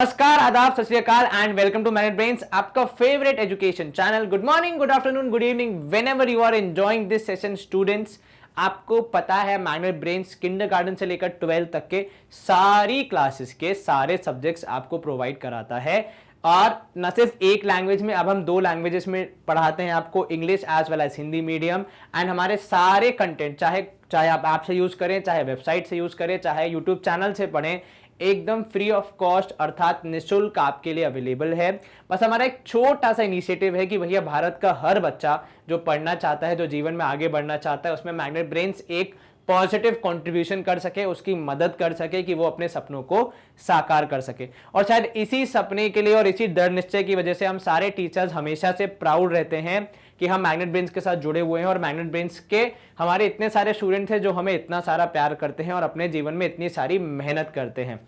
नमस्कार, आदाब, सत श्री अकाल and welcome to magnet brains, आपका favourite education channel. Good morning, good afternoon, good evening, whenever you are enjoying this session students. आपको पता है मैग्नेट ब्रेन्स किंडरगार्टन से लेकर 12th तक के सारी क्लासेस के सारे सब्जेक्ट्स आपको प्रोवाइड कराता है। और न सिर्फ एक लैंग्वेज में, अब हम 2 लैंग्वेजेस में पढ़ाते हैं आपको, English as well as Hindi medium. And हमारे सारे कंटेंट चाहे आप ऐप से यूज करें, चाहे वेबसाइट से यूज करें, चाहे यूट्यूब चैनल से पढ़ें, एकदम फ्री ऑफ कॉस्ट अर्थात निःशुल्क आपके लिए अवेलेबल है। बस हमारा एक छोटा सा इनिशिएटिव है कि भैया भारत का हर बच्चा जो पढ़ना चाहता है, जो जीवन में आगे बढ़ना चाहता है, उसमें मैग्नेट ब्रेन्स एक पॉजिटिव कंट्रीब्यूशन कर सके, उसकी मदद कर सके कि वो अपने सपनों को साकार कर सके। और शायद इसी सपने के लिए और इसी दृढ़ निश्चय की वजह से हम सारे टीचर्स हमेशा से प्राउड रहते हैं कि हम मैग्नेट ब्रेन्स के साथ जुड़े हुए हैं। और मैग्नेट ब्रेन्स के हमारे इतने सारे स्टूडेंट हैं जो हमें इतना सारा प्यार करते हैं और अपने जीवन में इतनी सारी मेहनत करते हैं।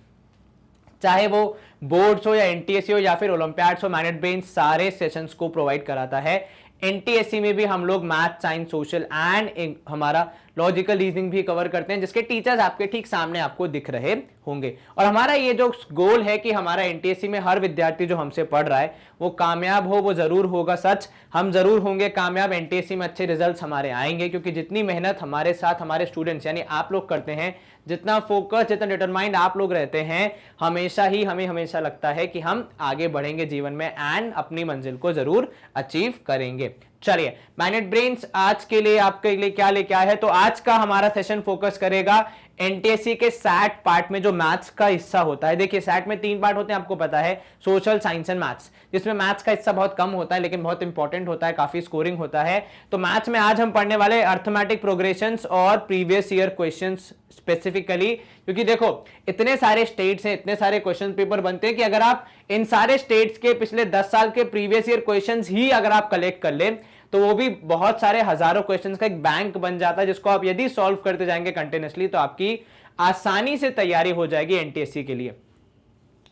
चाहे वो बोर्ड्स हो या एनटीएससी हो या फिर ओलंपियाड्स हो, मैग्नेट ब्रेन्स सारे सेशंस को प्रोवाइड कराता है। एनटीएससी में भी हम लोग मैथ, साइंस, सोशल एंड हमारा लॉजिकल रीजनिंग भी कवर करते हैं, जिसके टीचर्स आपके ठीक सामने आपको दिख रहे होंगे। और हमारा ये जो गोल है कि हमारा एनटीएससी में हर विद्यार्थी जो हमसे पढ़ रहा है वो कामयाब हो, वो जरूर होगा सच। हम जरूर होंगे कामयाब, एनटीएससी में अच्छे रिजल्ट्स हमारे आएंगे, क्योंकि जितनी मेहनत हमारे साथ हमारे स्टूडेंट्स यानी आप लोग करते हैं, जितना फोकस, जितना डिटरमाइंड आप लोग रहते हैं, हमें हमेशा लगता है कि हम आगे बढ़ेंगे जीवन में एंड अपनी मंजिल को जरूर अचीव करेंगे। चलिए, मैग्नेट ब्रेन्स आज के लिए आपके लिए क्या लेके आया है, तो आज का हमारा सेशन फोकस करेगा एनटीएससी के सैट पार्ट में, जो मैथ्स का हिस्सा होता है। देखिए, सैट में 3 पार्ट होते हैं, आपको पता है, सोशल, साइंस एंड मैथ्स, जिसमें मैथ्स का हिस्सा बहुत कम होता है लेकिन बहुत इंपॉर्टेंट होता है, काफी स्कोरिंग होता है। तो मैथ्स में आज हम पढ़ने वाले अर्थमेटिक प्रोग्रेशंस और प्रीवियस ईयर क्वेश्चंस स्पेसिफिकली, क्योंकि देखो इतने सारे स्टेट्स हैं, इतने सारे क्वेश्चन पेपर बनते हैं कि अगर आप इन सारे स्टेट्स के पिछले 10 साल के प्रीवियस ईयर क्वेश्चंस ही अगर आप कलेक्ट कर ले तो वो भी बहुत सारे हजारों क्वेश्चंस का एक बैंक बन जाता है, जिसको आप यदि सॉल्व करते जाएंगे कंटिन्यूअसली तो आपकी आसानी से तैयारी हो जाएगी एनटीएससी के लिए।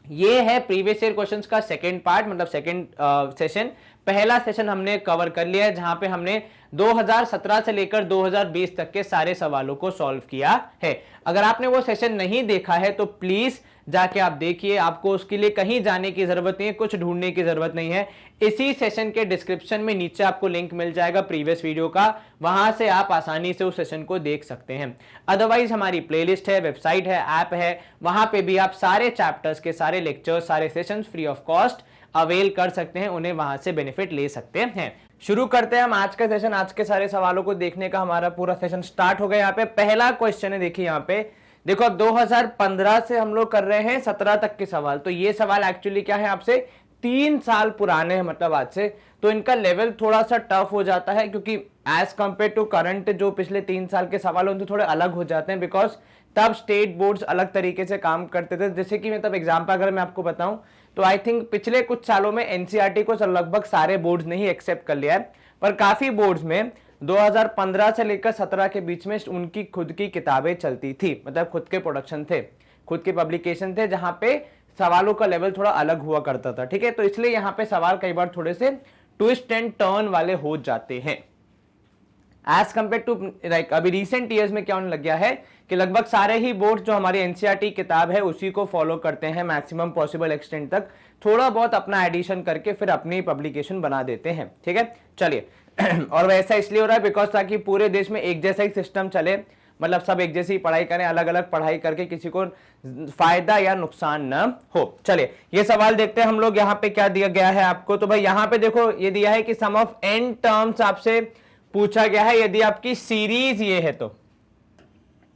ये है प्रीवियस ईयर क्वेश्चंस का सेकंड पार्ट, मतलब सेकंड सेशन। पहला सेशन हमने कवर कर लिया है, जहां पे हमने 2017 से लेकर 2020 तक के सारे सवालों को सॉल्व किया है। अगर आपने वो सेशन नहीं देखा है तो प्लीज जाके आप देखिए, आपको उसके लिए कहीं जाने की जरूरत नहीं है, कुछ ढूंढने की जरूरत नहीं है। इसी सेशन के डिस्क्रिप्शन में नीचे आपको लिंक मिल जाएगा प्रीवियस वीडियो का, वहां से आप आसानी से उस सेशन को देख सकते हैं। अदरवाइज हमारी प्लेलिस्ट है, वेबसाइट है, ऐप है, वहां पे भी आप सारे चैप्टर्स के सारे लेक्चर्स, सारे sessions free of cost avail कर सकते हैं, उन्हें वहां से बेनिफिट ले सकते हैं। शुरू करते हैं हम आज का सेशन। आज के सारे सवालों को देखने का हमारा पूरा सेशन स्टार्ट हो गया। यहाँ पे पहला क्वेश्चन है, देखिए यहाँ पे देखो, अब 2015 से हम लोग कर रहे हैं 17 तक के सवाल। तो ये सवाल एक्चुअली क्या है, आपसे 3 साल पुराने हैं, मतलब आज से। तो इनका लेवल थोड़ा सा टफ हो जाता है, क्योंकि एज कंपेयर टू करंट जो पिछले 3 साल के सवाल उनसे थोड़े अलग हो जाते हैं, बिकॉज तब स्टेट बोर्ड्स अलग तरीके से काम करते थे। जैसे कि मतलब एग्जाम्पल अगर मैं आपको बताऊं तो आई थिंक पिछले कुछ सालों में एनसीईआरटी को लगभग सारे बोर्ड्स ने ही एक्सेप्ट कर लिया है, पर काफी बोर्ड्स में 2015 से लेकर 17 के बीच में उनकी खुद की किताबें चलती थी, मतलब खुद के प्रोडक्शन थे, खुद के पब्लिकेशन थे, जहां पे सवालों का लेवल थोड़ा अलग हुआ करता था। ठीक है, तो इसलिए यहाँ पे सवाल कई बार थोड़े से ट्विस्ट एंड टर्न वाले हो जाते हैं एज कंपेयर टू लाइक अभी रिसेंट ईयर्स में क्या होने लग गया है कि लगभग सारे ही बोर्ड जो हमारी एनसीईआरटी किताब है उसी को फॉलो करते हैं मैक्सिमम पॉसिबल एक्सटेंट तक, थोड़ा बहुत अपना एडिशन करके फिर अपनी पब्लिकेशन बना देते हैं। ठीक है, चलिए और वैसा इसलिए हो रहा है बिकॉज ताकि पूरे देश में एक जैसा ही सिस्टम चले, मतलब सब एक जैसी पढ़ाई करें, अलग अलग पढ़ाई करके किसी को फायदा या नुकसान न हो। चलिए ये सवाल देखते हैं हम लोग। यहाँ पे क्या दिया गया है आपको, तो भाई यहाँ पे देखो ये दिया है कि सम ऑफ n टर्म्स आपसे पूछा गया है, यदि आपकी सीरीज ये है तो।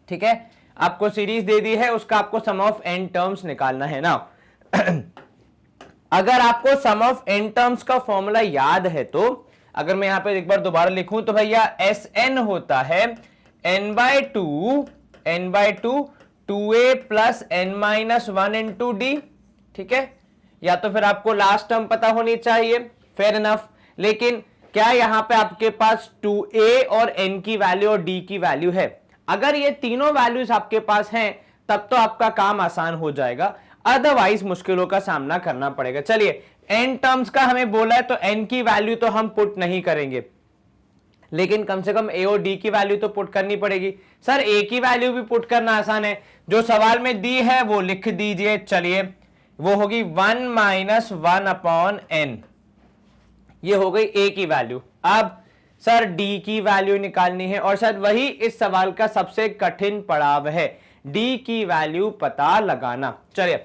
ठीक है, आपको सीरीज दे दी है, उसका आपको सम ऑफ n टर्म्स निकालना है ना। अगर आपको सम ऑफ n टर्म्स का फॉर्मूला याद है तो अगर मैं यहां पे एक बार दोबारा लिखूं तो भैया Sn होता है n/2 2a plus n-1 into D. ठीक है, या तो फिर आपको लास्ट टर्म पता होनी चाहिए, फेयर इनफ। लेकिन क्या यहां पे आपके पास 2a और n की वैल्यू और d की वैल्यू है? अगर ये तीनों वैल्यूज आपके पास हैं तब तो आपका काम आसान हो जाएगा, अदरवाइज मुश्किलों का सामना करना पड़ेगा। चलिए n टर्म्स का हमें बोला है तो n की वैल्यू तो हम पुट नहीं करेंगे, लेकिन कम से कम a और d की वैल्यू तो पुट करनी पड़ेगी। सर a की वैल्यू भी पुट करना आसान है, जो सवाल में दी है वो लिख दीजिए। चलिए वो होगी 1 माइनस 1 अपॉन n। ये हो गई a की वैल्यू। अब सर d की वैल्यू निकालनी है और शायद वही इस सवाल का सबसे कठिन पड़ाव है, d की वैल्यू पता लगाना। चलिए,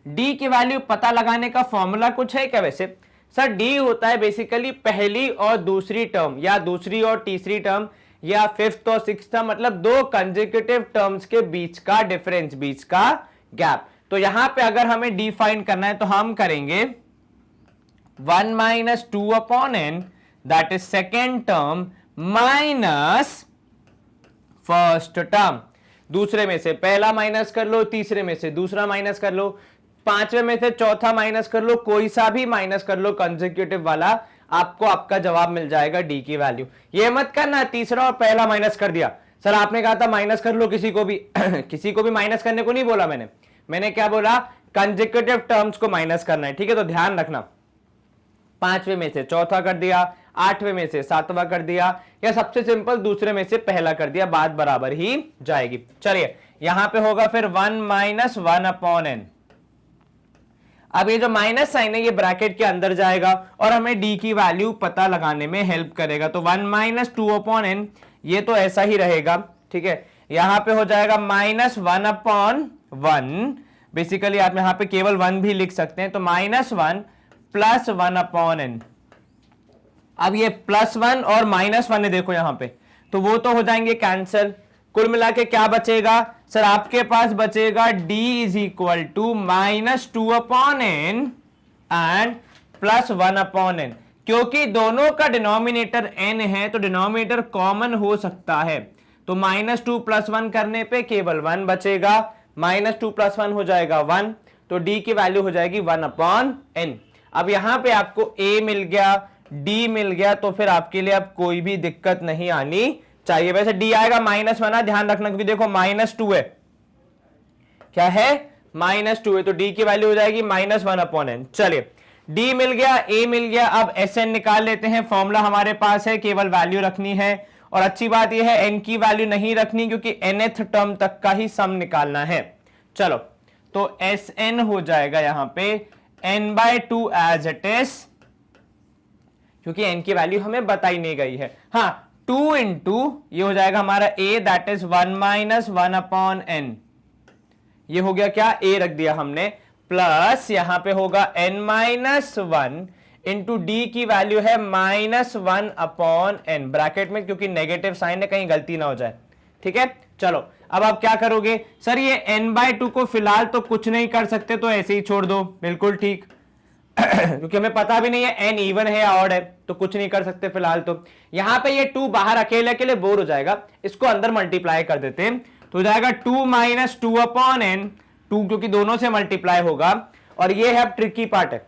d की वैल्यू पता लगाने का फॉर्मूला कुछ है क्या वैसे? सर d होता है बेसिकली पहली और दूसरी टर्म या दूसरी और तीसरी टर्म या फिफ्थ और सिक्स्थ टर्म, मतलब दो कंसेक्यूटिव टर्म्स के बीच का डिफरेंस, बीच का गैप। तो यहां पे अगर हमें d फाइंड करना है तो हम करेंगे 1 minus 2 upon n, that is second term minus first term. दूसरे में से पहला माइनस कर लो, तीसरे में से दूसरा माइनस कर लो, पांचवे में से चौथा माइनस कर लो, कोई सा भी माइनस कर लो कंसेक्यूटिव वाला, आपको आपका जवाब मिल जाएगा डी की वैल्यू। ये मत करना तीसरा और पहला माइनस कर दिया। सर आपने कहा था माइनस कर लो किसी को भी किसी को भी माइनस करने को नहीं बोला मैंने क्या बोला? कंसेक्यूटिव टर्म्स को माइनस करना है, ठीक है? तो ध्यान रखना, पांचवे में से चौथा कर दिया, आठवें में से सातवां कर दिया, या सबसे सिंपल दूसरे में से पहला कर दिया, बात बराबर ही जाएगी। चलिए यहां पे होगा फिर 1 माइनस 1 अपॉन n। अब ये जो माइनस साइन है ये ब्रैकेट के अंदर जाएगा और हमें d की वैल्यू पता लगाने में हेल्प करेगा। तो 1 माइनस 2 अपॉन n, ये तो ऐसा ही रहेगा, ठीक है? यहां पे हो जाएगा माइनस 1 अपॉन 1, बेसिकली आप यहां पे केवल 1 भी लिख सकते हैं, तो माइनस 1 प्लस 1 अपॉन n। अब ये प्लस 1 और माइनस 1 है देखो यहां पे, तो वो तो हो जाएंगे कैंसिल। कुल मिला के क्या बचेगा सर? आपके पास बचेगा d is equal to minus 2 upon n and plus 1 upon n। क्योंकि दोनों का डिनोमिनेटर n है तो डिनोमिनेटर कॉमन हो सकता है, तो माइनस 2 प्लस 1 करने पे केवल 1 बचेगा, माइनस 2 प्लस 1 हो जाएगा 1, तो d की वैल्यू हो जाएगी 1 अपॉन n। अब यहां पे आपको a मिल गया, d मिल गया, तो फिर आपके लिए अब कोई भी दिक्कत नहीं आनी चाहिए। वैसे d आएगा माइनस 1, ध्यान रखना, क्योंकि देखो माइनस 2 है, क्या है? माइनस 2 है, तो d की वैल्यू हो जाएगी माइनस 1 अपॉन n। चलिए d मिल गया, a मिल गया, अब Sn निकाल लेते हैं। फॉर्मूला हमारे पास है, केवल वैल्यू रखनी है, और अच्छी बात यह है n की वैल्यू नहीं रखनी क्योंकि nth टर्म तक का ही सम निकालना है। चलो तो Sn हो जाएगा यहां पे n/2 एज इट इज, क्योंकि n की वैल्यू हमें बताई नहीं गई है। हाँ, 2 इंटू ये हो जाएगा हमारा a, that is 1 minus 1 upon n। ये हो गया क्या? a रख दिया हमने, प्लस यहां पे होगा n माइनस 1 इंटू डी की वैल्यू है माइनस 1 अपॉन n, ब्रैकेट में क्योंकि नेगेटिव साइन है, कहीं गलती ना हो जाए, ठीक है? चलो अब आप क्या करोगे? सर ये n/2 को फिलहाल तो कुछ नहीं कर सकते, तो ऐसे ही छोड़ दो, बिल्कुल ठीक क्योंकि हमें पता भी नहीं है n इवन है या ऑड है, तो कुछ नहीं कर सकते फिलहाल। तो यहां पे ये 2 बाहर अकेले अकेले बोर हो जाएगा, इसको अंदर मल्टीप्लाई कर देते हैं, तो हो जाएगा 2 माइनस 2 अपॉन n, 2 क्योंकि दोनों से मल्टीप्लाई होगा। और ये है ट्रिकी पार्ट है,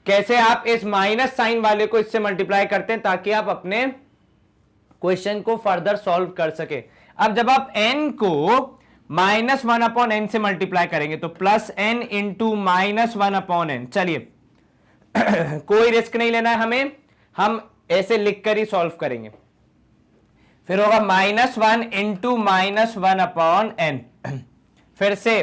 कैसे आप इस माइनस साइन वाले को इससे मल्टीप्लाई करते हैं ताकि आप अपने क्वेश्चन को फर्दर सॉल्व कर सके। अब जब आप n को माइनस 1 अपॉन n से मल्टीप्लाई करेंगे तो plus n into minus 1 upon n। चलिए कोई रिस्क नहीं लेना है हमें, हम ऐसे लिखकर ही सॉल्व करेंगे। फिर होगा minus 1 into minus 1 upon n। फिर से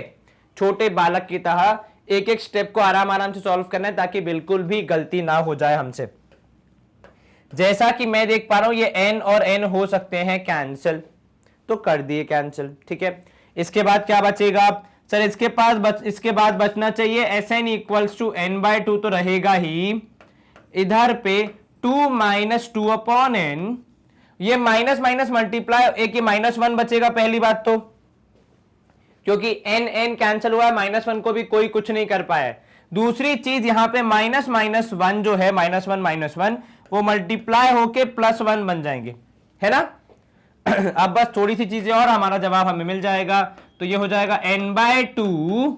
छोटे बालक की तरह एक एक स्टेप को आराम आराम से सॉल्व करना है ताकि बिल्कुल भी गलती ना हो जाए हमसे। जैसा कि मैं देख पा रहा हूं ये n और n हो सकते हैं कैंसिल, तो कर दिए कैंसिल, ठीक है? इसके बाद क्या बचेगा सर? इसके बाद बचना चाहिए Sn इक्वल्स टू n/2, तो रहेगा ही इधर पे 2 माइनस 2 अपॉन n, ये माइनस माइनस मल्टीप्लाई, एक ही माइनस 1 बचेगा पहली बात तो, क्योंकि n कैंसिल हुआ है, माइनस 1 को भी कोई कुछ नहीं कर पाया है। दूसरी चीज यहां पे माइनस माइनस 1 जो है, माइनस 1 वो मल्टीप्लाई होके प्लस 1 बन जाएंगे, है ना? अब बस थोड़ी सी चीजें और, हमारा जवाब हमें मिल जाएगा। तो ये हो जाएगा n/2,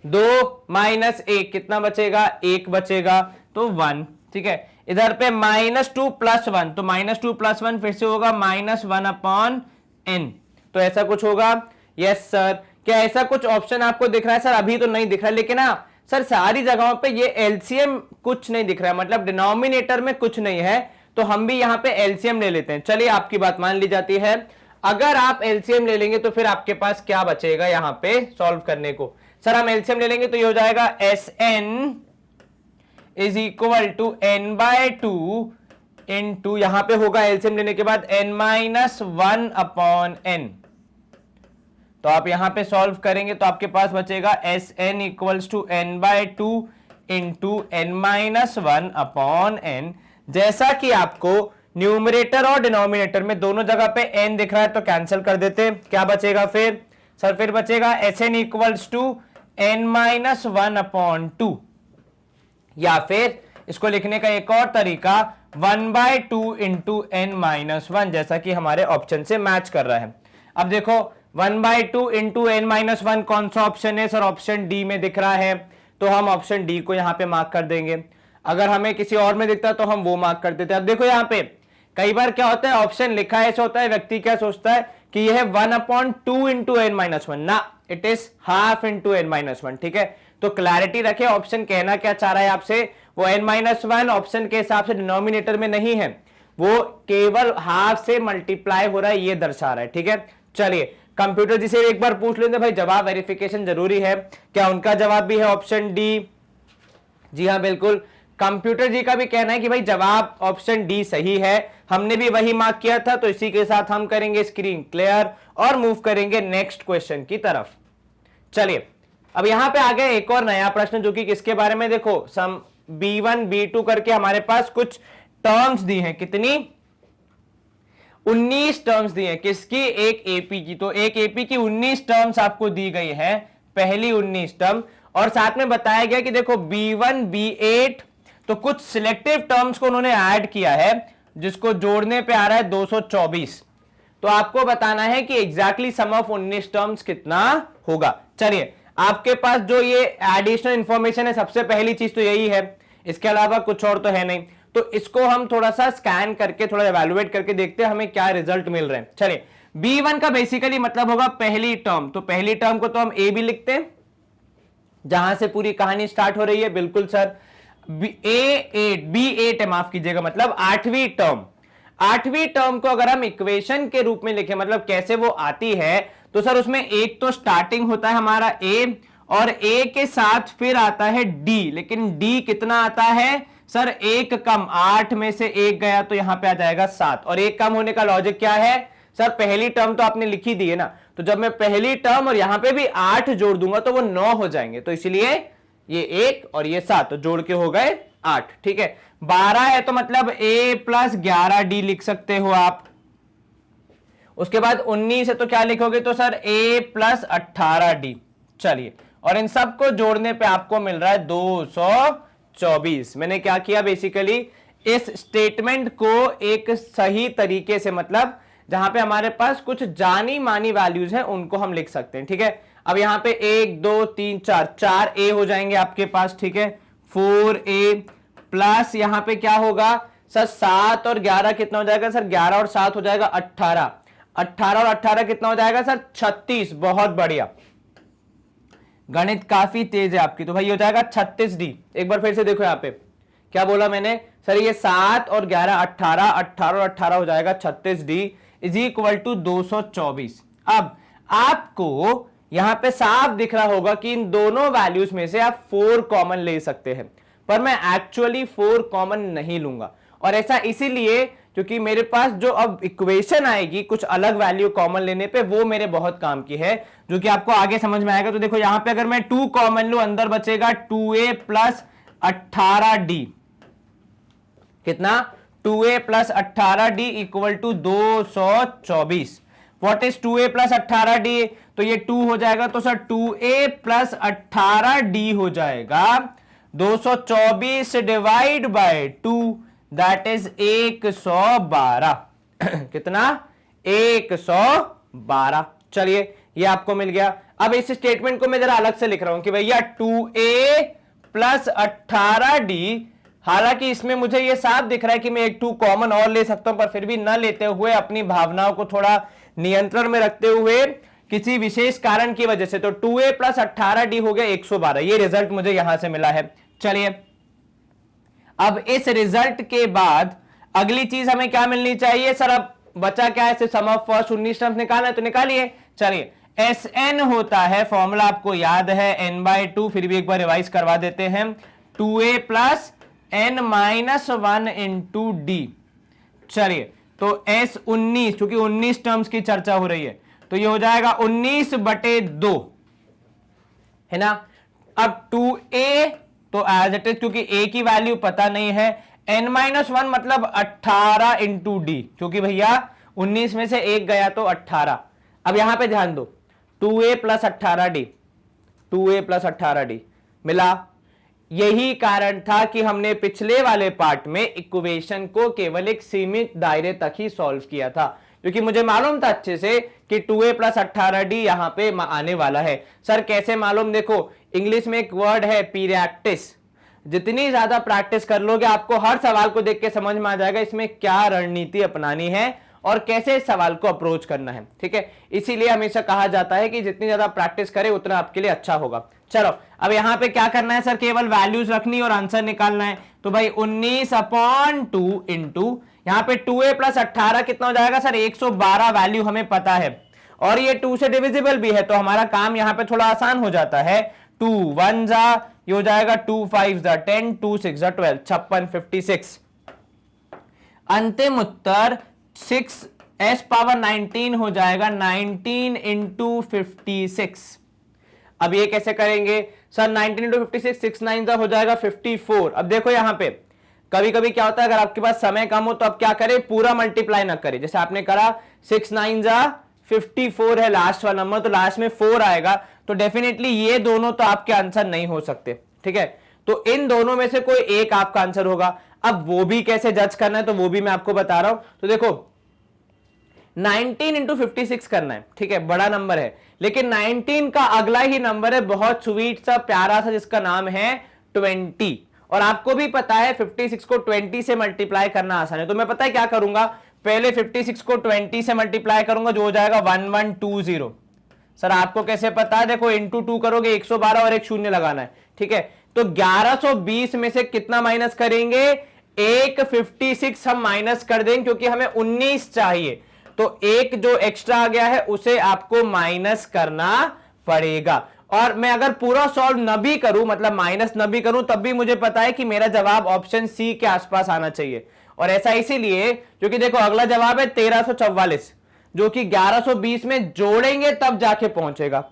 2 माइनस 1 कितना बचेगा? 1 बचेगा, तो 1, ठीक है? इधर पे -2 प्लस 1, तो -2 प्लस 1 फिर से होगा -1 अपॉन n, तो ऐसा कुछ होगा। यस सर, क्या ऐसा कुछ ऑप्शन आपको दिख रहा है? सर अभी तो नहीं दिख रहा है, लेकिन हाँ सर सारी जगहों पे ये एलसीएम कुछ नहीं दिख रहा है, मतलब डिनोमिनेटर में कुछ नहीं है, तो हम भी यहाँ पे एलसीएम ले लेते हैं। चलिए आपकी बात मान ली जाती है। अगर आप एलसीएम ले लेंगे तो फिर आपके पास क्या बचेगा यहां पे सॉल्व करने को? सर हम एलसीएम ले लेंगे तो ये हो जाएगा Sn is equal to n by 2 into, यहां पे होगा एलसीएम लेने के बाद n माइनस 1 अपॉन n। तो आप यहां पे सॉल्व करेंगे तो आपके पास बचेगा Sn equals to n by 2 into n minus 1 upon n। जैसा कि आपको न्यूमरेटर और डिनोमिनेटर में दोनों जगह पे n दिख रहा है तो कैंसिल कर देते, क्या बचेगा फिर? सर फिर बचेगा Sn equals to n minus 1 upon 2, या फिर इसको लिखने का एक और तरीका 1 बाय 2 इंटू n माइनस 1, जैसा कि हमारे ऑप्शन से मैच कर रहा है। अब देखो 1 बाय 2 इंटू n माइनस 1 कौन सा ऑप्शन है? सर ऑप्शन डी में दिख रहा है, तो हम ऑप्शन डी को यहां पे मार्क कर देंगे। अगर हमें किसी और में दिखता तो हम वो मार्क कर देते। अब देखो यहां पे कई बार क्या होता है, ऑप्शन लिखा ऐसा होता है, व्यक्ति क्या सोचता है कि यह 1 अपॉन 2 इंटू n माइनस 1, ना, it is half into n minus 1। ठीक है, तो क्लैरिटी रखे, ऑप्शन कहना क्या चाह रहा है आपसे, वो n माइनस 1 ऑप्शन के हिसाब से डिनोमिनेटर में नहीं है, वो केवल हाफ से मल्टीप्लाई हो रहा है, ये दर्शा रहा है। ठीक है, चलिए कंप्यूटर जी से एक बार पूछ लेते भाई, जवाब वेरिफिकेशन जरूरी है क्या? उनका जवाब भी है ऑप्शन डी। जी हाँ बिल्कुल, कंप्यूटर जी का भी कहना है कि भाई जवाब ऑप्शन डी सही है, हमने भी वही मार्क किया था। तो इसी के साथ हम करेंगे स्क्रीन क्लियर और मूव करेंगे नेक्स्ट क्वेश्चन की तरफ। चलिए अब यहां पे आ गया एक और नया प्रश्न, जो कि किसके बारे में, देखो सम b1 b2 करके हमारे पास कुछ टर्म्स दी हैं, कितनी? 19 टर्म्स दी हैं, किसकी? एक एपी की। तो एक एपी की 19 टर्म्स आपको दी गई है, पहली 19 टर्म, और साथ में बताया गया कि देखो b1 b8, तो कुछ सिलेक्टिव टर्म्स को उन्होंने ऐड किया है, जिसको जोड़ने पे आ रहा है 224। तो आपको बताना है कि एग्जैक्टली सम ऑफ 19 टर्म्स कितना होगा। चलिए आपके पास जो ये एडिशनल इंफॉर्मेशन है, सबसे पहली चीज तो यही है, इसके अलावा कुछ और तो है नहीं। तो इसको हम थोड़ा सा स्कैन करके, थोड़ा इवैल्यूएट करके देखते हैं हमें क्या रिजल्ट मिल रहे हैं। चलिए b1 का बेसिकली मतलब होगा पहली टर्म, तो पहली टर्म को तो हम a भी लिखते हैं, जहां से पूरी कहानी स्टार्ट हो रही है। बिल्कुल सर, b8 है, माफ कीजिएगा, मतलब 8वीं टर्म। 8वीं टर्म को अगर हम इक्वेशन के रूप में लिखें, मतलब कैसे वो आती है, तो सर उसमें एक तो स्टार्टिंग होता है हमारा a, और a के साथ फिर आता है d, लेकिन d कितना आता है सर? एक कम, 8 में से एक गया तो यहां पे आ जाएगा 7, और एक कम होने का लॉजिक क्या है सर? पहली टर्म तो आपने लिखी दी है ना, तो जब मैं पहली टर्म और यहां पे भी 8 जोड़ दूंगा तो वो 9 हो जाएंगे, तो इसलिए ये 1 और ये 7 तो जोड़ के हो गए 8। ठीक है, 12 है तो मतलब a प्लस 11d लिख सकते हो आप। उसके बाद 19 है तो क्या लिखोगे? तो सर a प्लस 18d। चलिए, और इन सब को जोड़ने पे आपको मिल रहा है 224। मैंने क्या किया, बेसिकली इस स्टेटमेंट को एक सही तरीके से, मतलब जहां पे हमारे पास कुछ जानी मानी वैल्यूज हैं उनको हम लिख सकते हैं। ठीक है, अब यहां पे 1 2 3 4, 4a हो जाएंगे आपके पास। ठीक है, 4a प्लस यहां पे क्या होगा सर? 7 और 11 कितना हो जाएगा सर? 11 और 7 हो जाएगा 18, 18 और 18 कितना हो जाएगा सर? 36। बहुत बढ़िया, गणित काफी तेज है आपकी, तो भाई हो जाएगा 36d। एक बार फिर से देखो यहाँ पे क्या बोला मैंने सर, ये 7 और 11 18, 18 और 18 हो जाएगा 36d इज इक्वल टू 224। अब आपको यहां पे साफ दिख रहा होगा कि इन दोनों वैल्यूज में से आप 4 कॉमन ले सकते हैं, पर मैं एक्चुअली 4 कॉमन नहीं लूंगा, और ऐसा इसीलिए क्योंकि मेरे पास जो अब इक्वेशन आएगी कुछ अलग वैल्यू कॉमन लेने पे, वो मेरे बहुत काम की है, जो कि आपको आगे समझ में आएगा। तो देखो यहां पे अगर मैं 2 कॉमन लूं, अंदर बचेगा 2a प्लस 18d, कितना? 2a plus 18d equal to 224। What is 2a plus 18d? तो ये 2 हो जाएगा, तो सर 2a प्लस 18d हो जाएगा 224 डिवाइड बाय 2, दैट इज 112। कितना? 112। चलिए ये आपको मिल गया। अब इस स्टेटमेंट को मैं जरा अलग से लिख रहा हूं कि भैया 2a प्लस 18d, हालांकि इसमें मुझे ये साफ दिख रहा है कि मैं एक 2 कॉमन और ले सकता हूं, पर फिर भी न लेते हुए, अपनी भावनाओं को थोड़ा नियंत्रण में रखते हुए, किसी विशेष कारण की वजह से, तो 2a प्लस 18d हो गया 112। ये रिजल्ट मुझे यहां से मिला है। चलिए अब इस रिजल्ट के बाद अगली चीज हमें क्या मिलनी चाहिए सर? अब बचा क्या है, सिर्फ सम ऑफ फर्स्ट 19 टर्म्स निकालना है तो निकालिए। चलिए Sn होता है, फॉर्मूला आपको याद है n/2, फिर भी एक बार रिवाइज करवा देते हैं, 2a plus n minus 1 into D. चलिए तो S19, क्योंकि 19 टर्म्स की चर्चा हो रही है तो ये हो जाएगा 19/2 है ना। अब 2a तो एज इट इज, क्योंकि a की वैल्यू पता नहीं है, n-1 मतलब 18 इंटू डी, क्योंकि भैया 19 में से एक गया तो 18। अब यहां पे ध्यान दो, 2a plus 18d, 2a plus 18d मिला। यही कारण था कि हमने पिछले वाले पार्ट में इक्वेशन को केवल एक सीमित दायरे तक ही सॉल्व किया था, क्योंकि मुझे मालूम था अच्छे से कि 2a प्लस 18d यहां पे आने वाला है। सर कैसे मालूम, देखो इंग्लिश में एक वर्ड है पीरियड्स, जितनी ज्यादा प्रैक्टिस कर लोगे आपको हर सवाल को देख के समझ में आ जाएगा इसमें क्या रणनीति अपनानी है और कैसे इस सवाल को अप्रोच करना है। ठीक है, इसीलिए हमेशा कहा जाता है कि जितनी ज्यादा प्रैक्टिस करे उतना आपके लिए अच्छा होगा। चलो अब यहां पे क्या करना है सर, केवल वैल्यूज रखनी और आंसर निकालना है। तो भाई 19/2 इंटू यहां पे 2a प्लस 18 कितना हो जाएगा सर, 112 वैल्यू हमें पता है और ये 2 से डिविजिबल भी है, तो हमारा काम यहां पे थोड़ा आसान हो जाता है। 2 1 जा, ये हो जाएगा 2 5 जा 10, 2 6 जा 12, 56 56। अंतिम उत्तर 6s⁻19 हो जाएगा 19 इंटू 56। अब ये कैसे करेंगे सर, 19 इंटू 56, 6 9 जा हो जाएगा 54। अब देखो यहां पे कभी कभी क्या होता है, अगर आपके पास समय कम हो तो आप क्या करें, पूरा मल्टीप्लाई ना करें, जैसे आपने करा 6 9 जा 54 है लास्ट वाला नंबर, तो लास्ट में 4 आएगा, तो डेफिनेटली ये दोनों तो आपके आंसर नहीं हो सकते। ठीक है, तो इन दोनों में से कोई एक आपका आंसर होगा। अब वो भी कैसे जज करना है तो वो भी मैं आपको बता रहा हूं। तो देखो 19 इंटू 56 करना है, ठीक है, बड़ा नंबर है, लेकिन 19 का अगला ही नंबर है बहुत स्वीट सा प्यारा सा, जिसका नाम है 20। और आपको भी पता है 56 को 20 से मल्टीप्लाई करना आसान है, तो मैं पता है क्या करूंगा, पहले 56 को 20 से मल्टीप्लाई करूंगा जो हो जाएगा 1120। सर आपको कैसे पता है, देखो इंटू 2 करोगे 112 और एक शून्य लगाना है। ठीक है, तो 1120 में से कितना माइनस करेंगे, एक 56 हम माइनस कर देंगे, क्योंकि हमें 19 चाहिए, तो एक जो एक्स्ट्रा आ गया है उसे आपको माइनस करना पड़ेगा। और मैं अगर पूरा सॉल्व न भी करूं, मतलब माइनस न भी करूं, तब भी मुझे पता है कि मेरा जवाब ऑप्शन सी के आसपास आना चाहिए। और ऐसा इसीलिए क्योंकि देखो अगला जवाब है 1344, जो कि 1120 में जोड़ेंगे तब जाके पहुंचेगा।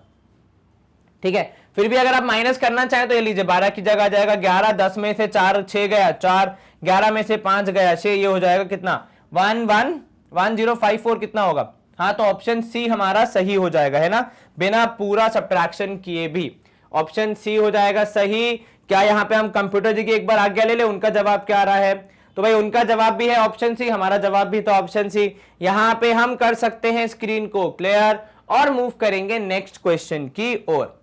ठीक है, फिर भी अगर आप माइनस करना चाहें तो ये लीजिए 12 की जगह आ जाएगा 11, 10 में से 4 6 गया 4, 11 में से 5 गया 6, ये हो जाएगा कितना 1054 कितना होगा। हाँ, तो ऑप्शन सी हमारा सही हो जाएगा, है ना, बिना पूरा सब्ट्रैक्शन किए भी ऑप्शन सी हो जाएगा सही। क्या यहाँ पे हम कंप्यूटर जी की एक बार आज्ञा ले ले, उनका जवाब क्या आ रहा है, तो भाई उनका जवाब भी है ऑप्शन सी, हमारा जवाब भी तो ऑप्शन सी। यहां पे हम कर सकते हैं स्क्रीन को क्लियर और मूव करेंगे नेक्स्ट क्वेश्चन की ओर।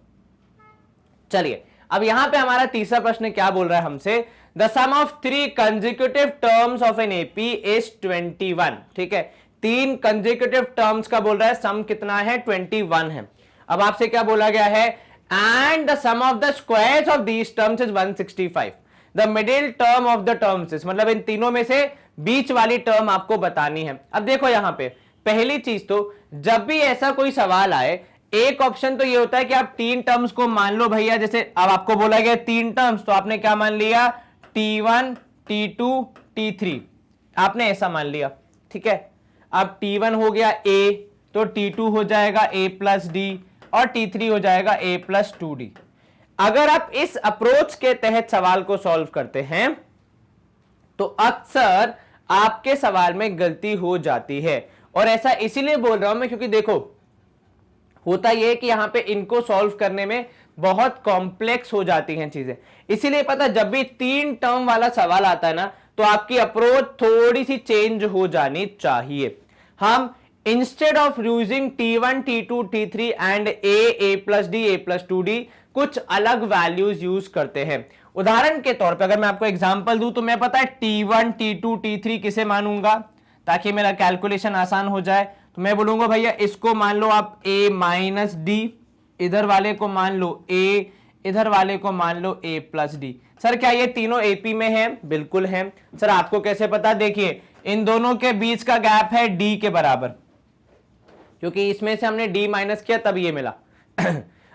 चलिए अब यहां पे हमारा तीसरा प्रश्न क्या बोल रहा है हमसे, the sum of 3 consecutive terms of an AP is 21। ठीक है, 3 कंसेक्यूटिव टर्म्स का बोल रहा है, सम कितना है 21 है। अब आपसे क्या बोला गया है, and the sum of the squares of these terms is 165। The middle term of the terms is, मतलब इन तीनों में से बीच वाली टर्म आपको बतानी है। अब देखो यहां पे पहली चीज तो जब भी ऐसा कोई सवाल आए, एक ऑप्शन तो ये होता है कि आप 3 टर्म्स को मान लो भैया, जैसे अब आपको बोला गया 3 टर्म्स, तो आपने क्या मान लिया, T1 T2 T3 आपने ऐसा मान लिया। ठीक है, अब T1 हो गया A, तो T2 हो जाएगा A प्लस डी और T3 हो जाएगा A प्लस 2D। अगर आप इस अप्रोच के तहत सवाल को सॉल्व करते हैं तो अक्सर आपके सवाल में गलती हो जाती है, और ऐसा इसीलिए बोल रहा हूं मैं क्योंकि देखो होता यह है कि यहां पे इनको सॉल्व करने में बहुत कॉम्प्लेक्स हो जाती हैं चीजें, इसीलिए पता जब भी 3 टर्म वाला सवाल आता है ना, तो आपकी अप्रोच थोड़ी सी चेंज हो जानी चाहिए। हम instead of using T1 T2 T3 and A plus D A plus 2D कुछ अलग वैल्यूज यूज करते हैं। उदाहरण के तौर पे अगर मैं आपको एग्जांपल दूं तो मैं पता है T1 T2 T3 किसे मानूंगा ताकि मेरा कैलकुलेशन आसान हो जाए, तो मैं बोलूंगा भैया इसको मान लो आप A माइनस डी, इधर वाले को मान लो A, इधर वाले को मान लो A प्लस डी। सर क्या ये तीनों AP में है, बिल्कुल है। सर आपको कैसे पता, देखिए इन दोनों के बीच का गैप है d के बराबर, क्योंकि इसमें से हमने d माइनस किया तब ये मिला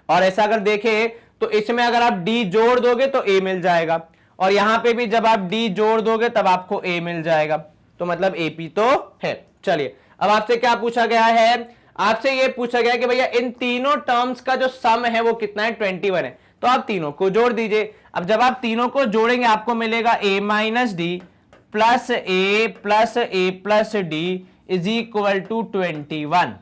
और ऐसा अगर देखें तो इसमें अगर आप d जोड़ दोगे तो a मिल जाएगा, और यहां पे भी जब आप d जोड़ दोगे तब आपको a मिल जाएगा, तो मतलब AP तो है। चलिए अब आपसे क्या पूछा गया है, आपसे ये पूछा गया कि भैया इन तीनों टर्म्स का जो सम है वो कितना है, 21 है, तो आप तीनों को जोड़ दीजिए। अब जब आप तीनों को जोड़ेंगे आपको मिलेगा a minus d plus a plus d is equal to 21।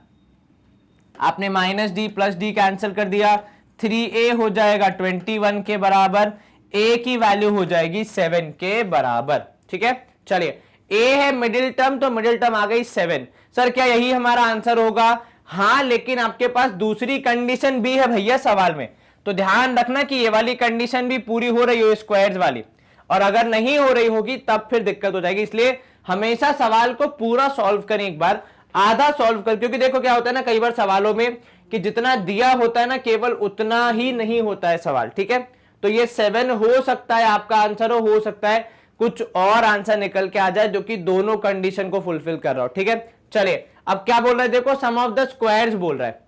आपने minus d plus d cancel कर दिया, 3a हो जाएगा 21 के बराबर, a की वैल्यू हो जाएगी 7 के बराबर। ठीक है, चलिए a है मिडिल टर्म, तो मिडिल टर्म आ गई 7। सर क्या यही हमारा आंसर होगा? हाँ, लेकिन आपके पास दूसरी कंडीशन भी है भैया सवाल में, तो ध्यान रखना कि ये वाली कंडीशन भी पूरी हो रही हो स्क्वायर्स वाली, और अगर नहीं हो रही होगी तब फिर दिक्कत हो जाएगी। इसलिए हमेशा सवाल को पूरा सॉल्व करें, एक बार आधा सॉल्व कर, क्योंकि देखो क्या होता है ना कई बार सवालों में कि जितना दिया होता है ना केवल उतना ही नहीं होता है सवाल। ठीक है, तो ये 7 हो सकता है आपका आंसर हो सकता है कुछ और आंसर निकल के आ जाए जो कि दोनों कंडीशन को फुलफिल कर रहा हो। ठीक है, चलिए अब क्या बोल रहा है, देखो सम ऑफ द स्क्वायर्स बोल रहा है।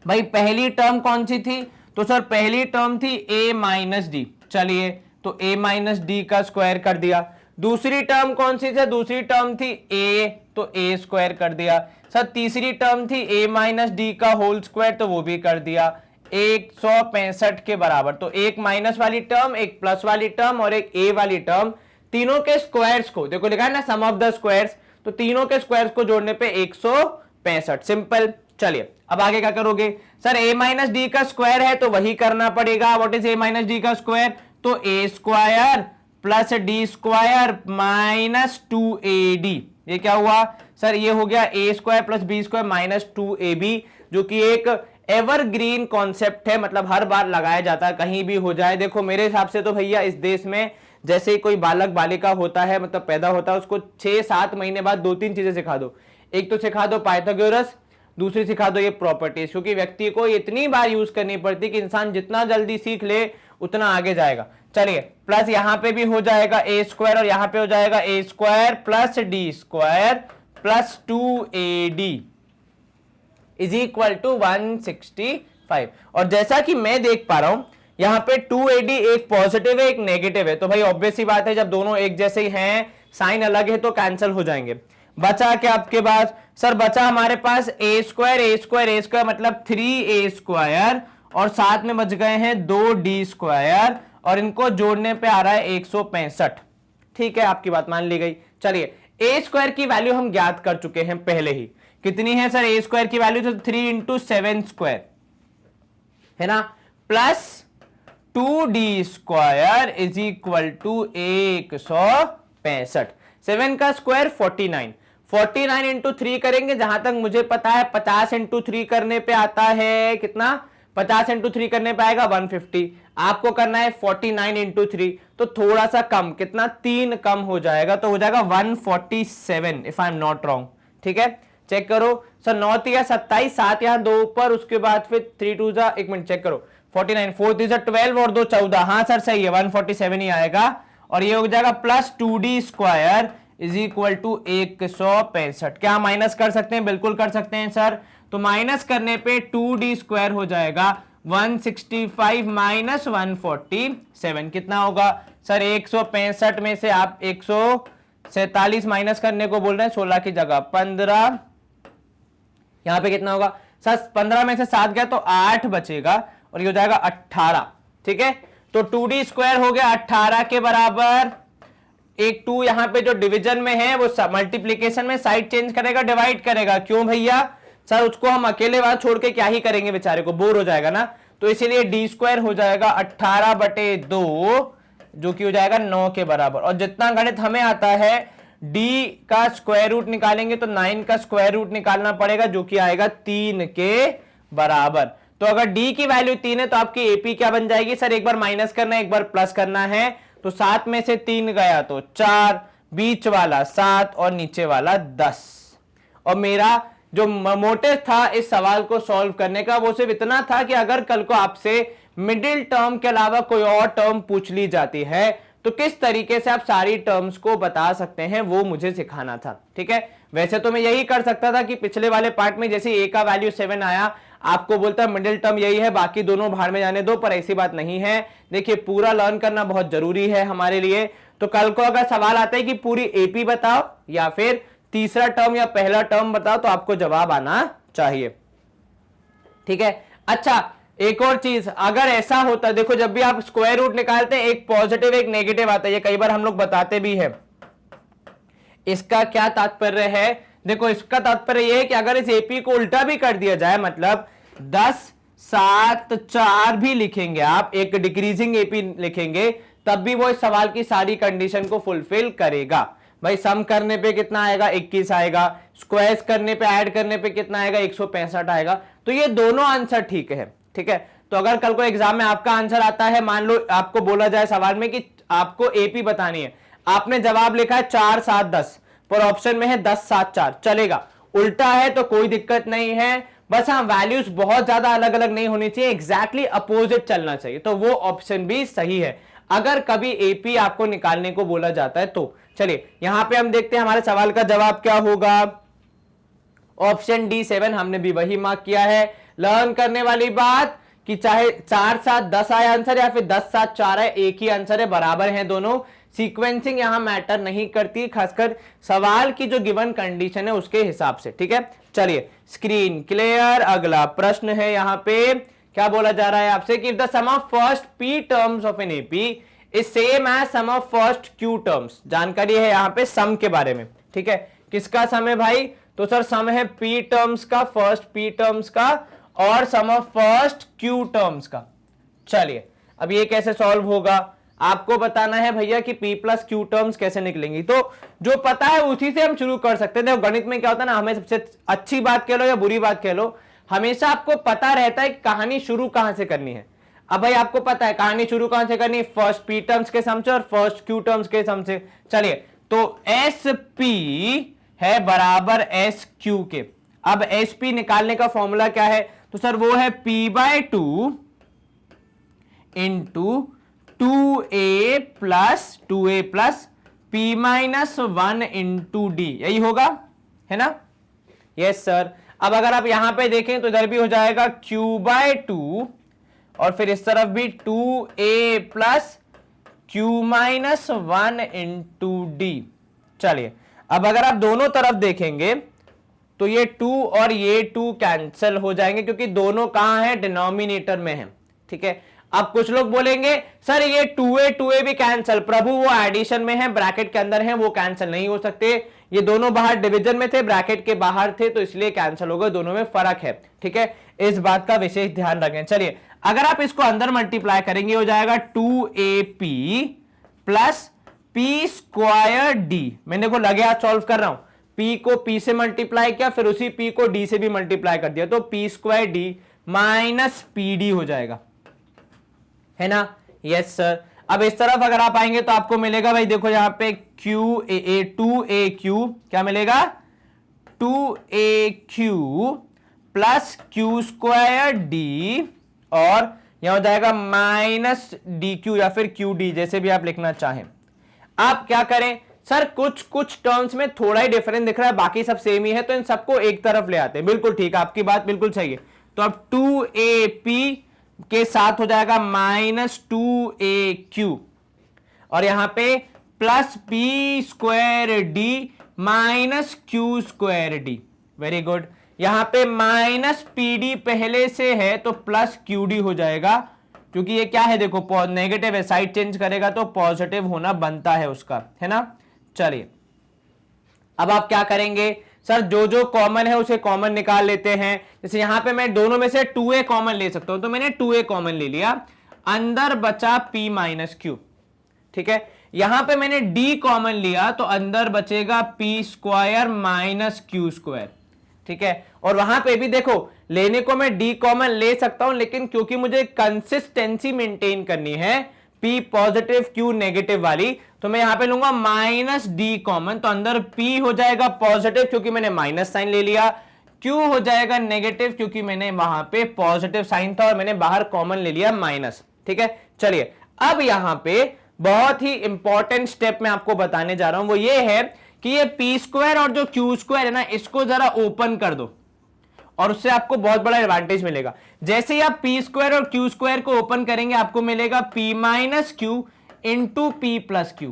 भाई पहली टर्म कौन सी थी, तो सर पहली टर्म थी a माइनस डी, चलिए तो a माइनस डी का स्क्वायर कर दिया। दूसरी टर्म कौन सी थी, दूसरी टर्म थी a, तो a स्क्वायर कर दिया। सर तीसरी टर्म थी a माइनस डी का होल स्क्वायर, तो वो भी कर दिया 165 के बराबर। तो एक माइनस वाली टर्म, एक प्लस वाली टर्म और एक a वाली टर्म, तीनों के स्क्वायर्स को देखो लिखा है ना सम ऑफ द स्क्वायर्स, तो तीनों के स्क्वायर्स को जोड़ने पे 165, सिंपल। चलिए अब आगे क्या करोगे, सर a माइनस डी का स्क्वायर है तो वही करना पड़ेगा। What is a minus d का स्क्वायर, तो a square plus d square minus 2ad, ये क्या हुआ सर, ये हो गया a square plus b square minus 2ab, जो कि एक एवरग्रीन कॉन्सेप्ट है, मतलब हर बार लगाया जाता है कहीं भी हो जाए। देखो मेरे हिसाब से तो भैया इस देश में जैसे ही कोई बालक बालिका होता है, मतलब पैदा होता है, उसको 6-7 महीने बाद 2-3 चीजें सिखा दो। एक तो सिखा दो पाइथागोरस, दूसरी सिखा दो ये प्रॉपर्टीज, क्योंकि व्यक्ति को इतनी बार यूज करनी पड़ती कि इंसान जितना जल्दी सीख ले उतना आगे जाएगा। चलिए प्लस यहां पे भी हो जाएगा a स्क्वायर और यहां पे हो जाएगा a square plus d square plus 2ad is equal to 165। और जैसा कि मैं देख पा रहा हूं यहां पे 2ad एक पॉजिटिव है एक नेगेटिव है, तो भाई ऑब्वियस सी बात है जब दोनों एक जैसे ही हैं, साइन अलग है तो कैंसिल हो जाएंगे। बचा क्या आपके पास, सर बचा हमारे पास a स्क्वायर मतलब 3a स्क्वायर, और साथ में बच गए हैं 2d स्क्वायर, और इनको जोड़ने पे आ रहा है 165। ठीक है, आपकी बात मान ली गई। चलिए a स्क्वायर की वैल्यू हम ज्ञात कर चुके हैं पहले ही, कितनी है सर a स्क्वायर की वैल्यू, तो 3 इंटू 7 स्क्वायर है ना, plus 2d square is equal to 165। 7 का स्क्वायर 49 इंटू 3 करेंगे, जहां तक मुझे पता है 50 इंटू 3 करने पे आता है कितना, 50 इंटू 3 करने पे आएगा 150। आपको करना है 49 इंटू 3, तो थोड़ा सा कम, कितना 3 कम हो जाएगा, तो हो जाएगा 147 if I am not wrong. ठीक है, चेक करो सर, 9 या 27, 7 यहां 2 ऊपर, उसके बाद फिर 3 2 जा, एक मिनट चेक करो, 49 4 3 12 और 2 14, हाँ सर सही है 147 ही आएगा, और ये हो जाएगा plus 2d square is equal to 165। क्या माइनस कर सकते हैं, बिल्कुल कर सकते हैं सर, तो माइनस करने पे 2d स्क्वायर हो जाएगा 165 माइनस 147, कितना होगा सर, 165 में से आप 147 माइनस करने को बोल रहे हैं, 16 की जगह 15, यहां पे कितना होगा सर, 15 में से 7 गया तो 8 बचेगा, और ये हो जाएगा 18। ठीक है, तो 2d स्क्वायर हो गया 18 के बराबर, एक 2 यहां पे जो डिवीजन में है वो मल्टीप्लीकेशन में साइड चेंज करेगा, डिवाइड करेगा, क्यों भैया सर, उसको हम अकेले वहां छोड़ के क्या ही करेंगे, बेचारे को बोर हो जाएगा ना, तो इसीलिए d स्क्वायर हो जाएगा 18/2, जो कि हो जाएगा 9 के बराबर। और जितना गणित हमें आता है d का स्क्वायर रूट निकालेंगे तो 9 का स्क्वायर रूट निकालना पड़ेगा, जो कि आएगा 3 के बराबर। तो अगर d की वैल्यू 3 है तो आपकी AP क्या बन जाएगी सर, एक बार माइनस करना है एक बार प्लस करना है, तो 7 में से 3 गया तो 4, बीच वाला 7 और नीचे वाला 10। और मेरा जो मोटिव था इस सवाल को सॉल्व करने का वो सिर्फ इतना था कि अगर कल को आपसे मिडिल टर्म के अलावा कोई और टर्म पूछ ली जाती है तो किस तरीके से आप सारी टर्म्स को बता सकते हैं वो मुझे सिखाना था। ठीक है, वैसे तो मैं यही कर सकता था कि पिछले वाले पार्ट में जैसे a का वैल्यू 7 आया, आपको बोलता है मिडिल टर्म यही है, बाकी दोनों भाड़ में जाने दो, पर ऐसी बात नहीं है। देखिए पूरा लर्न करना बहुत जरूरी है हमारे लिए। तो कल को अगर सवाल आता है कि पूरी एपी बताओ या फिर तीसरा टर्म या पहला टर्म बताओ, तो आपको जवाब आना चाहिए। ठीक है, अच्छा एक और चीज, अगर ऐसा होता, देखो जब भी आप स्क्वायर रूट निकालते हैं एक पॉजिटिव एक नेगेटिव आता है, ये कई बार हम लोग बताते भी हैं। इसका क्या तात्पर्य है? देखो इसका तात्पर्य यह है कि अगर इस एपी को उल्टा भी कर दिया जाए, मतलब 10 7 4 भी लिखेंगे आप, एक डिक्रीजिंग एपी लिखेंगे, तब भी वो इस सवाल की सारी कंडीशन को फुलफिल करेगा। भाई सम करने पे कितना आएगा? 21 आएगा, स्क्वायर्स करने पे ऐड करने पे कितना आएगा? 165 आएगा। तो ये दोनों आंसर ठीक है। ठीक है, तो अगर कल को एग्जाम में आपका आंसर आता है, मान लो आपको बोला जाए सवाल में कि आपको एपी बतानी है, आपने जवाब लिखा है 4 7 10, पर ऑप्शन में है 10 7 4, चलेगा। उल्टा है तो कोई दिक्कत नहीं है, बस हाँ वैल्यूज बहुत ज्यादा अलग अलग नहीं होनी चाहिए, एग्जैक्टली अपोजिट चलना चाहिए, तो वो ऑप्शन भी सही है अगर कभी एपी आपको निकालने को बोला जाता है तो। चलिए यहां पे हम देखते हैं हमारे सवाल का जवाब क्या होगा। ऑप्शन डी 7 हमने भी वही मार्क किया है। लर्न करने वाली बात कि चाहे 4 7 10 आए आंसर या फिर 10 7 4 आए, एक ही आंसर है, बराबर हैं दोनों। सीक्वेंसिंग यहां मैटर नहीं करती, खासकर सवाल की जो गिवन कंडीशन है उसके हिसाब से। ठीक है, चलिए स्क्रीन क्लियर। अगला प्रश्न है, यहां पे क्या बोला जा रहा है आपसे कि the sum of first p terms of an AP is same as sum of first q terms. जानकारी है यहां पे सम के बारे में। ठीक है, किसका सम है भाई? तो सर सम है पी टर्म्स का, फर्स्ट पी टर्म्स का, और सम ऑफ फर्स्ट क्यू टर्म्स का। चलिए अब ये कैसे सॉल्व होगा, आपको बताना है भैया कि p प्लस क्यू टर्म्स कैसे निकलेंगी। तो जो पता है उसी से हम शुरू कर सकते हैं। देखो गणित में क्या होता है ना, हमें सबसे अच्छी बात कह लो या बुरी बात कह लो, हमेशा आपको पता रहता है कि कहानी शुरू कहां से करनी है। अब भाई आपको पता है कहानी शुरू कहां से करनी है, फर्स्ट पी टर्म्स के सम से और फर्स्ट क्यू टर्म्स के सम से। चलिए तो एस पी है बराबर एस क्यू के। अब एस पी निकालने का फॉर्मूला क्या है? तो सर वो है p/2 into 2a plus p-1 into D, यही होगा, है ना? Yes sir. अब अगर आप यहां पे देखें तो इधर भी हो जाएगा q/2 और फिर इस तरफ भी 2a plus q-1 into D. चलिए अब अगर आप दोनों तरफ देखेंगे तो ये 2 और ये 2 कैंसिल हो जाएंगे क्योंकि दोनों कहां है? डिनोमिनेटर में है। ठीक है, अब कुछ लोग बोलेंगे सर ये 2a भी कैंसिल, प्रभु वो एडिशन में है, ब्रैकेट के अंदर है, वो कैंसिल नहीं हो सकते। ये दोनों बाहर डिवीजन में थे, ब्रैकेट के बाहर थे, तो इसलिए कैंसिल हो गए, दोनों में फर्क है। ठीक है, इस बात का विशेष ध्यान रखें। चलिए अगर आप इसको अंदर मल्टीप्लाई करेंगे हो जाएगा 2ap प्लस p²d। मैंने देखो लगे हाथ सॉल्व कर रहा हूं, p को p से मल्टीप्लाई किया, फिर उसी p को d से भी मल्टीप्लाई कर दिया, तो p² माइनस pd हो जाएगा, है ना? Yes sir. अब इस तरफ अगर आप आएंगे तो आपको मिलेगा भाई, देखो यहां पे 2aq क्या मिलेगा? 2aq प्लस q²d और यहां हो जाएगा माइनस dq या फिर qd, जैसे भी आप लिखना चाहें। आप क्या करें सर, कुछ टर्म्स में थोड़ा ही डिफरेंस दिख रहा है, बाकी सब सेम ही है, तो इन सबको एक तरफ ले आते हैं। बिल्कुल ठीक है, आपकी बात बिल्कुल सही है। तो अब 2ap के साथ हो जाएगा माइनस 2aq और यहां पे plus p² minus q²d। Very good. यहां पे माइनस pd पहले से है तो प्लस qd हो जाएगा, क्योंकि ये क्या है देखो नेगेटिव है, साइड चेंज करेगा तो पॉजिटिव होना बनता है उसका, है ना? चलिए अब आप क्या करेंगे सर, जो जो कॉमन है उसे कॉमन निकाल लेते हैं। जैसे यहां पे मैं दोनों में से 2a कॉमन ले सकता हूं, तो मैंने 2a कॉमन ले लिया, अंदर बचा p-q। ठीक है, यहां पे मैंने d कॉमन लिया तो अंदर बचेगा p² माइनस q²। ठीक है, और वहां पे भी देखो लेने को मैं d कॉमन ले सकता हूं, लेकिन क्योंकि मुझे कंसिस्टेंसी मेंटेन करनी है p पॉजिटिव q नेगेटिव वाली, तो मैं यहां पे लूंगा माइनस d कॉमन, तो अंदर p हो जाएगा पॉजिटिव क्योंकि मैंने माइनस साइन ले लिया, q हो जाएगा नेगेटिव क्योंकि मैंने वहां पे पॉजिटिव साइन था और मैंने बाहर कॉमन ले लिया माइनस। ठीक है, चलिए अब यहां पे बहुत ही इंपॉर्टेंट स्टेप मैं आपको बताने जा रहा हूं, वो ये है कि ये पी स्क्वायर और जो क्यू स्क्वायर है ना, इसको जरा ओपन कर दो और उससे आपको बहुत बड़ा एडवांटेज मिलेगा। जैसे ही आप पी स्क्वायर और क्यू स्क्वायर को ओपन करेंगे, आपको मिलेगा p minus q into p plus q,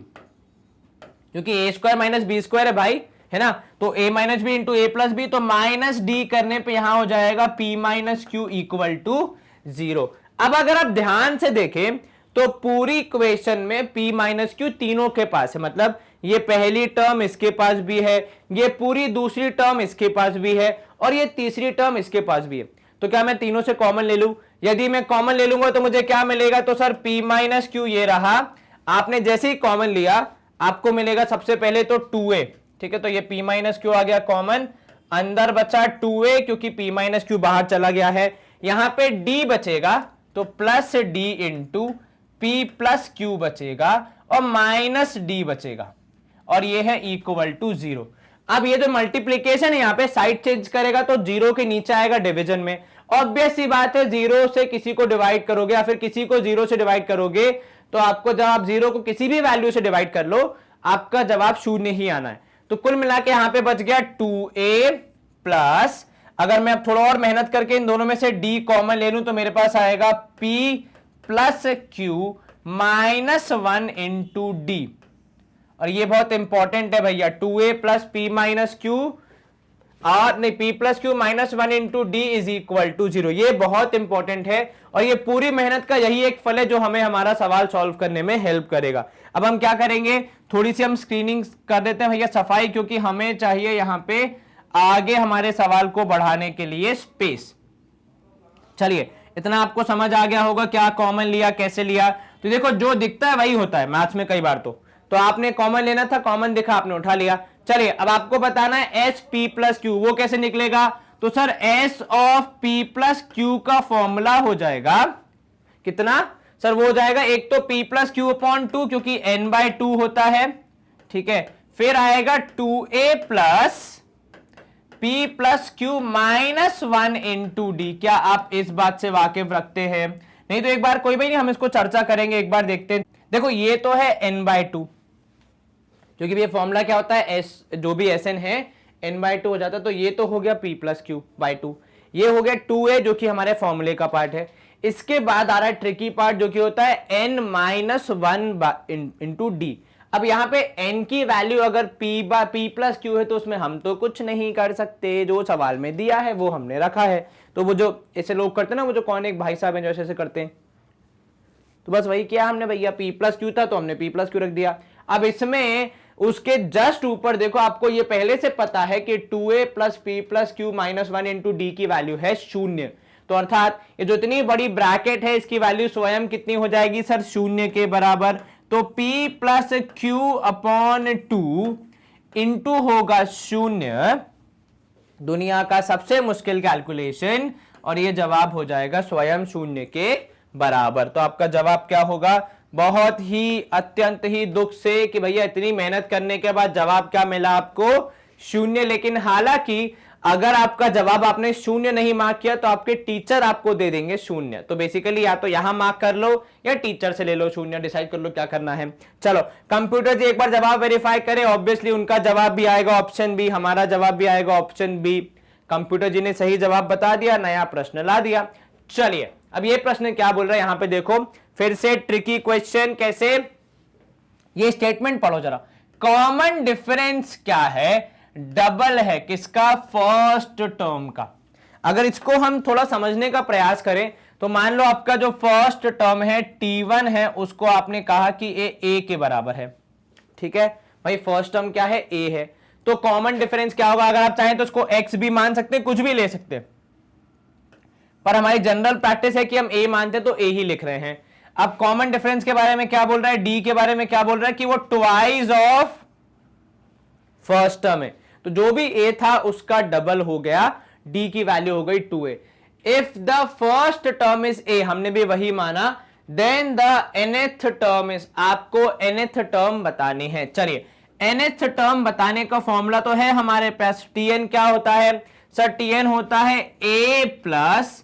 क्योंकि a square minus b square है भाई, है ना, तो a minus b into a plus b, तो माइनस डी करने पे यहां हो जाएगा p minus q equal to 0। अब अगर आप ध्यान से देखें तो पूरी इक्वेशन में p माइनस क्यू तीनों के पास है, मतलब ये पहली टर्म इसके पास भी है, ये पूरी दूसरी टर्म इसके पास भी है, और ये तीसरी टर्म इसके पास भी है। तो क्या मैं तीनों से कॉमन ले लूं? यदि मैं कॉमन ले लूंगा तो मुझे क्या मिलेगा? तो सर p माइनस क्यू ये रहा, आपने जैसे ही कॉमन लिया आपको मिलेगा सबसे पहले तो 2a, ठीक है, तो ये p माइनस क्यू आ गया कॉमन, अंदर बचा 2a क्योंकि p माइनस क्यू बाहर चला गया है, यहां पे d बचेगा तो plus d into p plus Q बचेगा और माइनस d बचेगा, और ये है इक्वल टू 0। अब ये जो मल्टीप्लीकेशन है, यहां पे साइड चेंज करेगा तो 0 के नीचे आएगा डिवीजन में। ऑब्वियस सी बात है, 0 से किसी को डिवाइड करोगे या फिर किसी को 0 से डिवाइड करोगे तो आपको, जब आप 0 को किसी भी वैल्यू से डिवाइड कर लो, आपका जवाब 0 ही आना है। तो कुल मिला के यहां पे बच गया 2a प्लस, अगर मैं अब थोड़ा और मेहनत करके इन दोनों में से d कॉमन ले लूं तो मेरे पास आएगा p plus q minus 1 into D, और ये बहुत इंपॉर्टेंट है भैया, 2a plus p minus Q, और नहीं, p plus q minus 1 into d is equal to 0। ये बहुत इंपॉर्टेंट है और ये पूरी मेहनत का यही एक फल है जो हमें हमारा सवाल सॉल्व करने में हेल्प करेगा। अब हम क्या करेंगे, थोड़ी सी हम स्क्रीनिंग कर देते हैं भैया सफाई, क्योंकि हमें चाहिए यहां पे आगे हमारे सवाल को बढ़ाने के लिए स्पेस। चलिए, इतना आपको समझ आ गया होगा क्या कॉमन लिया, कैसे लिया। तो देखो, जो दिखता है वही होता है मैथ्स में कई बार। तो आपने कॉमन लेना था, कॉमन दिखा, आपने उठा लिया। चलिए, अब आपको बताना है एस पी प्लस क्यू, वो कैसे निकलेगा? तो sir S of P plus Q का फॉर्मूला हो जाएगा कितना? सर वो हो जाएगा एक तो p प्लस क्यू अपॉन 2, क्योंकि n बाय 2 होता है, ठीक है, फिर आएगा 2a plus p plus q minus 1 into D. क्या आप इस बात से वाकिफ रखते हैं? नहीं तो एक बार, कोई भी नहीं, हम इसको चर्चा करेंगे, एक बार देखते हैं। देखो, ये तो है n बाय 2, क्योंकि ये फॉर्मूला क्या होता है, s जो भी sn है n बाय 2 हो जाता है, तो ये तो हो गया p प्लस क्यू बाय 2, ये हो गया 2a जो कि हमारे फॉर्मूले का पार्ट है। इसके बाद आ रहा है ट्रिकी पार्ट जो कि होता है n माइनस 1 इंटू डी। अब यहां पे n की वैल्यू अगर p प्लस क्यू है तो उसमें हम तो कुछ नहीं कर सकते, जो सवाल में दिया है वो हमने रखा है। तो वो जो ऐसे लोग करते हैं ना, वो जो कौन एक भाई साहब हैं जो ऐसे करते हैं, तो बस वही किया हमने भैया, p प्लस क्यू था तो हमने p प्लस क्यू रख दिया। अब इसमें उसके जस्ट ऊपर देखो, आपको ये पहले से पता है कि 2a plus p plus q minus 1 into D की वैल्यू है 0, तो अर्थात ये जो इतनी बड़ी ब्रैकेट है इसकी वैल्यू स्वयं कितनी हो जाएगी सर? 0 के बराबर। तो p plus Q upon 2 into होगा 0, दुनिया का सबसे मुश्किल कैलकुलेशन, और ये जवाब हो जाएगा स्वयं 0 के बराबर। तो आपका जवाब क्या होगा? बहुत ही अत्यंत ही दुख से कि भैया इतनी मेहनत करने के बाद जवाब क्या मिला आपको? 0। लेकिन हालांकि अगर आपका जवाब आपने 0 नहीं मार्क किया तो आपके टीचर आपको दे देंगे 0। तो बेसिकली या तो यहां मार्क कर लो या टीचर से ले लो 0, डिसाइड कर लो क्या करना है। चलो, कंप्यूटर जी एक बार जवाब वेरीफाई करें। ऑब्वियसली उनका जवाब भी आएगा ऑप्शन बी, हमारा जवाब भी आएगा ऑप्शन बी। कंप्यूटर जी ने सही जवाब बता दिया, नया प्रश्न ला दिया। चलिए, अब ये प्रश्न क्या बोल रहा है यहां पे देखो, फिर से ट्रिकी क्वेश्चन। कैसे? ये स्टेटमेंट पढ़ो जरा। कॉमन डिफरेंस क्या है? डबल है किसका? फर्स्ट टर्म का। अगर इसको हम थोड़ा समझने का प्रयास करें तो मान लो आपका जो फर्स्ट टर्म है t1 है, उसको आपने कहा कि a के बराबर है, ठीक है भाई, फर्स्ट टर्म क्या है? a है। तो कॉमन डिफरेंस क्या होगा? अगर आप चाहें तो इसको x भी मान सकते हैं, कुछ भी ले सकते हैं, पर हमारी जनरल प्रैक्टिस है कि हम a मानते तो a ही लिख रहे हैं। अब कॉमन डिफरेंस के बारे में क्या बोल रहा है? d के बारे में क्या बोल रहा है कि वो ट्वाइस ऑफ फर्स्ट टर्म है, तो जो भी a था उसका डबल हो गया, d की वैल्यू हो गई 2a। If the first term is a, हमने भी वही माना, then the nth term is, आपको nth टर्म बतानी है। चलिए, nth टर्म बताने का फॉर्मूला तो है हमारे पास, tn क्या होता है सर? tn होता है a plus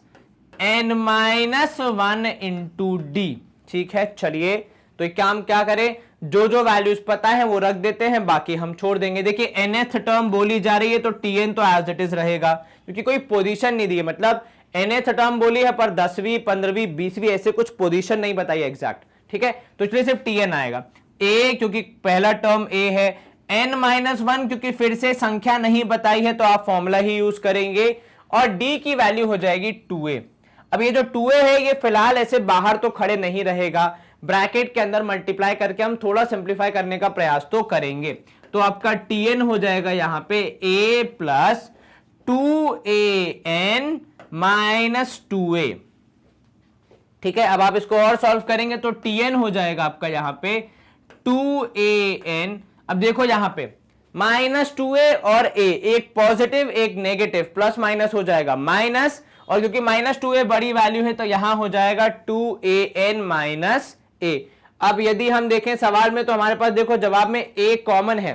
n minus 1 into D, ठीक है। चलिए, तो तो क्या हम क्या करें, जो जो वैल्यूज पता है वो रख देते हैं, बाकी हम छोड़ देंगे। देखिए nth टर्म बोली जा रही है तो tn तो एज इट इज रहेगा, क्योंकि कोई पोजीशन नहीं दी है, मतलब nth टर्म बोली है पर 10वीं 15वीं 20वीं ऐसे कुछ पोजीशन नहीं बताई एग्जैक्ट, ठीक है, तो इसलिए सिर्फ tn आएगा। a क्योंकि पहला टर्म a है, n-1 क्योंकि फिर से संख्या नहीं बताई है तो आप फॉर्मूला ही यूज करेंगे, और d की वैल्यू हो जाएगी 2a। अब ये जो 2a है ये फिलहाल ऐसे बाहर तो खड़े नहीं रहेगा, ब्रैकेट के अंदर मल्टीप्लाई करके हम थोड़ा सिंप्लीफाई करने का प्रयास तो करेंगे। तो आपका tn हो जाएगा यहां पे a plus 2an minus 2a, ठीक है। अब आप इसको और सॉल्व करेंगे तो tn हो जाएगा आपका यहां पे 2an। अब देखो यहां पे -2a और a, एक पॉजिटिव एक नेगेटिव, प्लस माइनस हो जाएगा माइनस, और क्योंकि -2a बड़ी वैल्यू है तो यहां हो जाएगा 2an माइनस a। अब यदि हम देखें सवाल में तो हमारे पास देखो जवाब में a कॉमन है,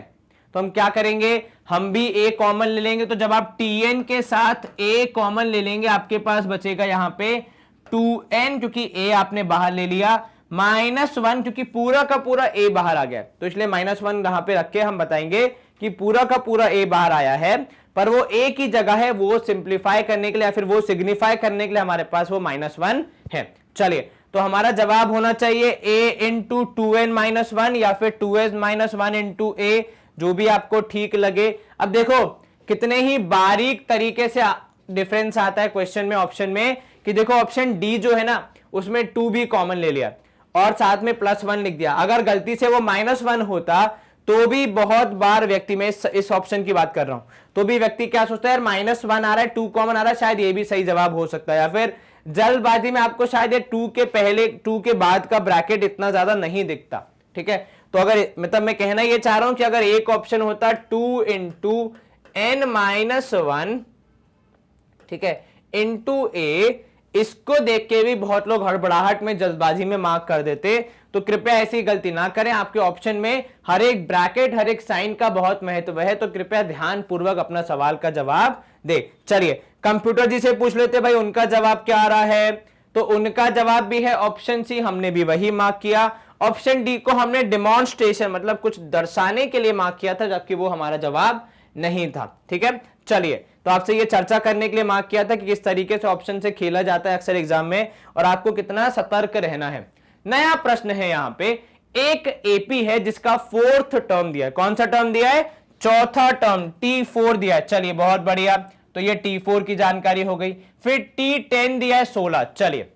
तो हम क्या करेंगे, हम भी a कॉमन ले लेंगे। तो जब आप tn के साथ a कॉमन ले लेंगे आपके पास बचेगा यहां पे 2n, क्योंकि a आपने बाहर ले लिया, -1 क्योंकि पूरा का पूरा a बाहर आ गया, तो इसलिए -1 यहां पे रख के हम बताएंगे कि पूरा का पूरा a बाहर आया है, पर वो a की जगह है, वो सिंप्लीफाई करने के लिए या फिर वो सिग्निफाई करने के लिए हमारे पास वो -1 है। चलिए, तो हमारा जवाब होना चाहिए a इंटू 2n-1 या फिर 2n-1 इंटू a, जो भी आपको ठीक लगे। अब देखो कितने ही बारीक तरीके से डिफरेंस आता है क्वेश्चन में, ऑप्शन में, कि देखो ऑप्शन डी जो है ना उसमें 2 भी कॉमन ले लिया और साथ में +1 लिख दिया। अगर गलती से वो -1 होता तो भी बहुत बार व्यक्ति, में इस ऑप्शन की बात कर रहा हूं, तो भी व्यक्ति क्या सोचता है यार -1 आ रहा है, 2 कॉमन आ रहा है, शायद ये भी सही जवाब हो सकता है, या फिर जल्दबाजी में आपको शायद ये 2 के पहले 2 के बाद का ब्रैकेट इतना ज्यादा नहीं दिखता, ठीक है। तो अगर मतलब मैं कहना ये चाह रहा हूं कि अगर एक ऑप्शन होता 2 इंटू n-1, ठीक है, इंटू a, इसको देख के भी बहुत लोग हड़बड़ाहट में जल्दबाजी में मार्क कर देते, तो कृपया ऐसी गलती ना करें। आपके ऑप्शन में हर एक ब्रैकेट हर एक साइन का बहुत महत्व है, तो कृपया ध्यान पूर्वक अपना सवाल का जवाब दे। चलिए कंप्यूटर जी से पूछ लेते भाई उनका जवाब क्या आ रहा है, तो उनका जवाब भी है ऑप्शन सी, हमने भी वही मार्क किया। ऑप्शन डी को हमने डिमॉन्स्ट्रेशन मतलब कुछ दर्शाने के लिए मार्क किया था, जबकि वो हमारा जवाब नहीं था, ठीक है। चलिए, तो आपसे ये चर्चा करने के लिए मार्क किया था कि किस तरीके से ऑप्शन से खेला जाता है अक्सर एग्जाम में, और आपको कितना सतर्क रहना है। नया प्रश्न है यहां पे, एक एपी है जिसका 4th टर्म दिया है। कौन सा टर्म दिया है, चौथा टर्म T4 दिया है। चलिए बहुत बढ़िया, तो ये T4 की जानकारी हो गई। फिर T10 दिया है 16। चलिए,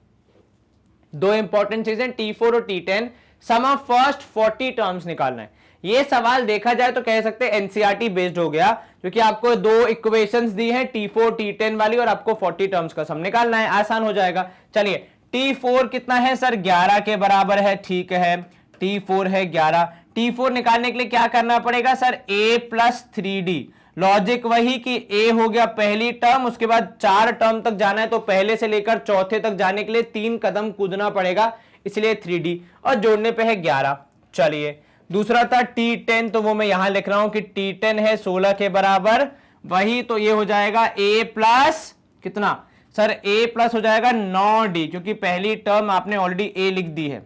दो इंपॉर्टेंट चीजें T4 और T10, some of first 40 terms निकालना है। ये सवाल देखा जाए तो कह सकते हैं एनसीईआरटी बेस्ड हो गया, क्योंकि आपको दो इक्वेशंस दी है T4 T10 वाली, और आपको 40 टर्म्स का सम निकालना है, आसान हो जाएगा। चलिए, T4 कितना है सर, 11 के बराबर है, ठीक है, T4 है 11। T4 निकालने के लिए क्या करना पड़ेगा sir, a plus 3d। Logic वही कि a हो गया पहली टर्म, उसके बाद 4 टर्म तक जाना है, तो पहले से लेकर चौथे तक जाने के लिए 3 कदम कूदना पड़ेगा, इसलिए 3d, और जोड़ने पे है 11। चलिए, दूसरा था T10, तो वो मैं यहां लिख रहा हूं कि T10 है 16 के बराबर, वही, तो ये हो जाएगा a प्लस कितना सर, a प्लस हो जाएगा 9d, क्योंकि पहली टर्म आपने ऑलरेडी a लिख दी है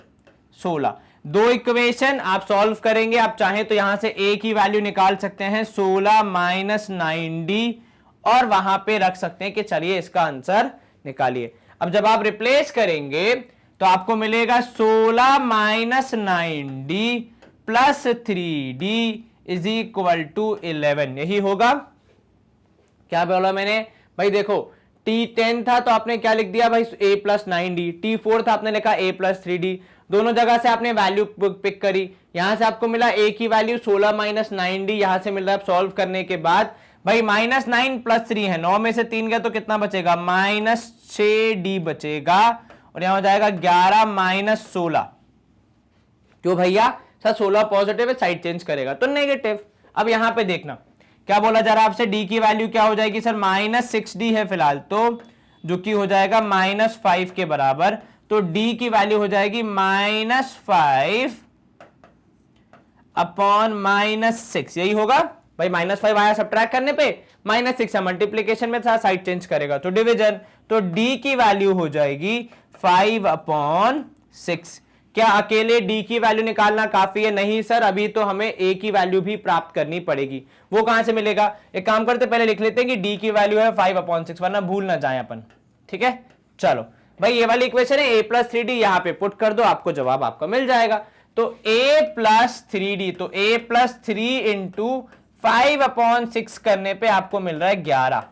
16। दो इक्वेशन आप सॉल्व करेंगे, आप चाहें तो यहां से a की वैल्यू निकाल सकते हैं 16 माइनस 9d, और वहां पे रख सकते हैं कि चलिए इसका आंसर निकालिए। अब जब आप रिप्लेस करेंगे तो आपको मिलेगा 16 minus 9d plus 3d is equal to 11। यही होगा, क्या बोला मैंने भाई, देखो T10 था तो आपने क्या लिख दिया भाई, a प्लस 9d। T4 था, आपने लिखा a प्लस 3d। दोनों जगह से आपने वैल्यू पिक करी, यहां से आपको मिला a की वैल्यू 16 माइनस 9d, यहां से मिल रहा है सॉल्व करने के बाद भाई -9 + 3 है, 9 में से 3 गया तो कितना बचेगा, -6d बचेगा, और यहां हो जाएगा 11 माइनस 16। क्यों भैया सर 16 पॉजिटिव है, साइड चेंज करेगा तो नेगेटिव। अब यहां पे देखना क्या बोला जा रहा है आपसे, d की वैल्यू क्या हो जाएगी सर, -6d है फिलहाल तो, जो कि हो जाएगा -5 के बराबर, तो d की वैल्यू हो जाएगी -5 अपॉन -6, यही होगा भाई। -5 आया सब्ट्रैक्ट करने पे, -6 मल्टीप्लीकेशन में था, साइड चेंज करेगा तो डिवीजन, तो d की वैल्यू हो जाएगी 5/6। क्या अकेले डी की वैल्यू निकालना काफी है? नहीं सर, अभी तो हमें ए की वैल्यू भी प्राप्त करनी पड़ेगी। वो कहां से मिलेगा? एक काम करते पहले लिख लेते हैं कि डी की वैल्यू है 5/6, वरना भूल ना जाए अपन। ठीक है, चलो भाई ये वाली इक्वेशन है a+3d, यहां पे पुट कर दो, आपको जवाब आपका मिल जाएगा। तो a+3d, तो a+3 इंटू 5/6 करने पे आपको मिल रहा है 11।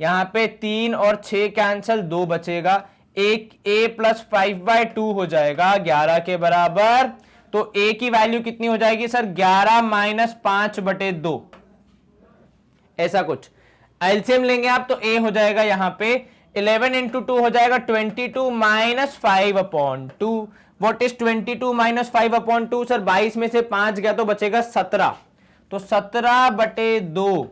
यहां पे 3 और 6 कैंसल, 2 बचेगा, एक a+5/2 हो जाएगा 11 के बराबर। तो a की वैल्यू कितनी हो जाएगी सर? 11 माइनस 5/2, ऐसा कुछ। एलसीएम लेंगे आप तो a हो जाएगा यहां पे 11 इंटू 2 हो जाएगा 22 minus 5/2। What is 22 minus 5/2 sir? 22 में से 5 गया तो बचेगा 17, तो 17/2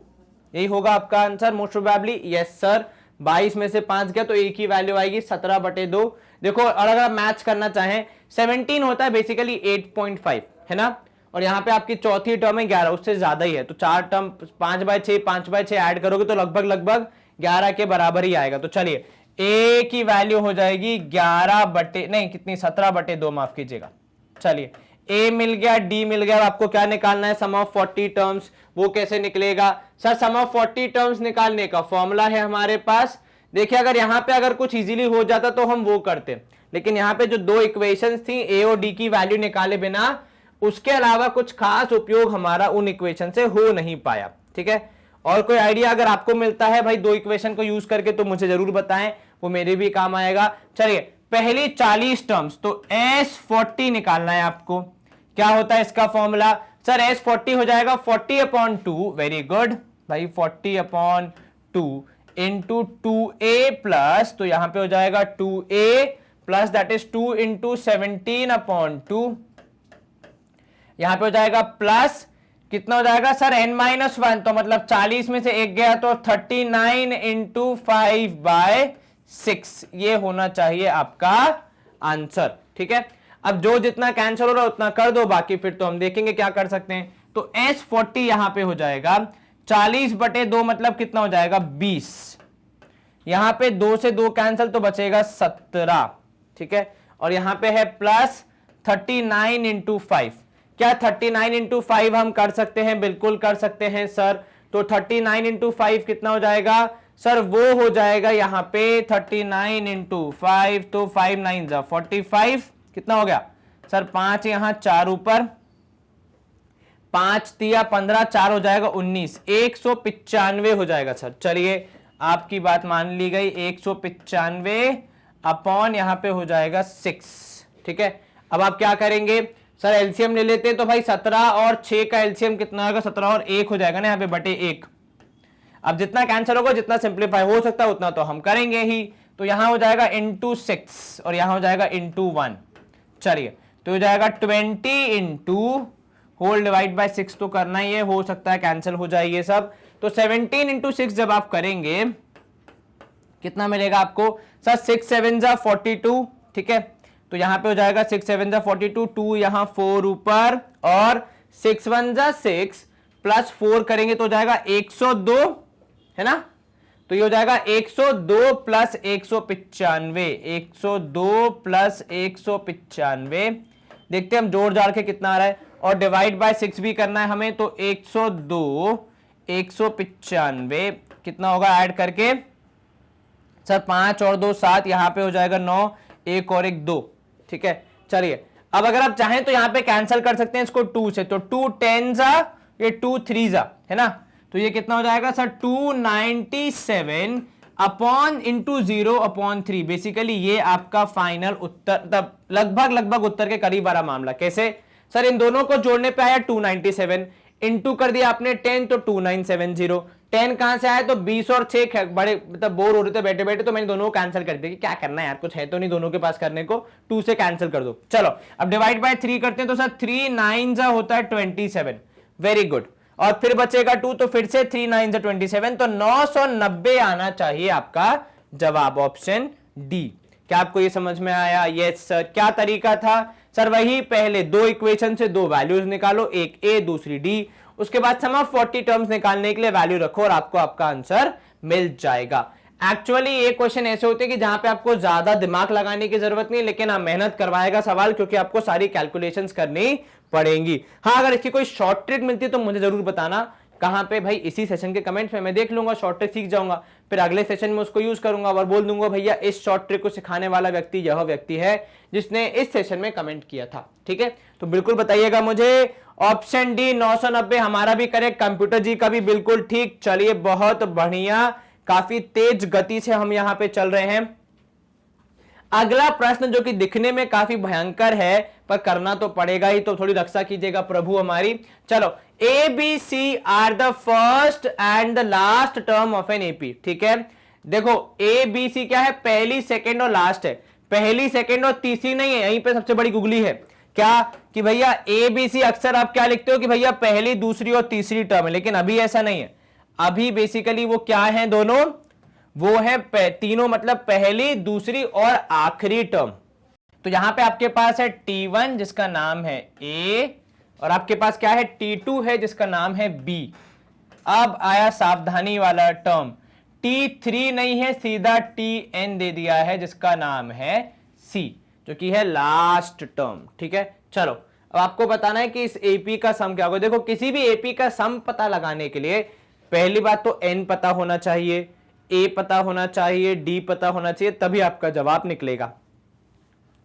यही होगा आपका answer most probably. Yes sir, 22 में से 5 गया तो ए की वैल्यू आएगी 17/2। देखो, और अगर आप मैच करना चाहें 17 होता है बेसिकली 8.5, है ना, और यहां पे आपकी चौथी टर्म है 11, उससे ज्यादा ही है, तो 4 टर्म 5/6 ऐड करोगे तो लगभग 11 के बराबर ही आएगा। तो चलिए ए की वैल्यू हो जाएगी 17/2, माफ कीजिएगा। चलिए ए मिल गया, डी मिल गया, आपको क्या निकालना है? सम ऑफ 40 टर्म्स। वो कैसे निकलेगा सर? सम ऑफ 40 टर्म्स निकालने का फॉर्मूला है हमारे पास। देखिए, अगर यहां पे अगर कुछ इजीली हो जाता तो हम वो करते, लेकिन यहां पे जो 2 इक्वेशंस थी ए और डी की वैल्यू निकाले बिना, उसके अलावा कुछ खास उपयोग हमारा उन इक्वेशन से हो नहीं पाया। ठीक है, और कोई आइडिया अगर आपको मिलता है भाई 2 इक्वेशन को यूज करके तो मुझे जरूर बताएं, वो मेरे भी काम आएगा। चलिए पहली 40 टर्म्स, तो S40 निकालना है आपको। क्या होता है इसका फॉर्मूला सर? S40 हो जाएगा 40/2, वेरी गुड भाई, 40/2 इंटू 2a प्लस, तो यहां पे हो जाएगा 2a plus that is 2 into 17/2, यहां पे हो जाएगा प्लस, कितना हो जाएगा सर? n-1, तो मतलब 40 में से 1 गया तो 39 इंटू 5/6, ये होना चाहिए आपका आंसर। ठीक है, अब जो जितना कैंसिल हो रहा है उतना कर दो, बाकी फिर तो हम देखेंगे क्या कर सकते हैं। तो S40 यहां पे हो जाएगा 40/2, मतलब कितना हो जाएगा? 20। यहां पे 2 से 2 कैंसिल तो बचेगा 17। ठीक है, और यहां पे है प्लस 39 इंटू 5। क्या 39 इंटू 5 हम कर सकते हैं? बिल्कुल कर सकते हैं सर। तो 39 इंटू 5 कितना हो जाएगा सर? वो हो जाएगा यहां पे 39 इंटू 5, तो 5 9 जा 45, कितना हो गया सर? 5 यहां 4 ऊपर, 5 तिया 15, 4 हो जाएगा 19, 195 हो जाएगा सर। चलिए आपकी बात मान ली गई, 195 अपॉन यहां पे हो जाएगा 6। ठीक है, अब आप क्या करेंगे सर? एलसीएम ले लेते हैं, तो भाई 17 और 6 का एलसीएम कितना होगा? 17 और 1 हो जाएगा ना यहाँ पे बटे 1। अब जितना कैंसिल होगा, जितना सिंप्लीफाई हो सकता है उतना तो हम करेंगे ही, तो यहां हो जाएगा इंटू 6 और यहां हो जाएगा इंटू 1। चलिए, तो हो जाएगा 20 इंटू होल डिवाइड बाय 6 तो करना ही है, हो सकता है कैंसिल हो जाए ये सब। तो 17 इंटू 6 जब आप करेंगे कितना मिलेगा आपको सर? 6 7 जा 42। ठीक है, तो यहां पे हो जाएगा 6 7 जा 42, 2 यहां 4 ऊपर, और 6 1 जा 6 प्लस 4 करेंगे तो हो जाएगा 102, है ना। तो ये हो जाएगा 102 प्लस 195, 102 प्लस 195। देखते हैं हम जोड़ जाड़ के कितना आ रहा है, और डिवाइड बाय 6 भी करना है हमें, तो 102 195 कितना होगा ऐड करके सर? 5 और 2 7, यहां पे हो जाएगा 9, 1 और 1 2। ठीक है, चलिए अब अगर आप चाहें तो यहां पे कैंसिल कर सकते हैं इसको 2 से, तो 2 10 जा, ये 2 3 जा, है ना। तो ये कितना हो जाएगा सर? 297 upon into 0/3। बेसिकली ये आपका फाइनल उत्तर, तब लगभग उत्तर के करीब वाला मामला। कैसे सर? इन दोनों को जोड़ने पे आया 297, इंटू कर दिया आपने 10, तो 2970। 10 कहां से आया? तो 20 और 6 बड़े मतलब बोर हो रहे थे बैठे बैठे, तो मैंने दोनों को कैंसिल कर दिया कि क्या करना है यार, कुछ है तो नहीं दोनों के पास करने को, 2 से कैंसिल कर दो। चलो अब डिवाइड बाय 3 करते हैं, तो सर 3 9 जा होता है 27, वेरी गुड, और फिर बचेगा 2, तो फिर से 3 9 जा 27, तो 990 आना चाहिए आपका जवाब, ऑप्शन डी। क्या आपको ये समझ में आया? Yes sir. क्या तरीका था सर? वही पहले 2 इक्वेशन से 2 वैल्यूज निकालो, एक ए दूसरी डी, उसके बाद सम ऑफ 40 टर्म्स निकालने के लिए वैल्यू रखो और आपको आपका आंसर मिल जाएगा। एक्चुअली ये क्वेश्चन ऐसे होते हैं कि जहां पे आपको ज्यादा दिमाग लगाने की जरूरत नहीं, लेकिन आप मेहनत करवाएगा सवाल, क्योंकि आपको सारी कैलकुलेशंस करनी पड़ेंगी। हाँ, अगर इसकी कोई शॉर्ट ट्रिक मिलती है तो मुझे जरूर बताना कहां पे भाई, इसी सेशन के कमेंट्स में, मैं देख लूंगा, शॉर्ट ट्रिक सीख जाऊंगा, फिर अगले सेशन में उसको यूज करूंगा और बोल दूंगा भैया इस शॉर्ट ट्रिक को सिखाने वाला व्यक्ति यह व्यक्ति है जिसने इस सेशन में कमेंट किया था। ठीक है, तो बिल्कुल बताइएगा मुझे। ऑप्शन डी 990 हमारा भी करेक्ट, कंप्यूटर जी का भी बिल्कुल ठीक। चलिए बहुत बढ़िया, काफी तेज गति से हम यहां पे चल रहे हैं। अगला प्रश्न जो कि दिखने में काफी भयंकर है पर करना तो पड़ेगा ही, तो थोड़ी रक्षा कीजिएगा प्रभु हमारी। चलो, A B C are the first and the last term of an AP. ठीक है, देखो ए बी सी क्या है, पहली सेकंड और लास्ट है, पहली सेकंड और तीसरी नहीं है। यहीं पे सबसे बड़ी गुगली है क्या कि भैया ए बी सी अक्सर आप क्या लिखते हो कि भैया पहली दूसरी और तीसरी टर्म है, लेकिन अभी ऐसा नहीं है। अभी बेसिकली वो क्या है, दोनों वो है तीनों, मतलब पहली दूसरी और आखिरी टर्म। तो यहां पे आपके पास है T1 जिसका नाम है A, और आपके पास क्या है T2 है जिसका नाम है B। अब आया सावधानी वाला टर्म, T3 नहीं है, सीधा Tn दे दिया है जिसका नाम है C, जो कि है लास्ट टर्म। ठीक है, चलो अब आपको बताना है कि इस AP का सम क्या होगा। देखो किसी भी AP का सम पता लगाने के लिए पहली बात तो n पता होना चाहिए, A पता होना चाहिए, D पता होना चाहिए, तभी आपका जवाब निकलेगा।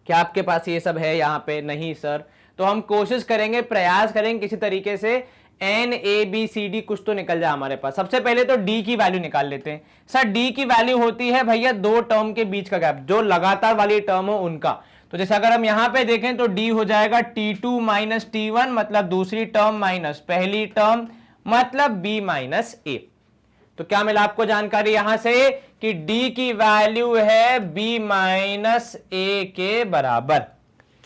क्या आपके पास ये सब है यहाँ पे? नहीं सर। तो हम कोशिश करेंगे, प्रयास करेंगे किसी तरीके से N A B C D कुछ तो निकल जाए हमारे पास। सबसे पहले तो D की वैल्यू निकाल लेते हैं। सर D की वैल्यू होती है भैया दो टर्म के बीच का गैप, जो लगातार वाली टर्म हो उनका। तो जैसे अगर हम यहां पे देखें तो D हो जाएगा T2 माइनस T1, मतलब दूसरी टर्म माइनस पहली टर्म, मतलब B माइनस A। तो क्या मिला आपको जानकारी यहां से कि D की वैल्यू है B माइनस A के बराबर।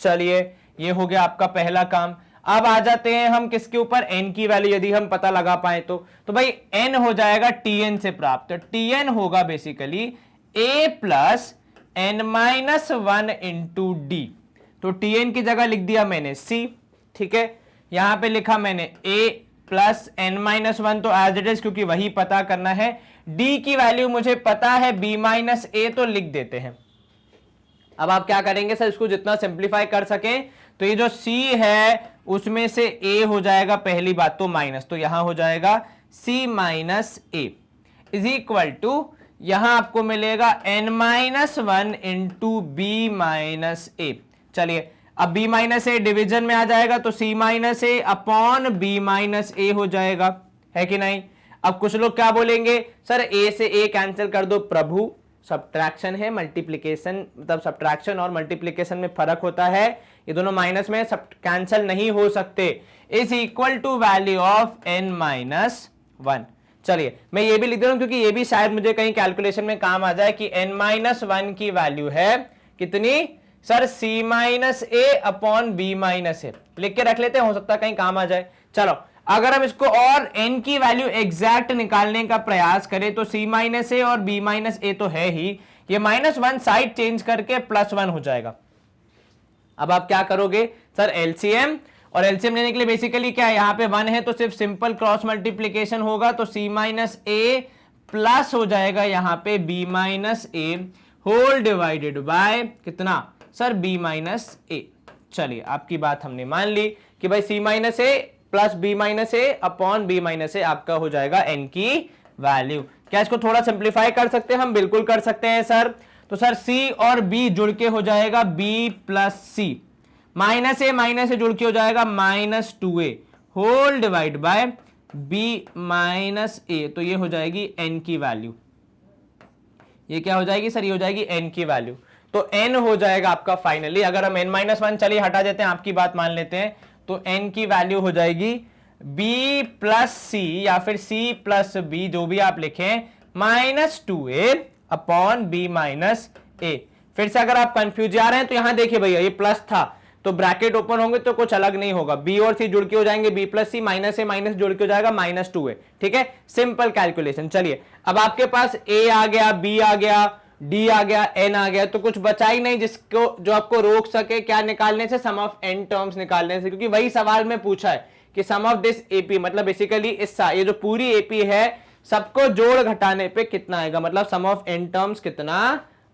चलिए ये हो गया आपका पहला काम। अब आ जाते हैं हम किसके ऊपर, n की वैल्यू यदि हम पता लगा पाए तो भाई n हो जाएगा Tn से प्राप्त। तो Tn होगा basically A plus n minus 1 into D। तो Tn की जगह लिख दिया मैंने C। ठीक है, यहां पे लिखा मैंने A प्लस n माइनस 1, तो एज इट इज, क्योंकि वही पता करना है। D की वैल्यू मुझे पता है B माइनस A, तो लिख देते हैं। अब आप क्या करेंगे सर, इसको जितना सिंप्लीफाई कर सकें, तो ये जो C है उसमें से A हो जाएगा पहली बात तो माइनस, तो यहां हो जाएगा C minus A is equal to, यहां आपको मिलेगा n minus 1 into B minus A। चलिए अब B माइनस A डिवीजन में आ जाएगा तो C minus A upon B minus A हो जाएगा, है कि नहीं। अब कुछ लोग क्या बोलेंगे, सर A से A कैंसिल कर दो प्रभु, सब्ट्रैक्शन है, मल्टीप्लिकेशन, मतलब सब्ट्रैक्शन और मल्टीप्लिकेशन में फर्क होता है, ये दोनों माइनस में सब कैंसिल नहीं हो सकते। Is equal to value of n minus 1। चलिए मैं ये भी लिख दे रहा हूं क्योंकि ये भी शायद मुझे कहीं कैलकुलेशन में काम आ जाए कि n माइनस 1 की वैल्यू है कितनी sir, C minus A upon B minus A। लिख के रख लेते हैं, हो सकता है कहीं काम आ जाए। चलो अगर हम इसको और n की वैल्यू एग्जैक्ट निकालने का प्रयास करें तो C माइनस A और B माइनस A तो है ही, ये माइनस 1 साइड चेंज करके प्लस 1 हो जाएगा। अब आप क्या करोगे सर, एलसीएम, और एलसीएम लेने के लिए बेसिकली क्या है, यहाँ पे 1 है तो सिर्फ सिंपल क्रॉस मल्टीप्लीकेशन होगा, तो C माइनस A प्लस हो जाएगा यहाँ पे B minus A whole divided by कितना सर, B माइनस A। चलिए आपकी बात हमने मान ली कि भाई C minus A plus B minus A upon B minus A आपका हो जाएगा n की वैल्यू। क्या इसको थोड़ा सिंप्लीफाई कर सकते हैं हम? बिल्कुल कर सकते हैं सर। तो सर C और B जुड़ के हो जाएगा B plus C, minus A जुड़ के हो जाएगा minus 2A whole divide by B minus A। तो ये हो जाएगी n की वैल्यू। ये क्या हो जाएगी सर, ये हो जाएगी n की वैल्यू। तो n हो जाएगा आपका फाइनली, अगर हम n माइनस 1 चलिए हटा देते हैं, आपकी बात मान लेते हैं, तो n की वैल्यू हो जाएगी B प्लस C या फिर C प्लस B, जो भी आप लिखें, minus 2A upon B minus A। फिर से अगर आप कंफ्यूज जा रहे हैं तो यहां देखिए भैया ये प्लस था तो ब्रैकेट ओपन होंगे तो कुछ अलग नहीं होगा, B और C जुड़ के हो जाएंगे B plus C, minus A minus जुड़ के हो जाएगा माइनस 2A। ठीक है, सिंपल कैलकुलेशन। चलिए अब आपके पास A आ गया, B आ गया, D आ गया, N आ गया, तो कुछ बचा ही नहीं जिसको जो आपको रोक सके क्या निकालने से, सम ऑफ n टर्म्स निकालने से, क्योंकि वही सवाल में पूछा है कि सम ऑफ दिस AP, मतलब बेसिकली इस ये जो पूरी AP है सबको जोड़ घटाने पे कितना आएगा, मतलब सम ऑफ n टर्म्स कितना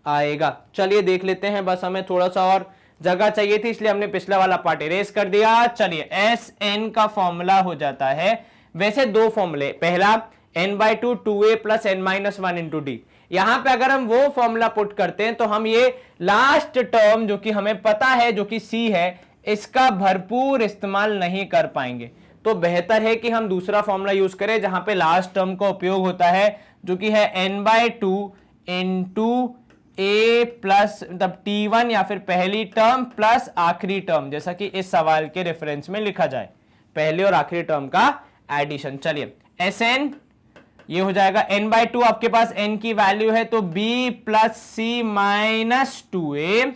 आएगा। चलिए देख लेते हैं, बस हमें थोड़ा सा और जगह चाहिए थी इसलिए हमने पिछला वाला पार्ट इरेज कर दिया। चलिए Sn का फॉर्मूला हो जाता है, वैसे दो फॉर्मूले, पहला n/2 2a plus n-1 into D. यहां पे अगर हम वो फॉर्मूला पुट करते हैं तो हम ये लास्ट टर्म जो कि हमें पता है जो कि c है, इसका भरपूर इस्तेमाल नहीं कर पाएंगे। तो बेहतर है कि हम दूसरा फॉर्मूला यूज करें जहां पे लास्ट टर्म का उपयोग होता है, जो कि है n/2 इंटू a प्लस मतलब t1 या फिर पहली टर्म प्लस आखिरी टर्म, जैसा कि इस सवाल के रेफरेंस में लिखा जाए, पहले और आखिरी टर्म का एडिशन। चलिए Sn ये हो जाएगा n/2, आपके पास n की वैल्यू है तो b plus c minus 2a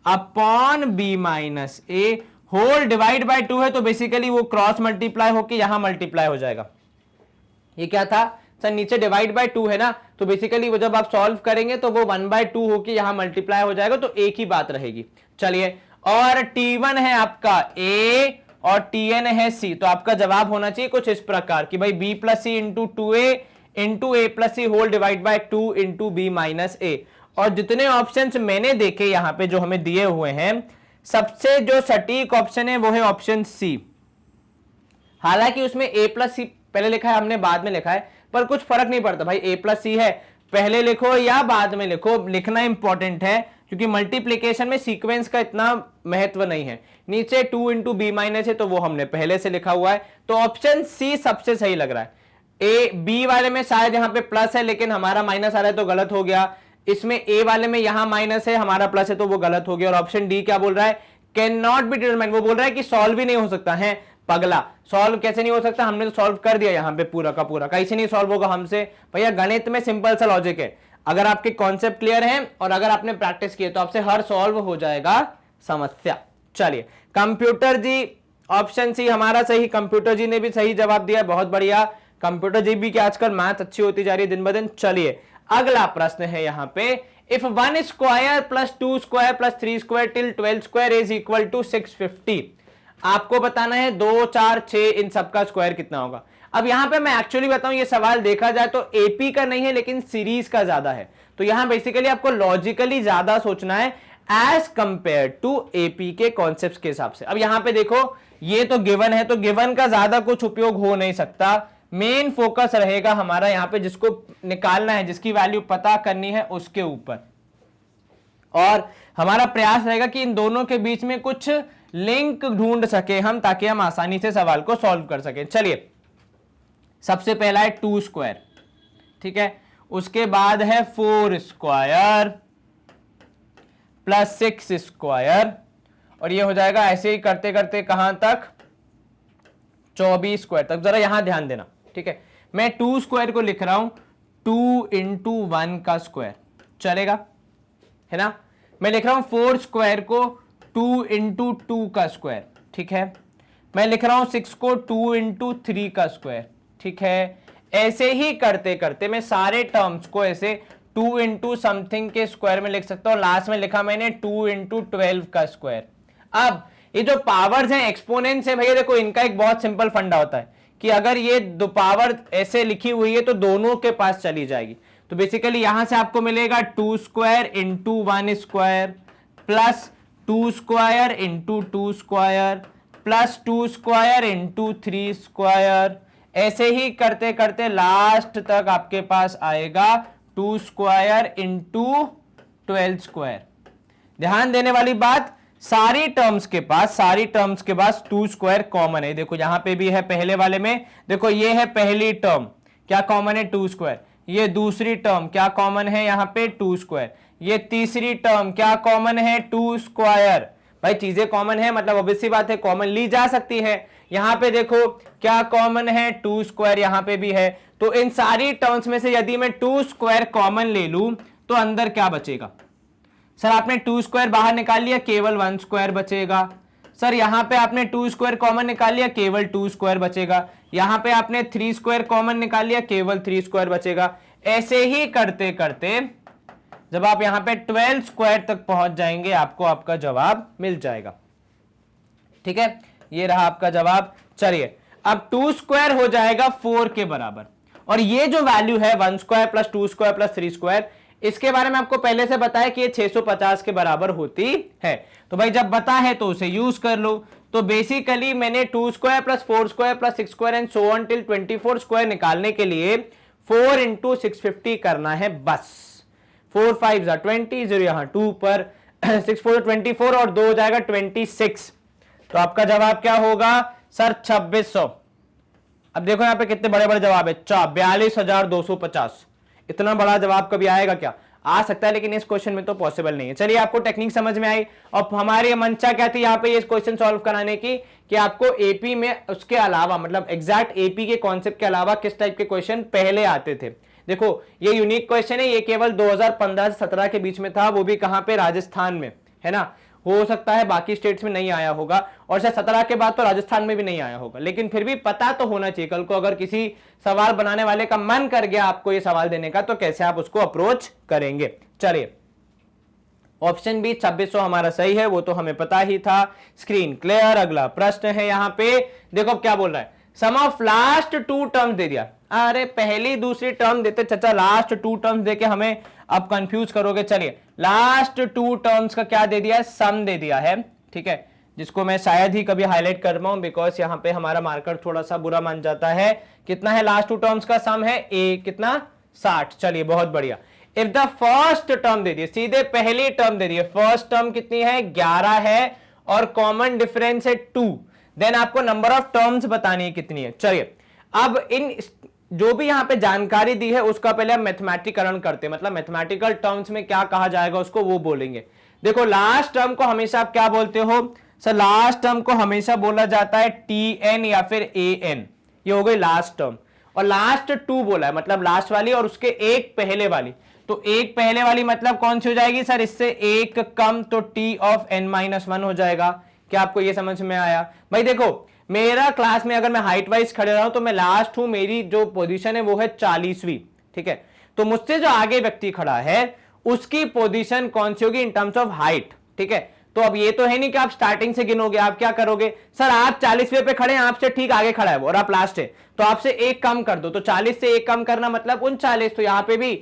upon b minus a whole divide by 2 है, तो बेसिकली वो क्रॉस मल्टीप्लाई होकर यहां मल्टीप्लाई हो जाएगा। ये क्या था सर, नीचे डिवाइड बाय 2 है ना, तो बेसिकली वो जब आप सॉल्व करेंगे तो वो 1/2 होकर यहां मल्टीप्लाई हो जाएगा, तो एक ही बात रहेगी। चलिए, और t1 है आपका a और tn है c, तो आपका जवाब होना चाहिए कुछ इस प्रकार कि भाई b plus c into 2a into a plus c whole divide by 2 into b minus a। और जितने ऑप्शंस मैंने देखे यहां पे जो हमें दिए हुए हैं, सबसे जो सटीक ऑप्शन है वो है ऑप्शन सी। हालांकि उसमें a प्लस सी पहले लिखा है, हमने बाद में लिखा है, पर कुछ फर्क नहीं पड़ता भाई, a प्लस सी है, पहले लिखो या बाद में लिखो, लिखना इंपॉर्टेंट है, क्योंकि मल्टीप्लीकेशन में सीक्वेंस का इतना महत्व नहीं है। नीचे 2 इंटू बी माइनस है तो वो हमने पहले से लिखा हुआ है, तो ऑप्शन सी सबसे सही लग रहा है। ए बी वाले में शायद यहां पे प्लस है लेकिन हमारा माइनस आ रहा है तो गलत हो गया, इसमें ए वाले में यहां माइनस है हमारा प्लस है तो वो गलत हो गया। और ऑप्शन डी क्या बोल रहा है, कैन नॉट बी डिटरमाइंड, वो बोल रहा है कि सॉल्व ही नहीं हो सकता है। पगला, सॉल्व कैसे नहीं हो सकता, हमने तो सॉल्व कर दिया यहां पे पूरा का पूरा, कैसे नहीं सॉल्व होगा हमसे भैया। गणित में सिंपल सा लॉजिक है, अगर आपके कॉन्सेप्ट क्लियर हैं और अगर आपने प्रैक्टिस किए तो आपसे हर सॉल्व हो जाएगा समस्या। चलिए, कंप्यूटर जी ऑप्शन सी हमारा सही, कंप्यूटर जी ने भी सही जवाब दिया, बहुत बढ़िया। कंप्यूटर जी भी कि आजकल मैथ अच्छी होती जा रही है दिन ब दिन। चलिए, अगला प्रश्न है यहां पे, if 1 square plus 2 square plus 3 square till 12 square is equal to 650। आपको बताना है 2, 4, 6 इन सबका स्क्वायर कितना होगा। अब यहां पे मैं एक्चुअली बताऊं, ये सवाल देखा जाए तो एपी का नहीं है लेकिन सीरीज का ज्यादा है, तो यहां बेसिकली आपको लॉजिकली ज्यादा सोचना है एज कंपेयर टू एपी के कॉन्सेप्ट्स के हिसाब से। अब यहां पे देखो, ये तो गिवन है, तो गिवन का ज्यादा कुछ उपयोग हो नहीं सकता। मेन फोकस रहेगा हमारा यहां पे जिसको निकालना है, जिसकी वैल्यू पता करनी है उसके ऊपर, और हमारा प्रयास रहेगा कि इन दोनों के बीच में कुछ लिंक ढूंढ सके हम, ताकि हम आसानी से सवाल को सॉल्व कर सके। चलिए, सबसे पहला है 2 स्क्वायर, ठीक है, उसके बाद है 4 स्क्वायर प्लस 6 स्क्वायर, और ये हो जाएगा ऐसे ही करते करते कहां तक, 24 स्क्वायर तक। जरा यहां ध्यान देना, ठीक है, मैं 2 स्क्वायर को लिख रहा हूं 2 इंटू 1 का स्क्वायर, चलेगा है ना। मैं लिख रहा हूं 4 स्क्वायर को 2 इंटू 2 का स्क्वायर, ठीक है। मैं लिख रहा हूं 6 को 2 इंटू 3 का स्क्वायर, ठीक है। ऐसे ही करते करते मैं सारे टर्म्स को ऐसे 2 इंटू समथिंग के स्क्वायर में लिख सकता हूं। लास्ट में लिखा मैंने 2 इंटू 12 का स्क्वायर। अब ये जो पावर्स हैं, एक्सपोनेंट्स हैं भैया, देखो इनका एक बहुत सिंपल फंडा होता है कि अगर ये दो पावर ऐसे लिखी हुई है तो दोनों के पास चली जाएगी। तो बेसिकली यहां से आपको मिलेगा 2 square into 1 square plus 2 square into 2 square plus 2 square into 3 square. ऐसे ही करते करते लास्ट तक आपके पास आएगा 2 स्क्वायर इंटू 12 स्क्वायर। ध्यान देने वाली बात, सारी टर्म्स के पास 2 स्क्वायर कॉमन है। देखो यहां पे भी है, पहले वाले में देखो ये है पहली टर्म, क्या कॉमन है 2 स्क्वायर। ये दूसरी टर्म क्या कॉमन है यहां पे 2 स्क्वायर। ये तीसरी टर्म क्या कॉमन है 2 स्क्वायर। भाई चीजें कॉमन है मतलब ऑब्वियस सी बात है कॉमन ली जा सकती है। यहां पे देखो क्या कॉमन है 2 स्क्वायर, यहां पे भी है। तो इन सारी टर्म्स में से यदि मैं 2 स्क्वायर कॉमन ले लूं तो अंदर क्या बचेगा। सर आपने 2 स्क्वायर बाहर निकाल लिया, केवल 1 स्क्वायर बचेगा। सर यहां पे आपने 2 स्क्वायर कॉमन निकाल लिया, केवल 2 स्क्वायर बचेगा। यहां पे आपने 3 स्क्वायर कॉमन निकाल लिया, केवल 3 स्क्वायर बचेगा। ऐसे ही करते करते जब आप यहां पे 12 स्क्वायर तक पहुंच जाएंगे आपको आपका जवाब मिल जाएगा। ठीक है, ये रहा आपका जवाब। चलिए अब 2 स्क्वायर हो जाएगा 4 के बराबर, और ये जो वैल्यू है 1 square plus 2 square plus 3 square, इसके बारे में आपको पहले से बताया कि ये 650 के बराबर होती है। तो भाई जब बता है तो उसे यूज कर लो। तो बेसिकली मैंने 2 square plus 4 square plus 6 square and so on till 24 square निकालने के लिए 4 इंटू 650 करना है बस। 4 5 20, 0 यहां 2 पर 6 4 24 और 2 हो जाएगा 26। तो आपका जवाब क्या होगा सर 2600। अब देखो यहां पे कितने बड़े बड़े जवाब है, 42,250। इतना बड़ा जवाब कभी आएगा क्या? आ सकता है लेकिन इस क्वेश्चन में तो पॉसिबल नहीं है। चलिए आपको टेक्निक समझ में आई। और हमारी मंशा क्या थी यहाँ पे इस क्वेश्चन सॉल्व कराने की कि आपको एपी में उसके अलावा मतलब एग्जैक्ट एपी के कॉन्सेप्ट के अलावा किस टाइप के क्वेश्चन पहले आते थे। देखो ये यूनिक क्वेश्चन है, ये केवल 2015 से 17 के बीच में था, वो भी कहां पे, राजस्थान में, है ना। हो सकता है बाकी स्टेट्स में नहीं आया होगा और शायद 17 के बाद तो राजस्थान में भी नहीं आया होगा, लेकिन फिर भी पता तो होना चाहिए। कल को अगर किसी सवाल बनाने वाले का मन कर गया आपको ये सवाल देने का तो कैसे आप उसको अप्रोच करेंगे। चलिए ऑप्शन बी 2600 हमारा सही है, वो तो हमें पता ही था। Screen clear. अगला प्रश्न है यहाँ पे, देखो क्या बोल रहा है, सम ऑफ लास्ट 2 टर्म्स दे दिया। अरे पहली दूसरी टर्म देते चाचा, लास्ट 2 टर्म्स देके हमें अब कंफ्यूज करोगे। चलिए लास्ट 2 टर्म्स का क्या दे दिया है, सम दे दिया है, ठीक है, जिसको मैं शायद ही कभी हाईलाइट कर पाऊं बिकॉज यहाँ पे हमारा मार्कर थोड़ा सा बुरा मान जाता है। कितना है लास्ट 2 टर्म्स का सम है ए, कितना 60। चलिए बहुत बढ़िया। इफ द फर्स्ट टर्म दे दिए, सीधे पहली टर्म दे दिए, फर्स्ट टर्म कितनी है 11 है और कॉमन डिफरेंस है 2, देन आपको नंबर ऑफ टर्म्स बतानी है कितनी है। चलिए अब इन जो भी यहां पे जानकारी दी है उसका पहले हम मैथमेटिकरण करते हैं, मतलब मैथमेटिकल टर्म्स में क्या कहा जाएगा उसको वो बोलेंगे। देखो लास्ट टर्म को हमेशा आप क्या बोलते हो सर, लास्ट टर्म को हमेशा बोला जाता है टी या फिर ए एन, ये हो गई लास्ट टर्म। और लास्ट 2 बोला है मतलब लास्ट वाली और उसके एक पहले वाली, तो एक पहले वाली मतलब कौन सी हो जाएगी सर, इससे एक कम, तो टी ऑफ n-1 हो जाएगा। क्या आपको ये समझ में आया? भाई देखो मेरा क्लास में अगर मैं हाइट वाइज खड़े रहा हूं तो मैं लास्ट हूं, मेरी जो पोजीशन है वो है 40वीं, ठीक है। तो मुझसे जो आगे व्यक्ति खड़ा है उसकी पोजीशन कौन सी होगी इन टर्म्स ऑफ हाइट, ठीक है। तो अब ये तो है नहीं कि आप स्टार्टिंग से गिनोगे, आप क्या करोगे सर, आप 40वें पे खड़े हैं, आपसे ठीक आगे खड़ा है वो और आप लास्ट है, तो आपसे एक कम कर दो, तो 40 से एक कम करना मतलब 39, तो यहां पे भी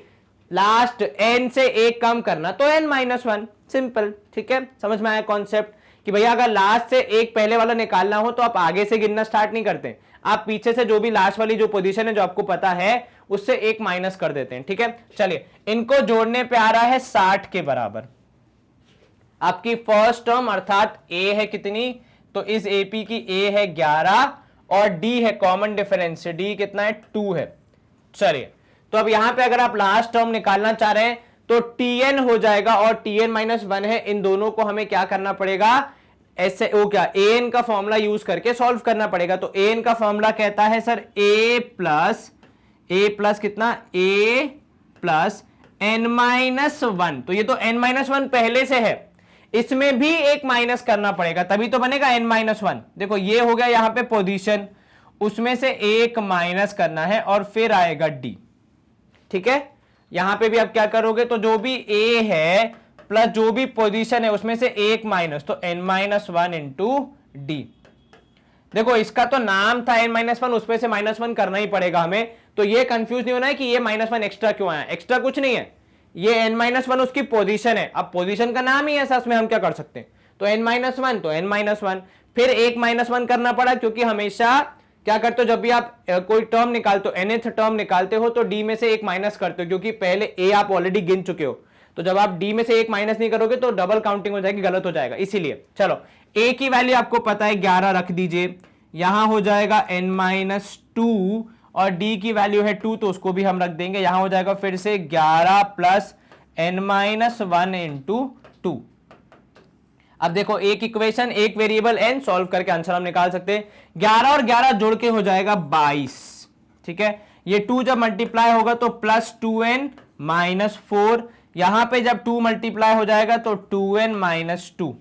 लास्ट n से एक कम करना तो n-1, सिंपल, ठीक है। समझ में आया कॉन्सेप्ट कि भैया अगर लास्ट से एक पहले वाला निकालना हो तो आप आगे से गिनना स्टार्ट नहीं करते, आप पीछे से जो भी लास्ट वाली जो पोजीशन है जो आपको पता है उससे एक माइनस कर देते हैं, ठीक है। चलिए इनको जोड़ने पे आ रहा है 60 के बराबर। आपकी फर्स्ट टर्म अर्थात a है कितनी, तो इस AP की a है 11 और d है कॉमन डिफरेंस, d कितना है 2 है। चलिए तो अब यहां पे अगर आप लास्ट टर्म निकालना चाह रहे हैं तो tn हो जाएगा और tn-1 है, इन दोनों को हमें क्या करना पड़ेगा, ऐसे वो क्या an का फॉर्मूला यूज करके सॉल्व करना पड़ेगा। तो an का फॉर्मूला कहता है सर a प्लस कितना a प्लस n-1, तो ये तो n-1 पहले से है, इसमें भी एक माइनस करना पड़ेगा तभी तो बनेगा n-1। देखो ये हो गया यहां पे पोजीशन, उसमें से एक माइनस करना है और फिर आएगा d, ठीक है। यहां पे भी आप क्या करोगे, तो जो भी a है प्लस जो भी पोजीशन है उसमें से एक माइनस, तो n-1 इंटू डी। देखो इसका तो नाम था n-1, उसमें से -1 करना ही पड़ेगा हमें, तो ये कंफ्यूज नहीं होना है कि ये -1 एक्स्ट्रा क्यों आया, एक्स्ट्रा कुछ नहीं है, ये n-1 उसकी पोजीशन है। अब पोजीशन का नाम ही ऐसा, इसमें हम क्या कर सकते हैं, तो n-1 तो n-1, फिर एक -1 करना पड़ा, क्योंकि हमेशा क्या करते हो जब भी आप कोई टर्म निकालते हो, nth टर्म निकालते हो तो d में से एक माइनस करते हो, क्योंकि पहले a आप ऑलरेडी गिन चुके हो, तो जब आप d में से एक माइनस नहीं करोगे तो डबल काउंटिंग हो जाएगी, गलत हो जाएगा, इसीलिए। चलो a की वैल्यू आपको पता है 11 रख दीजिए, यहां हो जाएगा n-2 और d की वैल्यू है 2, तो उसको भी हम रख देंगे, यहां हो जाएगा फिर से 11 प्लस n-1 इंटू 2। अब देखो एक इक्वेशन एक वेरिएबल n सॉल्व करके आंसर हम निकाल सकते हैं, 11 और 11 जोड़ के हो जाएगा 22, ठीक है। ये 2 जब मल्टीप्लाई होगा तो प्लस 2n माइनस 4, यहां पे जब 2 मल्टीप्लाई हो जाएगा तो 2n माइनस 2,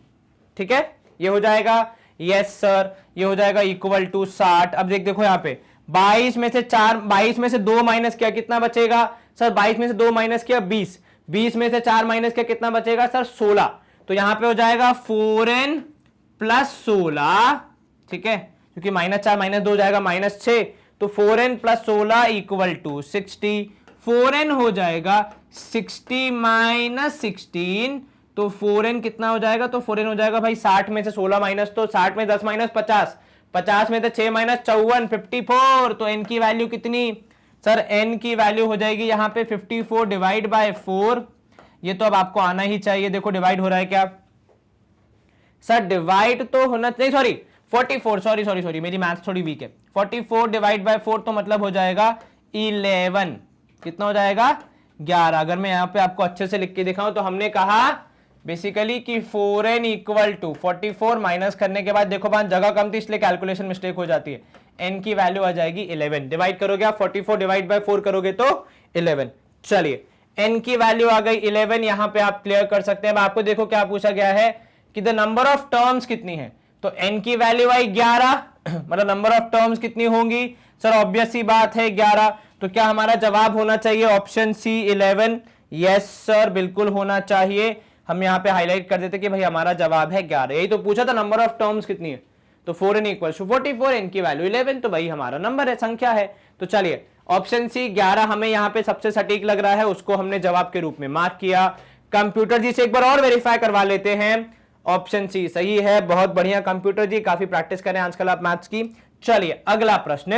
ठीक है, ये हो जाएगा, यस सर, ये हो जाएगा इक्वल टू 60। अब देखो यहां पे 22 में से 2 माइनस किया कितना बचेगा सर, 22 में से 2 माइनस किया 20, 20 में से 4 माइनस किया कितना बचेगा सर 16, तो यहां पे हो जाएगा 4n प्लस 16, ठीक है, क्योंकि -4 -2 हो जाएगा -6, तो 4n plus 16 equal to 60, 4n हो जाएगा 60 माइनस 16, तो 4n कितना हो जाएगा, तो 4n हो जाएगा भाई 60 में से 16 माइनस, तो 60 में 10 माइनस 50, 50 में से 6 माइनस 54, 54, तो n की वैल्यू कितनी सर, n की वैल्यू हो जाएगी यहाँ पे 54 डिवाइड बाय 4, ये तो अब आपको आना ही चाहिए। देखो डिवाइड हो रहा है क्या सर, डिवाइड तो होना चाहिए, सॉरी 44, सॉरी मेरी मैथ्स थोड़ी वीक है। 44 डिवाइड बाय 4 तो मतलब हो जाएगा 11, कितना हो जाएगा 11। अगर मैं यहाँ पे आपको अच्छे से लिख के दिखाऊं तो हमने कहा बेसिकली कि 4n इक्वल टू 44 माइनस करने के बाद, देखो बात जगह कम थी इसलिए कैलकुलेशन मिस्टेक हो जाती है, n की वैल्यू आ जाएगी 11, डिवाइड करोगे आप 44 डिवाइड बाय 4 करोगे तो 11। चलिए n की वैल्यू आ गई 11, यहां पे आप क्लियर कर सकते हैं। अब आपको देखो क्या पूछा गया है कि द नंबर ऑफ टर्म्स कितनी है, तो n की वैल्यू आई 11, मतलब नंबर ऑफ टर्म्स कितनी होंगी सर, ऑब्वियस सी बात है 11, तो क्या हमारा जवाब होना चाहिए ऑप्शन सी 11, यस सर बिल्कुल होना चाहिए। हम यहाँ पे हाईलाइट कर देते कि भाई हमारा जवाब है 11, यही तो पूछा था नंबर ऑफ टर्म्स कितनी है, तो 4n इक्वल टू 44, n की वैल्यू 11, तो वही हमारा नंबर है, संख्या है। तो चलिए ऑप्शन सी 11 हमें यहाँ पे सबसे सटीक लग रहा है, उसको हमने जवाब के रूप में मार्क किया। कंप्यूटर जी से एक बार और वेरीफाई करवा लेते हैं, ऑप्शन सी सही है, बहुत बढ़िया कंप्यूटर जी, काफी प्रैक्टिस करें आजकल आप मैथ्स की। चलिए अगला प्रश्न,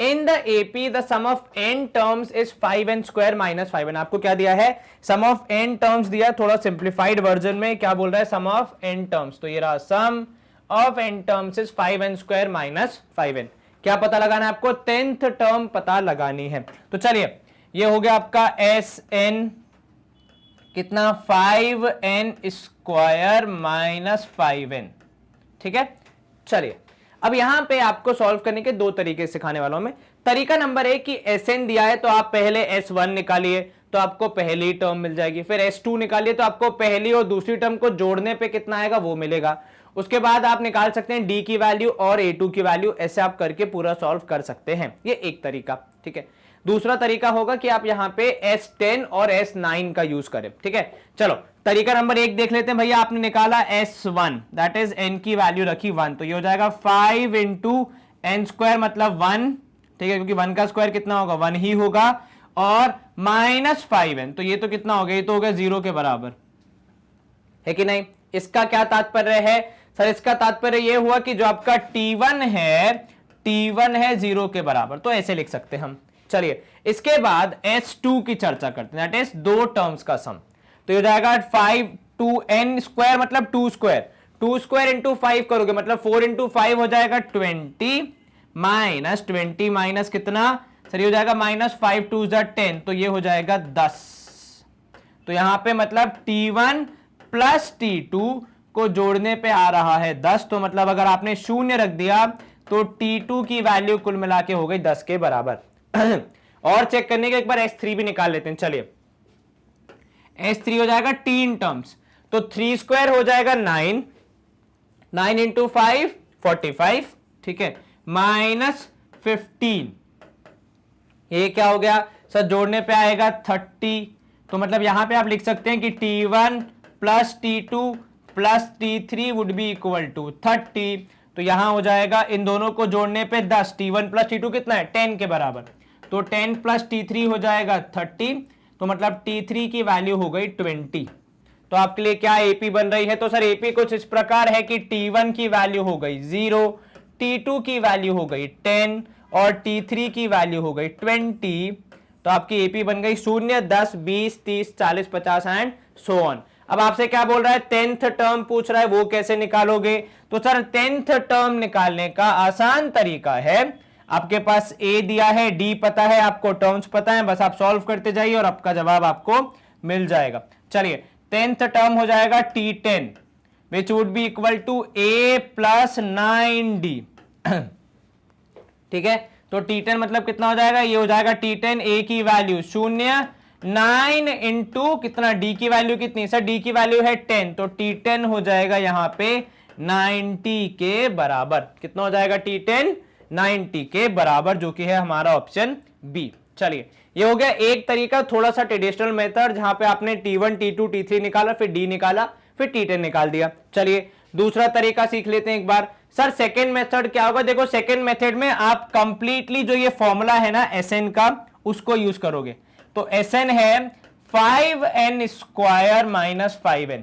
in the AP the sum of n terms is 5n square minus 5n। आपको क्या दिया है, सम ऑफ n टर्म्स दिया, थोड़ा सिंप्लीफाइड वर्जन में क्या बोल रहा है, सम ऑफ n टर्म्स, तो ये रहा sum of n terms is 5n square minus 5n। क्या पता लगाना है आपको, 10th टर्म पता लगानी है। तो चलिए ये हो गया आपका Sn कितना 5n स्क्वायर माइनस 5n, ठीक है। चलिए अब यहां पे आपको सॉल्व करने के दो तरीके सिखाने वाला हूं मैं। तरीका नंबर 1 कि Sn दिया है तो आप पहले S1 निकालिए तो आपको पहली टर्म मिल जाएगी, फिर S2 निकालिए तो आपको पहली और दूसरी टर्म को जोड़ने पे कितना आएगा वो मिलेगा। उसके बाद आप निकाल सकते हैं D की वैल्यू और A2 की वैल्यू, ऐसे आप करके पूरा सॉल्व कर सकते हैं, ये एक तरीका, ठीक है। दूसरा तरीका होगा कि आप यहां पे S10 और S9 का यूज करें, ठीक है। चलो तरीका नंबर 1 देख लेते हैं भैया। आपने निकाला S1 दैट इज n की वैल्यू रखी 1, तो ये हो जाएगा 5 इंटू n स्क्वायर मतलब 1, ठीक है, क्योंकि 1 का स्क्वायर कितना होगा 1 ही होगा, और माइनस 5n, तो ये तो कितना हो गया, ये तो हो गया 0 के बराबर, है कि नहीं। इसका क्या तात्पर्य है सर, इसका तात्पर्य ये हुआ कि जो आपका T1 है 0 के बराबर, तो ऐसे लिख सकते हैं हम। चलिए इसके बाद S2 की चर्चा करते हैं, दैट इज दो टर्म्स का सम, तो ये हो जाएगा 5 2n स्क्वायर मतलब 2 स्क्वायर, 2 स्क्वायर इंटू 5 करोगे मतलब 4 इंटू 5 हो जाएगा 20 माइनस 20 माइनस कितना सर, ये हो जाएगा माइनस 5 2 10, तो ये हो जाएगा 10। तो यहां पे मतलब T1 प्लस T2 को जोड़ने पे आ रहा है 10, तो मतलब अगर आपने शून्य रख दिया तो T2 की वैल्यू कुल मिला के हो गई 10 के बराबर। और चेक करने के एक बार S3 भी निकाल लेते हैं। चलिए S3 हो जाएगा 3 टर्म्स, तो 3 स्क्वायर हो जाएगा 9, 9 इंटू 5 45, ठीक है, माइनस 15, ये क्या हो गया सर, जोड़ने पे आएगा 30, तो मतलब यहां पे आप लिख सकते हैं कि T1 plus T2 plus T3 would be equal to 30, तो यहां हो जाएगा इन दोनों को जोड़ने पे 10, T1 प्लस T2 कितना है 10 के बराबर, तो 10 प्लस T3 हो जाएगा 30, तो मतलब T3 की वैल्यू हो गई 20। तो आपके लिए क्या AP बन रही है, तो सर AP कुछ इस प्रकार है कि T1 की वैल्यू हो गई 0, T2 की वैल्यू हो गई 10 और T3 की वैल्यू हो गई 20, तो आपकी AP बन गई 0 10 20 30 40 50 एंड सो ऑन। अब आपसे क्या बोल रहा है, 10th टर्म पूछ रहा है, वो कैसे निकालोगे, तो सर 10th टर्म निकालने का आसान तरीका है, आपके पास A दिया है, D पता है, आपको टर्म्स पता है, बस आप सॉल्व करते जाइए और आपका जवाब आपको मिल जाएगा। चलिए 10th टर्म हो जाएगा T10 which would be equal to A plus 9D, ठीक है। तो T10 मतलब कितना हो जाएगा, ये हो जाएगा T10, A की वैल्यू 0, 9 इंटू कितना D की वैल्यू कितनी सर, D की वैल्यू है 10, तो T10 हो जाएगा यहां पे 90 के बराबर, कितना हो जाएगा T10 90 के बराबर, जो कि है हमारा ऑप्शन बी। चलिए ये हो गया एक तरीका, थोड़ा सा ट्रेडिशनल मेथड, जहां पे आपने T1 T2 T3 निकाला, फिर D निकाला, फिर T10 निकाल दिया। चलिए दूसरा तरीका सीख लेते हैं एक बार। सर सेकेंड मेथड क्या होगा? देखो सेकेंड मेथड में आप कंप्लीटली जो ये फॉर्मूला है ना Sn का, उसको यूज करोगे। तो Sn है 5n स्क्वायर माइनस 5n।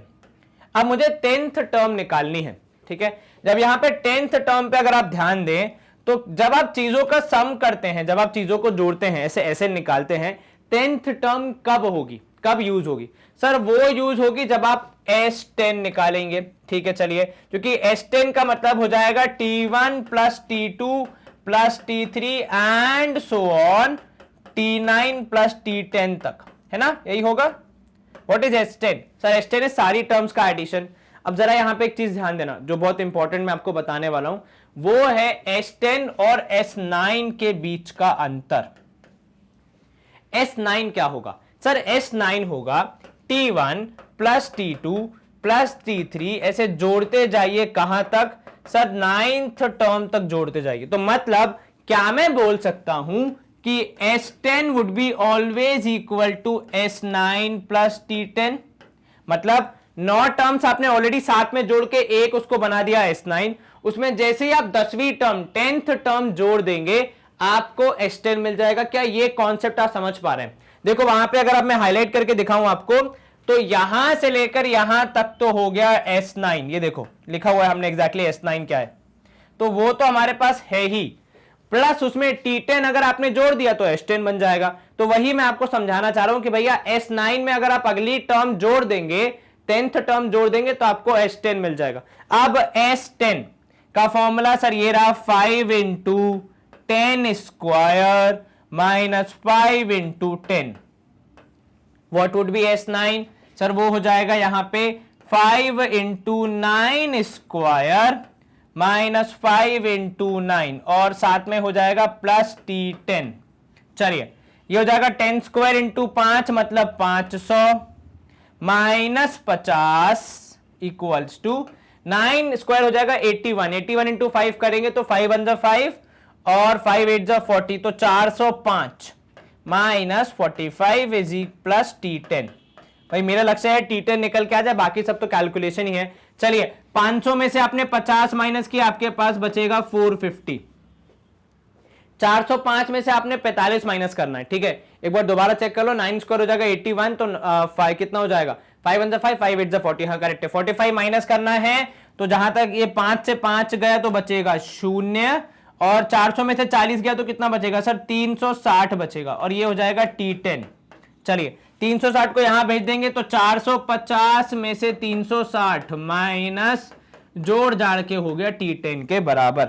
अब मुझे 10th टर्म निकालनी है, ठीक है। जब यहां पे 10th टर्म पे अगर आप ध्यान दें तो जब आप चीजों का सम करते हैं, जब आप चीजों को जोड़ते हैं, ऐसे Sn निकालते हैं, 10th टर्म कब होगी, कब यूज होगी? सर वो यूज होगी जब आप S10 निकालेंगे, ठीक है। चलिए, क्योंकि S10 का मतलब हो जाएगा T1 plus T2 plus T3 and so on T9 plus T10 तक, है ना, यही होगा। What is S10? Sir S10 है सारी टर्म्स का एडिशन। अब जरा यहां पे एक चीज ध्यान देना जो बहुत इंपॉर्टेंट मैं आपको बताने वाला हूं, वो है S10 और S9 के बीच का अंतर। S9 क्या होगा? सर S9 होगा T1 plus T2 plus T3, ऐसे जोड़ते जाइए कहां तक? सर 9th टर्म तक जोड़ते जाइए। तो मतलब क्या मैं बोल सकता हूं कि S10 would be always equal to S9 plus T10? मतलब 9 टर्म्स आपने ऑलरेडी साथ में जोड़ के एक उसको बना दिया S9, उसमें जैसे ही आप 10वीं टर्म 10th टर्म जोड़ देंगे आपको S10 मिल जाएगा। क्या ये कॉन्सेप्ट आप समझ पा रहे हैं? देखो वहां पे अगर अब मैं हाईलाइट करके दिखाऊं आपको, तो यहां से लेकर यहां तक तो हो गया S9। ये देखो लिखा हुआ है हमने एग्जैक्टली S9 क्या है, तो वो तो हमारे पास है ही, प्लस उसमें T10 अगर आपने जोड़ दिया तो S10 बन जाएगा। तो वही मैं आपको समझाना चाह रहा हूं कि भैया S9 में अगर आप अगली टर्म जोड़ देंगे, 10th टर्म जोड़ देंगे, तो आपको S10 मिल जाएगा। अब S10 का फॉर्मूला सर ये रहा 5 into 10 square minus 5 into 10। What would be S9? Sir वो हो जाएगा यहां पे 5 इंटू 9 स्क्वायर माइनस 5 इंटू 9, और साथ में हो जाएगा प्लस T10। चलिए, ये हो जाएगा 10 स्क्वायर इंटू 5 मतलब 500 माइनस 50 इक्वल्स टू 9 स्क्वायर हो जाएगा 81। 81 इंटू 5 करेंगे तो 5 वन 5 और 5 8 40, तो 405 माइनस 45 इज प्लस T10। भाई मेरा लक्ष्य है T10 निकल के आ जाए, बाकी सब तो कैलकुलेशन ही है। चलिए 500 में से आपने 50 माइनस किया, आपके पास बचेगा 450। 405 में से आपने 45 माइनस करना है, ठीक है। एक बार दोबारा चेक कर लो, 9 स्क्वायर हो जाएगा 81, तो 5 कितना हो जाएगा? 5 वन 5, 5 8 40, हाँ करेक्ट है। 45 माइनस करना है, तो जहां तक ये 5 से 5 गया तो बचेगा 0, और 400 में से 40 गया तो कितना बचेगा सर? 360 बचेगा, और ये हो जाएगा T10। चलिए 360 को यहां भेज देंगे तो 450 में से 360 माइनस जोड़ जाड़ के हो गया T10 के बराबर।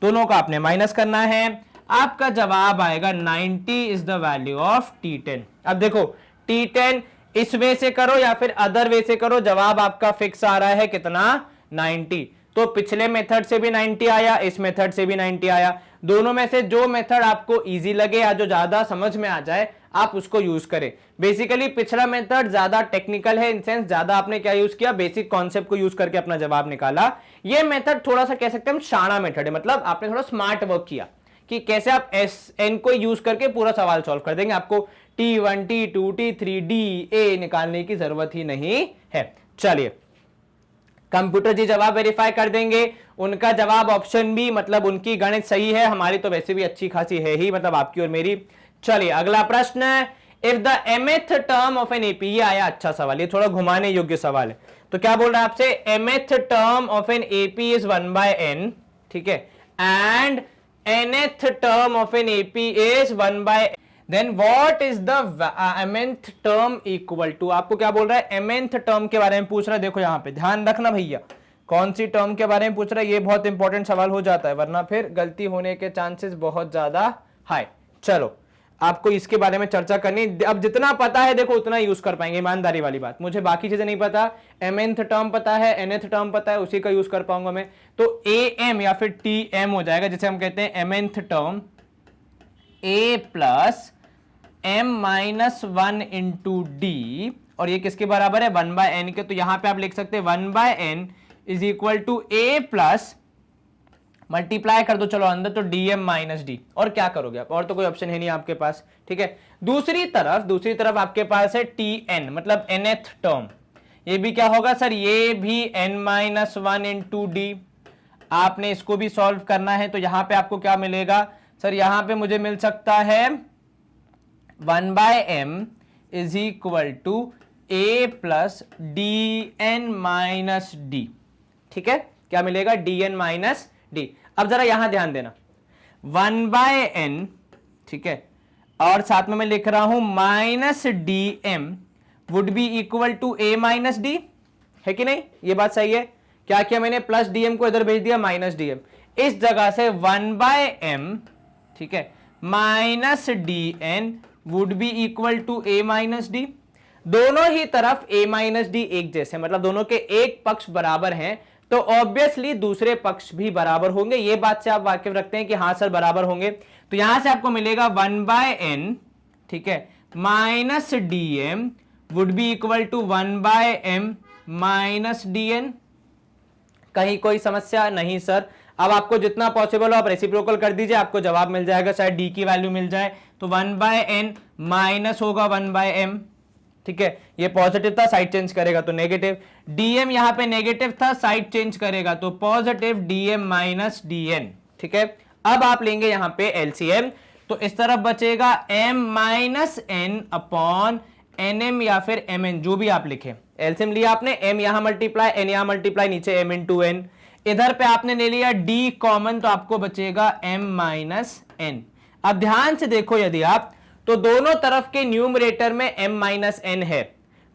दोनों का आपने माइनस करना है, आपका जवाब आएगा 90 is the value of T10। अब देखो T10 इस वे से करो या फिर अदर वे से करो, जवाब आपका फिक्स आ रहा है कितना? 90। तो पिछले मेथड से भी 90 आया, इस मेथड से भी 90 आया। दोनों में से जो मेथड आपको इजी लगे या जो ज्यादा समझ में आ जाए आप उसको यूज करें। बेसिकली पिछला मेथड ज्यादा टेक्निकल है, इन सेंस ज्यादा आपने क्या यूज किया, बेसिक कॉन्सेप्ट को यूज करके अपना जवाब निकाला। ये मेथड थोड़ा सा कह सकते हैं हम शाणा मेथड है, मतलब आपने थोड़ा स्मार्ट वर्क किया कि कैसे आप Sn को यूज करके पूरा सवाल सॉल्व कर देंगे। आपको T1 T2 T3 D A निकालने की जरूरत ही नहीं है। चलिए कंप्यूटर जी जवाब वेरीफाई कर देंगे, उनका जवाब ऑप्शन बी, मतलब उनकी गणित सही है, हमारी तो वैसे भी अच्छी खासी है ही, मतलब आपकी और मेरी। चलिए अगला प्रश्न है, if the mth term of an AP, ये आया अच्छा सवाल, ये थोड़ा घुमाने योग्य सवाल है। तो क्या बोल रहा है आपसे? mth term of an AP is 1/n, ठीक है, and nth term of an AP is 1/n, then what is the mth term equal to? आपको क्या बोल रहा है? mth टर्म के बारे में पूछ रहा है। देखो यहां पे ध्यान रखना भैया, कौन सी टर्म के बारे में पूछ रहा है, ये बहुत इंपॉर्टेंट सवाल हो जाता है, वरना फिर गलती होने के चांसेस बहुत ज्यादा हाई। चलो आपको इसके बारे में चर्चा करनी, अब जितना पता है देखो उतना यूज कर पाएंगे, ईमानदारी वाली बात। मुझे बाकी चीजें नहीं पता, mnth टर्म पता है, nth टर्म पता है, उसी का यूज कर पाऊंगा मैं। तो am या फिर tm हो जाएगा, जिसे हम कहते हैं mnth term a plus m-1 into D, और ये किसके बराबर है? 1/n के। तो यहां पे आप लिख सकते हैं 1/n is equal to a plus multiply कर दो चलो अंदर, तो dm माइनस डी, और क्या करोगे आप? और तो कोई ऑप्शन है नहीं आपके पास, ठीक है। दूसरी तरफ आपके पास है tn, मतलब nth टर्म, ये भी क्या होगा सर? ये भी n-1 इंटू डी, आपने इसको भी सॉल्व करना है। तो यहां पे आपको क्या मिलेगा सर, यहां पे मुझे मिल सकता है 1/m is equal to a plus d n minus d. ठीक है, क्या मिलेगा, dn माइनस डी। अब जरा यहां ध्यान देना, 1/n, ठीक है, और साथ में मैं लिख रहा हूं minus d m would be equal to a minus d, है कि नहीं, ये बात सही है। क्या किया मैंने, प्लस डीएम को इधर भेज दिया माइनस डीएम, इस जगह से 1/m, ठीक है, minus d n would be equal to a minus d. दोनों ही तरफ a माइनस डी एक जैसे, मतलब दोनों के एक पक्ष बराबर हैं, तो ऑब्वियसली दूसरे पक्ष भी बराबर होंगे। ये बात से आप वाकिफ रखते हैं कि हाँ सर बराबर होंगे। तो यहां से आपको मिलेगा 1/n, ठीक है, minus d m would be equal to 1/m minus d n. कहीं कोई समस्या नहीं सर। अब आपको जितना पॉसिबल हो आप रेसिप्रोकल कर दीजिए, आपको जवाब मिल जाएगा, शायद डी की वैल्यू मिल जाए। तो 1/n माइनस होगा 1/m, ठीक है, ये पॉजिटिव था, साइड चेंज करेगा तो नेगेटिव। dm यहां पे नेगेटिव था, साइड चेंज करेगा तो पॉजिटिव dm माइनस dn, ठीक है। अब आप लेंगे यहां पे एलसीएम, तो इस तरफ बचेगा m minus n upon nm या फिर mn, जो भी आप लिखे। एलसीएम लिया आपने, m यहां मल्टीप्लाई, n यहां मल्टीप्लाई, नीचे m इंटू n। इधर पे आपने ले लिया d कॉमन, तो आपको बचेगा m माइनस n। अब ध्यान से देखो, यदि आप तो दोनों तरफ के न्यूमरेटर में m माइनस n है,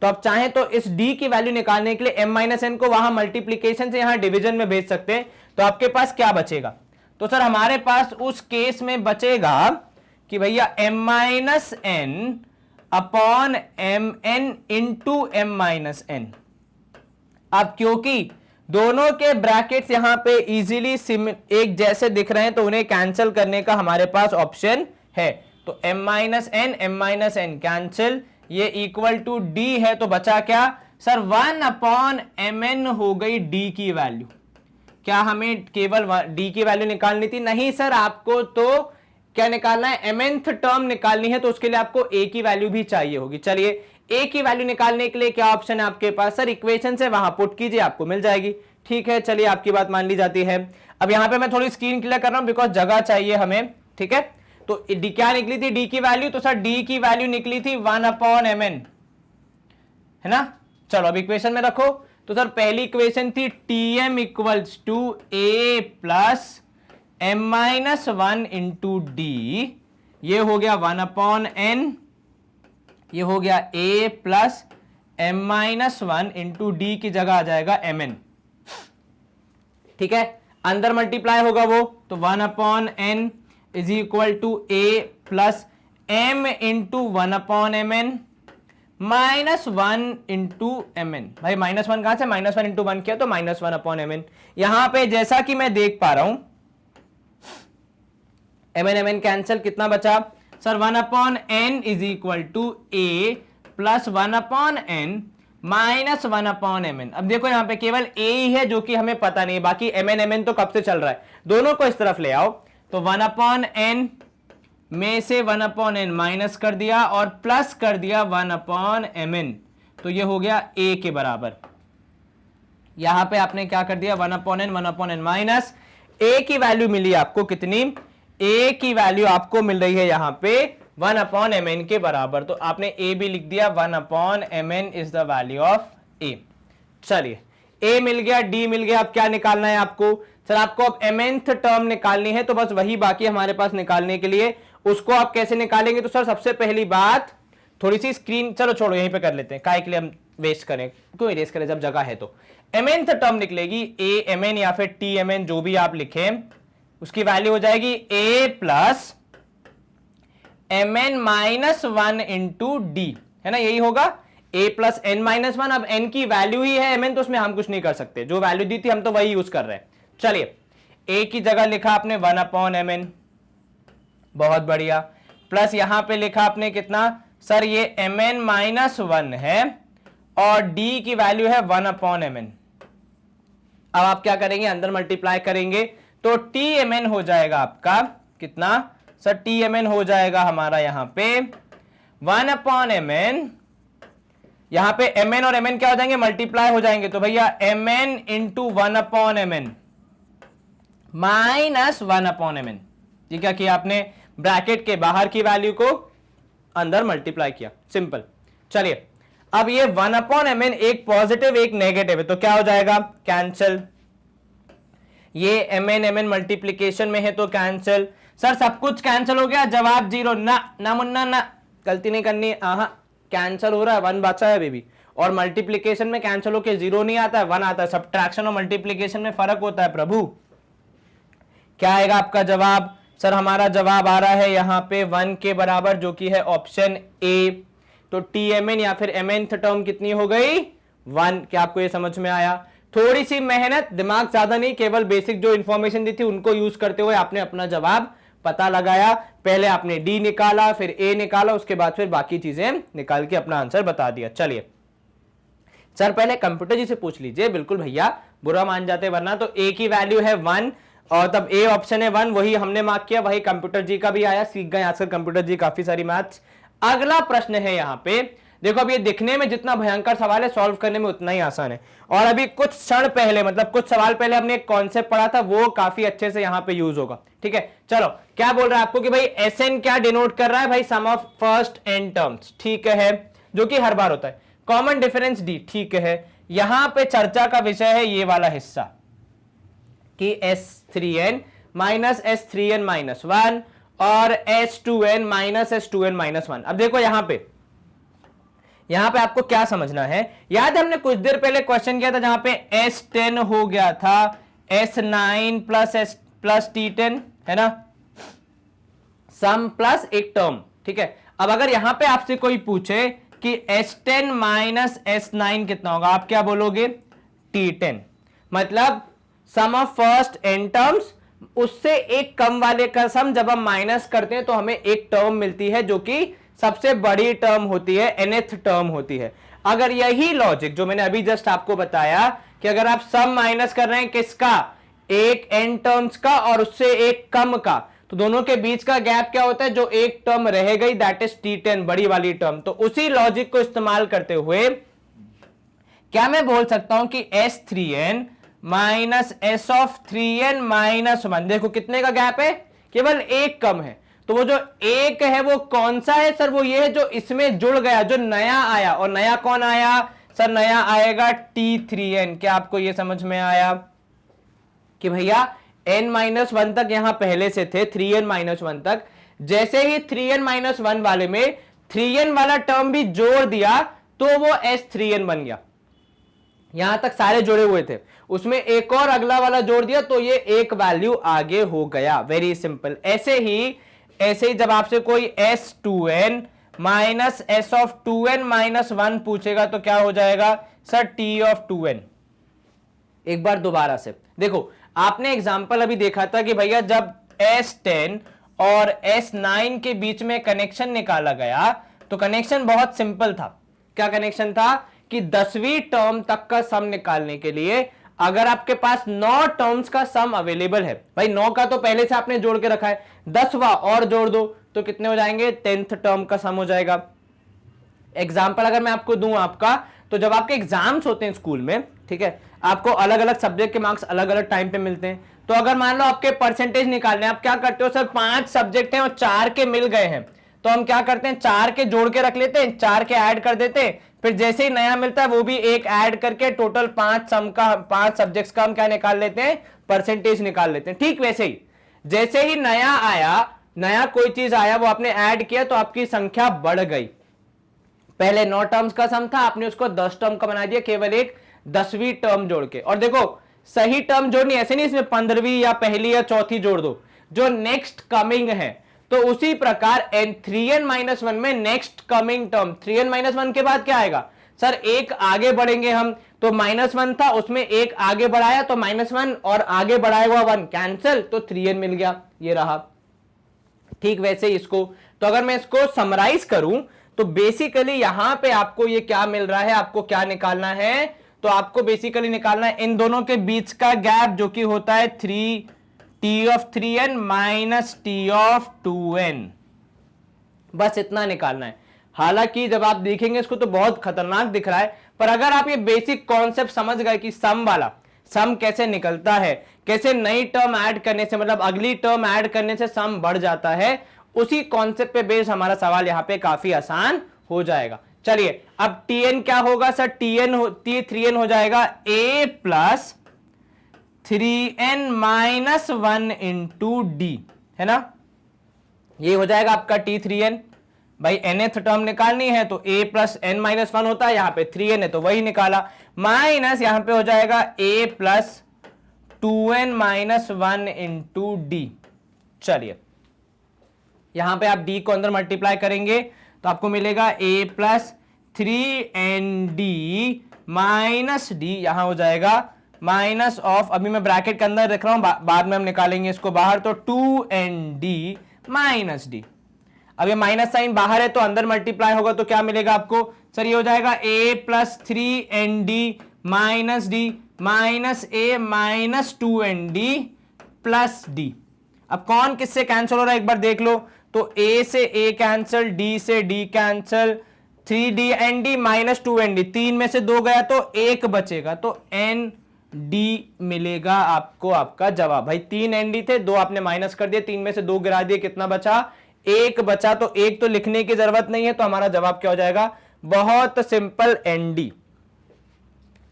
तो आप चाहें तो इस d की वैल्यू निकालने के लिए m माइनस n को वहां मल्टीप्लीकेशन से यहां डिवीजन में भेज सकते हैं। तो आपके पास क्या बचेगा, तो सर हमारे पास उस केस में बचेगा कि भैया m minus n upon m n into m minus n. अब क्योंकि दोनों के ब्रैकेट्स यहां पे इजीली एक जैसे दिख रहे हैं, तो उन्हें कैंसिल करने का हमारे पास ऑप्शन है। तो m माइनस n कैंसिल, ये इक्वल टू d है, तो बचा क्या सर, 1 अपॉन mn हो गई d की वैल्यू। क्या हमें केवल d की वैल्यू निकालनी थी? नहीं सर, आपको तो क्या निकालना है, mnth टर्म निकालनी है, तो उसके लिए आपको a की वैल्यू भी चाहिए होगी। चलिए a की वैल्यू निकालने के लिए क्या ऑप्शन है आपके पास, सर इक्वेशन से वहां पुट कीजिए, आपको मिल जाएगी। ठीक है, चलिए आपकी बात मान ली जाती है। अब यहां पे मैं थोड़ी स्क्रीन क्लियर कर रहा हूं, बिकॉज जगह चाहिए हमें, ठीक है। तो d क्या निकली थी, d की वैल्यू, तो सर d की वैल्यू निकली थी 1 अपॉन mn, है ना। चलो अब इक्वेशन में रखो, तो सर पहली इक्वेशन थी tm equals to a plus m minus 1 into d, ये हो गया 1 अपॉन n, ये हो गया a plus m minus 1 into D की जगह आ जाएगा mn, ठीक है। अंदर मल्टीप्लाई होगा वो, तो 1 upon n is equal to a plus m into 1 upon mn minus 1 into mn। भाई माइनस 1 कहां से, माइनस 1 इंटू 1 किया तो माइनस 1 अपॉन mn। यहां पे जैसा कि मैं देख पा रहा हूं, mn कैंसिल, कितना बचा sir, 1 upon n is equal to a plus 1 upon n minus 1 upon mn। अब देखो यहां पे केवल a ही है जो कि हमें पता नहीं, बाकी mn तो कब से चल रहा है। दोनों को इस तरफ ले आओ, तो 1 अपॉन n में से 1 अपॉन n माइनस कर दिया और प्लस कर दिया 1 अपॉन mn, तो ये हो गया a के बराबर। यहां पे आपने क्या कर दिया, 1 अपॉन n माइनस a की वैल्यू मिली आपको कितनी, a की वैल्यू आपको मिल रही है यहां पे 1 अपॉन mn के बराबर। तो आपने a भी लिख दिया, 1 upon mn is the value of a। चलिए a मिल गया, d मिल गया, अब क्या निकालना है आपको, सर आपको अब mnth टर्म निकालनी है, तो बस वही बाकी हमारे पास निकालने के लिए। उसको आप कैसे निकालेंगे, तो सर सबसे पहली बात, थोड़ी सी स्क्रीन, चलो छोड़ो यहीं पे कर लेते हैं, काय के लिए हम वेस्ट करें, क्यों इरेज करें जब जगह है। तो mnth टर्म निकलेगी a mn या फिर t mn, जो भी आप लिखें, उसकी वैल्यू हो जाएगी a plus mn minus 1 into D, है ना, यही होगा a प्लस n माइनस 1। अब n की वैल्यू ही है mn, तो उसमें हम कुछ नहीं कर सकते, जो वैल्यू दी थी हम तो वही यूज कर रहे हैं। चलिए a की जगह लिखा आपने 1 अपॉन mn, बहुत बढ़िया, प्लस यहां पे लिखा आपने कितना सर, ये mn माइनस 1 है और d की वैल्यू है 1 अपॉन mn। अब आप क्या करेंगे, अंदर मल्टीप्लाई करेंगे, तो tmn हो जाएगा आपका कितना सर, tmn हो जाएगा हमारा यहां पे 1 अपॉन mn, यहां पे mn और mn क्या हो जाएंगे, मल्टीप्लाई हो जाएंगे, तो भैया mn into 1 upon mn, minus 1/mn। ये क्या किया आपने, ब्रैकेट के बाहर की वैल्यू को अंदर मल्टीप्लाई किया, सिंपल। चलिए अब ये 1/mn एक पॉजिटिव एक नेगेटिव है, तो क्या हो जाएगा, कैंसिल। ये mn मल्टीप्लीकेशन में है तो कैंसिल। सर सब कुछ कैंसिल हो गया, जवाब 0। ना मुन्ना ना, गलती नहीं करनी, कैंसिल हो रहा है, 1 बचा है बेबी। और मल्टीप्लीकेशन में कैंसिल होके 0 नहीं आता है, 1 आता है। सब्ट्रैक्शन और मल्टीप्लीकेशन में फर्क होता है प्रभु। क्या आएगा आपका जवाब, सर हमारा जवाब आ रहा है यहाँ पे 1 के बराबर, जो कि है ऑप्शन ए। तो tmn या फिर mnth टर्म कितनी हो गई, 1। क्या आपको ये समझ में आया? थोड़ी सी मेहनत, दिमाग ज्यादा नहीं, केवल बेसिक जो इंफॉर्मेशन दी थी उनको यूज करते हुए आपने अपना जवाब पता लगाया। पहले आपने डी निकाला, फिर ए निकाला, उसके बाद फिर बाकी चीजें निकाल के अपना आंसर बता दिया। चलिए सर पहले कंप्यूटर जी से पूछ लीजिए। बिल्कुल भैया, बुरा मान जाते, वरना तो ए की वैल्यू है 1 और तब ए ऑप्शन है 1, वही हमने मार्क किया, वही कंप्यूटर जी का भी आया। सीख गए आजकल कंप्यूटर जी काफी सारी मैथ्स। अगला प्रश्न है यहाँ पे, देखो अब ये दिखने में जितना भयंकर सवाल है, सॉल्व करने में उतना ही आसान है। और अभी कुछ क्षण पहले, मतलब कुछ सवाल पहले हमने एक कॉन्सेप्ट पढ़ा था, वो काफी अच्छे से यहाँ पे यूज होगा। ठीक है, चलो क्या बोल रहा है आपको कि भाई SN क्या डिनोट कर रहा है, भाई सम ऑफ फर्स्ट n टर्म्स। ठीक है, जो कि हर बार होता है। कॉमन डिफरेंस D, ठीक है। यहां पे चर्चा का विषय है ये वाला हिस्सा कि S3n माइनस S3n माइनस 1 और S2n माइनस S2n माइनस 1। अब देखो यहां पे आपको क्या समझना है। याद है हमने कुछ देर पहले क्वेश्चन किया था जहां पे S10 हो गया था S9 प्लस T10, है ना, सम प्लस एक टर्म। ठीक है, अब अगर यहां पे आपसे कोई पूछे कि S10 माइनस S9 कितना होगा, आप क्या बोलोगे, T10। मतलब सम ऑफ फर्स्ट n टर्म्स, उससे एक कम वाले का सम जब हम माइनस करते हैं तो हमें एक टर्म मिलती है जो कि सबसे बड़ी टर्म होती है, nth टर्म होती है। अगर यही लॉजिक जो मैंने अभी जस्ट आपको बताया कि अगर आप सम माइनस कर रहे हैं किसका, एक n टर्म्स का और उससे एक कम का, तो दोनों के बीच का गैप क्या होता है, जो एक टर्म रह गई दैट इज T10, बड़ी वाली टर्म। तो उसी लॉजिक को इस्तेमाल करते हुए क्या मैं बोल सकता हूं कि S3n minus S of 3n minus 1, देखो कितने का गैप है, केवल एक कम है। तो वो जो एक है वो कौन सा है सर, वो ये है जो इसमें जुड़ गया, जो नया आया। और नया कौन आया सर, नया आएगा T3n। क्या आपको ये समझ में आया कि भैया n-1 तक यहां पहले से थे, 3n-1 तक, जैसे ही 3n-1 वाले में 3n वाला टर्म भी जोड़ दिया तो वो S3n बन गया। यहां तक सारे जुड़े हुए थे, उसमें एक और अगला वाला जोड़ दिया तो ये एक वैल्यू आगे हो गया। Very simple. ऐसे ही जब आपसे कोई S2n minus S of 2n minus 1 पूछेगा तो क्या हो जाएगा सर, T ऑफ 2n। एक बार दोबारा से देखो, आपने एग्जाम्पल अभी देखा था कि भैया जब S10 और S9 के बीच में कनेक्शन निकाला गया तो कनेक्शन बहुत सिंपल था। क्या कनेक्शन था कि 10वीं टर्म तक का सम निकालने के लिए अगर आपके पास 9 टर्म्स का सम अवेलेबल है, भाई 9 का तो पहले से आपने जोड़ के रखा है, 10वां और जोड़ दो तो कितने हो जाएंगे, 10th टर्म का सम हो जाएगा। एग्जाम्पल अगर मैं आपको दूं आपका, तो जब आपके एग्जाम्स होते हैं स्कूल में, ठीक है, आपको अलग अलग सब्जेक्ट के मार्क्स अलग अलग टाइम पे मिलते हैं। तो अगर मान लो आपके परसेंटेज निकालने, आप क्या करते हो सर, 5 सब्जेक्ट हैं और 4 के मिल गए हैं, तो हम क्या करते हैं, 4 के जोड़ के रख लेते हैं, 4 के ऐड कर देते हैं, फिर जैसे ही नया मिलता है वो भी एक ऐड करके टोटल 5 सब्जेक्ट्स का हम क्या निकाल लेते हैं, परसेंटेज निकाल लेते हैं। ठीक वैसे ही जैसे ही नया आया, नया कोई चीज आया, वो आपने ऐड किया तो आपकी संख्या बढ़ गई। पहले 9 टर्म्स का सम था, आपने उसको 10 टर्म का बना दिया, केवल एक 10वीं टर्म जोड़ के। और देखो सही टर्म जोड़नी, ऐसे नहीं इसमें 15वीं या पहली या चौथी जोड़ दो, जो नेक्स्ट कमिंग है। तो उसी प्रकार n3n-1 में नेक्स्ट कमिंग टर्म 3n-1 के बाद क्या आएगा सर, एक आगे बढ़ेंगे हम, तो -1 था उसमें एक आगे बढ़ाया तो -1 और आगे बढ़ाया हुआ 1 कैंसिल, तो 3n मिल गया, ये रहा। ठीक वैसे इसको, तो अगर मैं इसको समराइज करूं तो बेसिकली यहां पे आपको ये क्या मिल रहा है, आपको क्या निकालना है, तो आपको बेसिकली निकालना है इन दोनों के बीच का गैप जो कि होता है T of 3n minus T of 2n, बस इतना निकालना है। हालांकि जब आप देखेंगे इसको तो बहुत खतरनाक दिख रहा है, पर अगर आप ये बेसिक कॉन्सेप्ट समझ गए कि सम वाला, सम कैसे निकलता है, कैसे नई टर्म ऐड करने से, मतलब अगली टर्म ऐड करने से सम बढ़ जाता है, उसी कॉन्सेप्ट पे बेस्ड हमारा सवाल यहां पे काफी आसान हो जाएगा। चलिए अब Tn क्या होगा सर, T3n हो जाएगा a plus 3n minus 1 into D, है ना, ये हो जाएगा आपका T3n। भाई nth टर्म निकालनी है तो a प्लस n माइनस 1 होता है, यहां पे 3n है तो वही निकाला, माइनस यहां पे हो जाएगा a plus 2n minus 1 into D. चलिए यहां पे आप d को अंदर मल्टीप्लाई करेंगे तो आपको मिलेगा a plus 3nd minus D, यहां हो जाएगा माइनस ऑफ, अभी मैं ब्रैकेट के अंदर रख रहा हूं, बाद में हम निकालेंगे इसको बाहर, तो 2nd माइनस डी। अब ये माइनस साइन बाहर है तो अंदर मल्टीप्लाई होगा तो क्या मिलेगा आपको सर, ये हो जाएगा a plus 3nd minus D minus a minus 2nd plus D. अब कौन किससे कैंसिल हो रहा है एक बार देख लो, तो a से a कैंसिल, d से d cancel, 3d minus 2nd, 3 में से 2 गया तो 1 बचेगा, तो nd मिलेगा आपको आपका जवाब। भाई 3nd थे, 2 आपने माइनस कर दिए, 3 में से 2 गिरा दिए, कितना बचा, 1 बचा, तो 1 तो लिखने की जरूरत नहीं है, तो हमारा जवाब क्या हो जाएगा, बहुत सिंपल nd।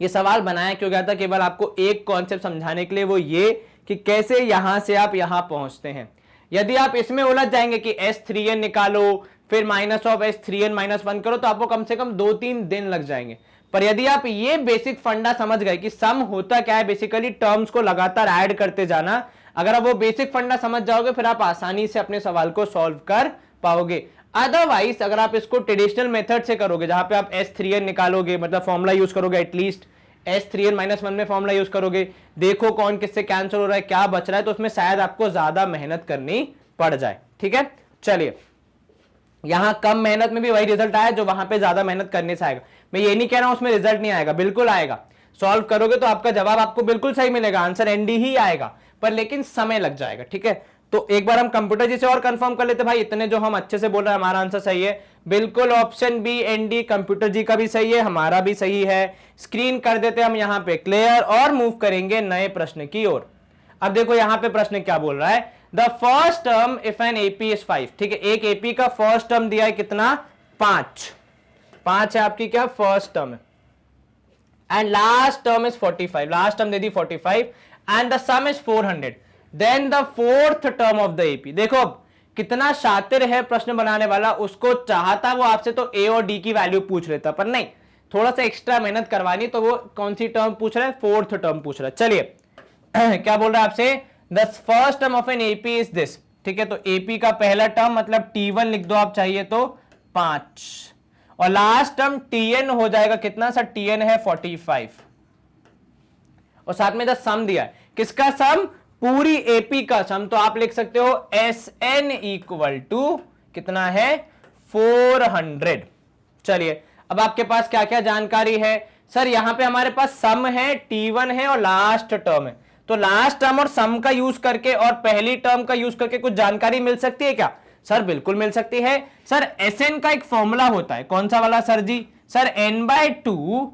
ये सवाल बनाया क्यों गया था, केवल आपको एक कॉन्सेप्ट समझाने के लिए, वो ये कि कैसे यहां से आप यहां पहुंचते हैं। यदि आप इसमें उलझ जाएंगे कि S3n निकालो फिर माइनस ऑफ S3n माइनस 1 करो, तो आपको कम से कम 2-3 दिन लग जाएंगे। पर यदि आप ये बेसिक फंडा समझ गए कि सम होता क्या है, बेसिकली टर्म्स को लगातार ऐड करते जाना, अगर आप वो बेसिक फंडा समझ जाओगे फिर आप आसानी से अपने सवाल को सॉल्व कर पाओगे। अदरवाइज अगर आप इसको ट्रेडिशनल मेथड से करोगे, जहां पे आप S3n निकालोगे, मतलब फॉर्मूला यूज करोगे, एटलीस्ट S3n माइनस 1 में फॉर्मूला यूज करोगे, देखो कौन किससे कैंसिल हो रहा है, क्या बच रहा है, तो उसमें शायद आपको ज्यादा मेहनत करनी पड़ जाए। ठीक है, चलिए यहां कम मेहनत में भी वही रिजल्ट आया जो वहां पे ज्यादा मेहनत करने से आएगा। मैं ये नहीं कह रहा हूं उसमें रिजल्ट नहीं आएगा, बिल्कुल आएगा, सॉल्व करोगे तो आपका जवाब आपको बिल्कुल सही मिलेगा, आंसर एनडी ही आएगा, पर लेकिन समय लग जाएगा। ठीक है, तो एक बार हम कंप्यूटर जी से और कंफर्म कर लेते, भाई इतने जो हम अच्छे से बोल रहे हैं हमारा आंसर सही है, बिल्कुल ऑप्शन बी एनडी, कंप्यूटर जी का भी सही है, हमारा भी सही है। स्क्रीन कर देते हम यहां पे क्लियर और मूव करेंगे नए प्रश्न की ओर। अब देखो यहां पे प्रश्न क्या बोल रहा है, the first term if N AP is 5। ठीक है, एक एपी का फर्स्ट टर्म दिया है कितना, 5 है आपकी क्या फर्स्ट टर्म है, and last term is 45, last term दे दी 45, and the sum is 400, then the fourth term of the AP. देखो अब कितना शातिर है प्रश्न बनाने वाला, उसको चाहता वो आपसे तो ए और डी की वैल्यू पूछ लेता, पर नहीं, थोड़ा सा एक्स्ट्रा मेहनत करवानी, तो वो कौन सी टर्म पूछ रहा है, फोर्थ टर्म पूछ रहा है। चलिए क्या बोल रहा है आपसे, the first term of an AP is this. ठीक है, तो एपी का पहला टर्म मतलब T1 लिख दो आप चाहिए तो 5, और लास्ट टर्म Tn हो जाएगा कितना सर, Tn है 45, और साथ में द सम दिया है, किसका सम, पूरी एपी का सम, तो आप लिख सकते हो Sn इक्वल टू कितना है 400। चलिए अब आपके पास क्या क्या जानकारी है सर, यहां पे हमारे पास सम है, T1 है और लास्ट टर्म है, तो लास्ट टर्म और सम का यूज करके और पहली टर्म का यूज करके कुछ जानकारी मिल सकती है क्या सर, बिल्कुल मिल सकती है सर। Sn का एक फॉर्मूला होता है, कौन सा वाला सर जी, सर n/2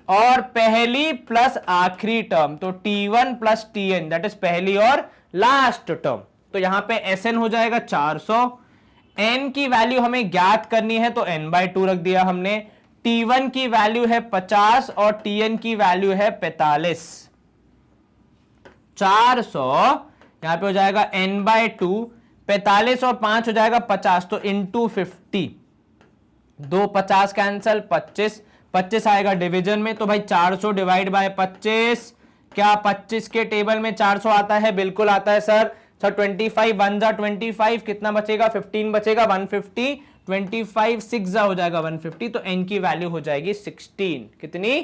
और पहली प्लस आखिरी टर्म, तो T1 plus Tn, that is पहली और लास्ट टर्म, तो यहां पे Sn हो जाएगा 400, n की वैल्यू हमें ज्ञात करनी है तो n/2 रख दिया हमने, T1 की वैल्यू है 50 और Tn की वैल्यू है 45, 400 यहां पे हो जाएगा n/2, 45 और 5 हो जाएगा 50, तो इंटू 50, 2 50 कैंसल, 25 आएगा डिवीजन में, तो भाई 400 डिवाइड बाय 25, क्या 25 के टेबल में 400 आता है, बिल्कुल आता है सर। 25 1 जा 25, कितना बचेगा, 15 बचेगा, 150, 25 6 जा हो जाएगा 150, तो n की वैल्यू हो जाएगी 16, कितनी,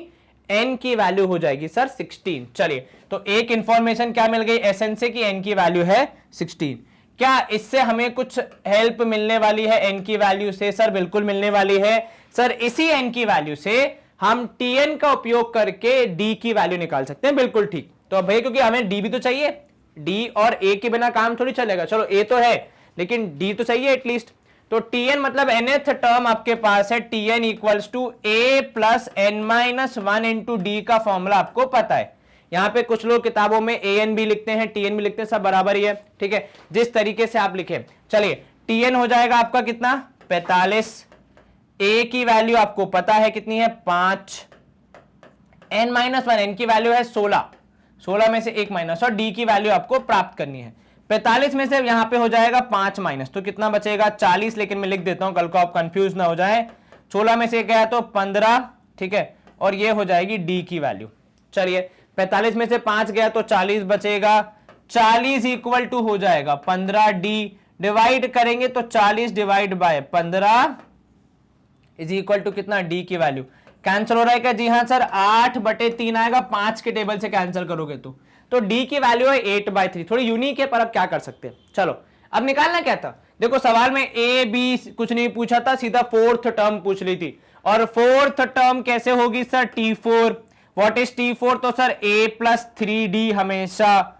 n की वैल्यू हो जाएगी सर 16। चलिए तो एक इंफॉर्मेशन क्या मिल गई Sn से कि n की वैल्यू है 16। क्या इससे हमें कुछ हेल्प मिलने वाली है n की वैल्यू से, सर बिल्कुल मिलने वाली है सर। इसी n की वैल्यू से हम Tn का उपयोग करके d की वैल्यू निकाल सकते हैं, बिल्कुल ठीक। तो अब भाई क्योंकि हमें d भी तो चाहिए, d और a के बिना काम थोड़ी चलेगा, चलो a तो है लेकिन d तो चाहिए एटलीस्ट, तो Tn मतलब nth टर्म आपके पास है, Tn equals to a plus n minus 1 into D का फॉर्मूला आपको पता है, यहाँ पे कुछ लोग किताबों में AN भी लिखते हैं, TN भी लिखते हैं, सब बराबर ही है, ठीक है, जिस तरीके से आप लिखे। चलिए TN हो जाएगा आपका कितना 45, A की वैल्यू आपको पता है कितनी है 5, n-1 n की वैल्यू है 16, 16 में से 1 माइनस, और D की वैल्यू आपको प्राप्त करनी है। 45 में से यहां पे हो जाएगा 5 माइनस, तो कितना बचेगा 40, लेकिन मैं लिख देता हूं कल को आप कंफ्यूज ना हो जाए। 16 में से गया तो 15, ठीक है, और ये हो जाएगी D की वैल्यू। चलिए 45 में से 5 गया तो 40 बचेगा, 40 इक्वल टू हो जाएगा 15D, डिवाइड करेंगे तो 40 divide by 15 is equal to कितना D की वैल्यू। कैंसिल हो रहा है क्या? जी हाँ सर, 8/3 आएगा, 5 के टेबल से कैंसिल करोगे तो D की वैल्यू है 8/3। थोड़ी यूनिक है पर अब क्या कर सकते हैं। चलो अब निकालना क्या था, देखो सवाल में A B कुछ नहीं पूछा था, सीधा फोर्थ टर्म पूछ ली थी, और फोर्थ टर्म कैसे होगी sir T4। What is T4? तो सर A+3D हमेशा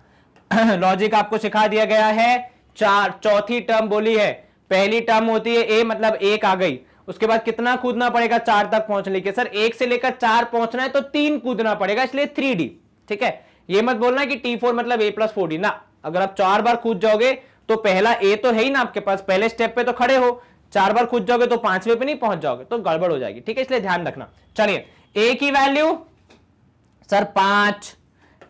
लॉजिक आपको सिखा दिया गया है। चौथी टर्म बोली है, पहली टर्म होती है A, मतलब 1 आ गई, उसके बाद कितना कूदना पड़ेगा 4 तक पहुंचने के? सर 1 से लेकर 4 पहुंचना है तो 3 कूदना पड़ेगा, इसलिए 3D, ठीक है। ये मत बोलना कि T4 मतलब A+4D ना, अगर आप 4 बार कूद जाओगे तो पहला A तो है ही ना आपके पास, पहले स्टेप पे तो खड़े हो, 4 बार कूद जाओगे तो 5वें पे नहीं पहुंच जाओगे, तो गड़बड़ हो जाएगी, ठीक है, इसलिए ध्यान रखना। चलिए A की value sir 5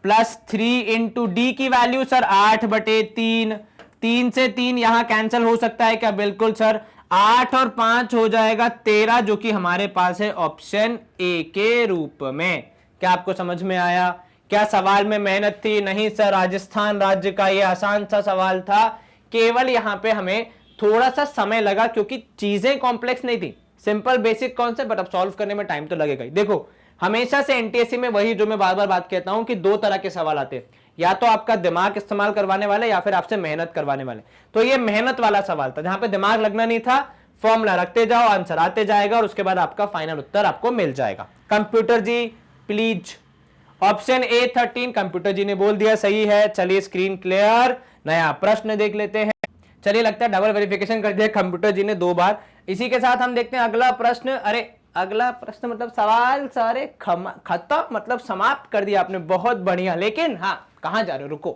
plus 3 into D की वैल्यू सर 8/3, 3 से 3 यहां कैंसिल हो सकता है क्या? बिल्कुल सर, 8 और 5 हो जाएगा 13, जो कि हमारे पास है ऑप्शन ए के रूप में। क्या आपको समझ में आया? क्या सवाल में मेहनत थी? नहीं सर, राजस्थान राज्य का ये आसान सा सवाल था, केवल यहां पे हमें थोड़ा सा समय लगा क्योंकि चीजें कॉम्प्लेक्स नहीं थी, सिंपल बेसिक कॉन्सेप्ट, बट अब सॉल्व करने में टाइम तो लगेगा ही। देखो हमेशा से एनटीएससी में वही जो मैं बार बार बात कहता हूं कि 2 तरह के सवाल आते हैं, या तो आपका दिमाग इस्तेमाल करवाने वाले या फिर आपसे मेहनत करवाने वाले। तो ये मेहनत वाला सवाल था, जहां पे दिमाग लगना नहीं था, फॉर्मूला रखते जाओ, आंसर आते जाएगा और उसके बाद आपका फाइनल उत्तर आपको मिल जाएगा। Computer ji please, option A 13 computer ji ने बोल दिया सही है। चलिए स्क्रीन क्लियर, नया प्रश्न देख लेते हैं। चलिए लगता है डबल वेरिफिकेशन कर दिया कंप्यूटर जी ने 2 बार। इसी के साथ हम देखते हैं अगला प्रश्न। अरे अगला प्रश्न मतलब सवाल सारे खत्म, मतलब समाप्त कर दिया आपने, बहुत बढ़िया। लेकिन हाँ, कहां जा रहे हो, रुको,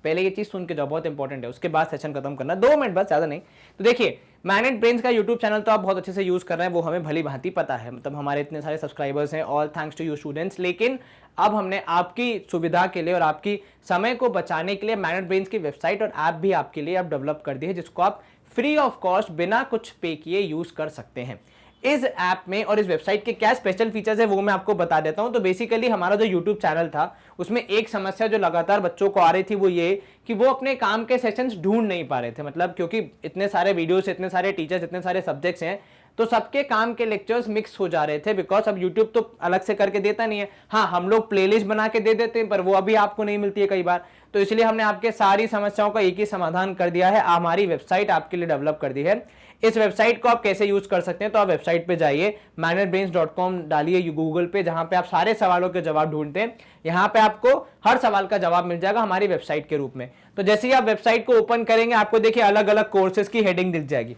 पहले ये चीज सुन के जाओ, बहुत इंपॉर्टेंट है, उसके बाद सेशन खत्म करना, 2 मिनट बस, ज्यादा नहीं। तो देखिए मैग्नेट ब्रेन्स का यूट्यूब चैनल तो आप बहुत अच्छे से यूज कर रहे हैं, वो हमें भली भांति पता है, मतलब हमारे इतने सारे सब्सक्राइबर्स हैं, all thanks to you students. लेकिन अब हमने आपकी सुविधा के लिए और आपकी समय को बचाने के लिए मैग्नेट ब्रेन्स की वेबसाइट और ऐप भी आपके लिए अब डेवलप कर दी है, जिसको आप फ्री ऑफ कॉस्ट बिना कुछ पे किए यूज कर सकते हैं। इस ऐप में और इस वेबसाइट के क्या स्पेशल फीचर्स है वो मैं आपको बता देता हूं। तो बेसिकली हमारा जो यूट्यूब चैनल था उसमें एक समस्या जो लगातार बच्चों को आ रही थी वो ये कि वो अपने काम के सेशंस ढूंढ नहीं पा रहे थे, मतलब क्योंकि इतने सारे वीडियोस, इतने सारे टीचर्स, इतने सारे सब्जेक्ट्स हैं, तो सबके काम के लेक्चर्स मिक्स हो जा रहे थे, बिकॉज अब यूट्यूब तो अलग से करके देता नहीं है। हाँ, हम लोग प्लेलिस्ट बना के दे देते हैं पर वो अभी आपको नहीं मिलती है कई बार, तो इसलिए हमने आपके सारी समस्याओं का एक ही समाधान कर दिया है, हमारी वेबसाइट आपके लिए डेवलप कर दी है। इस वेबसाइट को आप कैसे यूज कर सकते हैं, तो आप वेबसाइट पे जाइए, magnetbrains.com डालिए गूगल पे, जहां पे आप सारे सवालों के जवाब ढूंढते हैं, यहां पे आपको हर सवाल का जवाब मिल जाएगा हमारी वेबसाइट के रूप में। तो जैसे ही आप वेबसाइट को ओपन करेंगे आपको देखिए अलग अलग कोर्सेज की हेडिंग दिख जाएगी,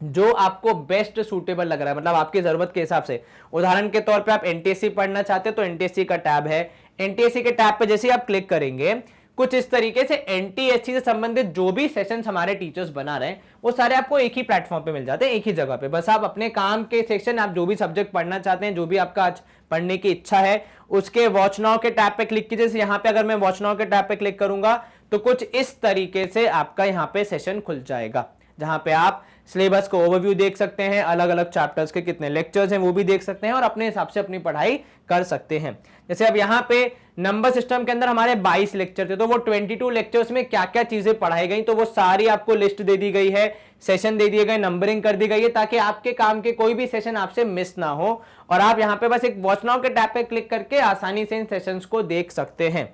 जो आपको बेस्ट सूटेबल लग रहा है, मतलब आपकी जरूरत के हिसाब से। उदाहरण के तौर पे आप एनटीएससी पढ़ना चाहते हैं तो एनटीएससी का टैब है, एनटीएससी के टैब पे जैसे ही आप क्लिक करेंगे कुछ इस तरीके से एनटीएससी से संबंधित जो भी सेशंस हमारे टीचर्स बना रहे हैं वो सारे आपको एक ही प्लेटफॉर्म पे मिल जाते हैं, एक ही जगह पे। बस आप अपने काम के सेक्शन, आप जो भी सब्जेक्ट पढ़ना चाहते हैं, जो भी आपका आज पढ़ने की इच्छा है, उसके वॉच नाउ के टैब पे क्लिक कीजिए। जैसे यहाँ पे अगर मैं वॉच नाउ के टैब पे क्लिक करूंगा तो कुछ इस तरीके से आपका यहाँ पे सेशन खुल जाएगा, जहां पे आप सिलेबस को ओवरव्यू देख सकते हैं, अलग अलग चैप्टर्स के कितने लेक्चर्स हैं वो भी देख सकते हैं और अपने हिसाब से अपनी पढ़ाई कर सकते हैं। जैसे अब यहाँ पे नंबर सिस्टम के अंदर हमारे 22 लेक्चर थे, तो वो 22 लेक्चर्स में क्या क्या चीजें पढ़ाई गई, तो वो सारी आपको लिस्ट दे दी गई है, सेशन दे दिए गए, नंबरिंग कर दी गई है, ताकि आपके काम के कोई भी सेशन आपसे मिस ना हो और आप यहाँ पे बस एक वॉच नाउ के टैब पे क्लिक करके आसानी से इन सेशंस को देख सकते हैं।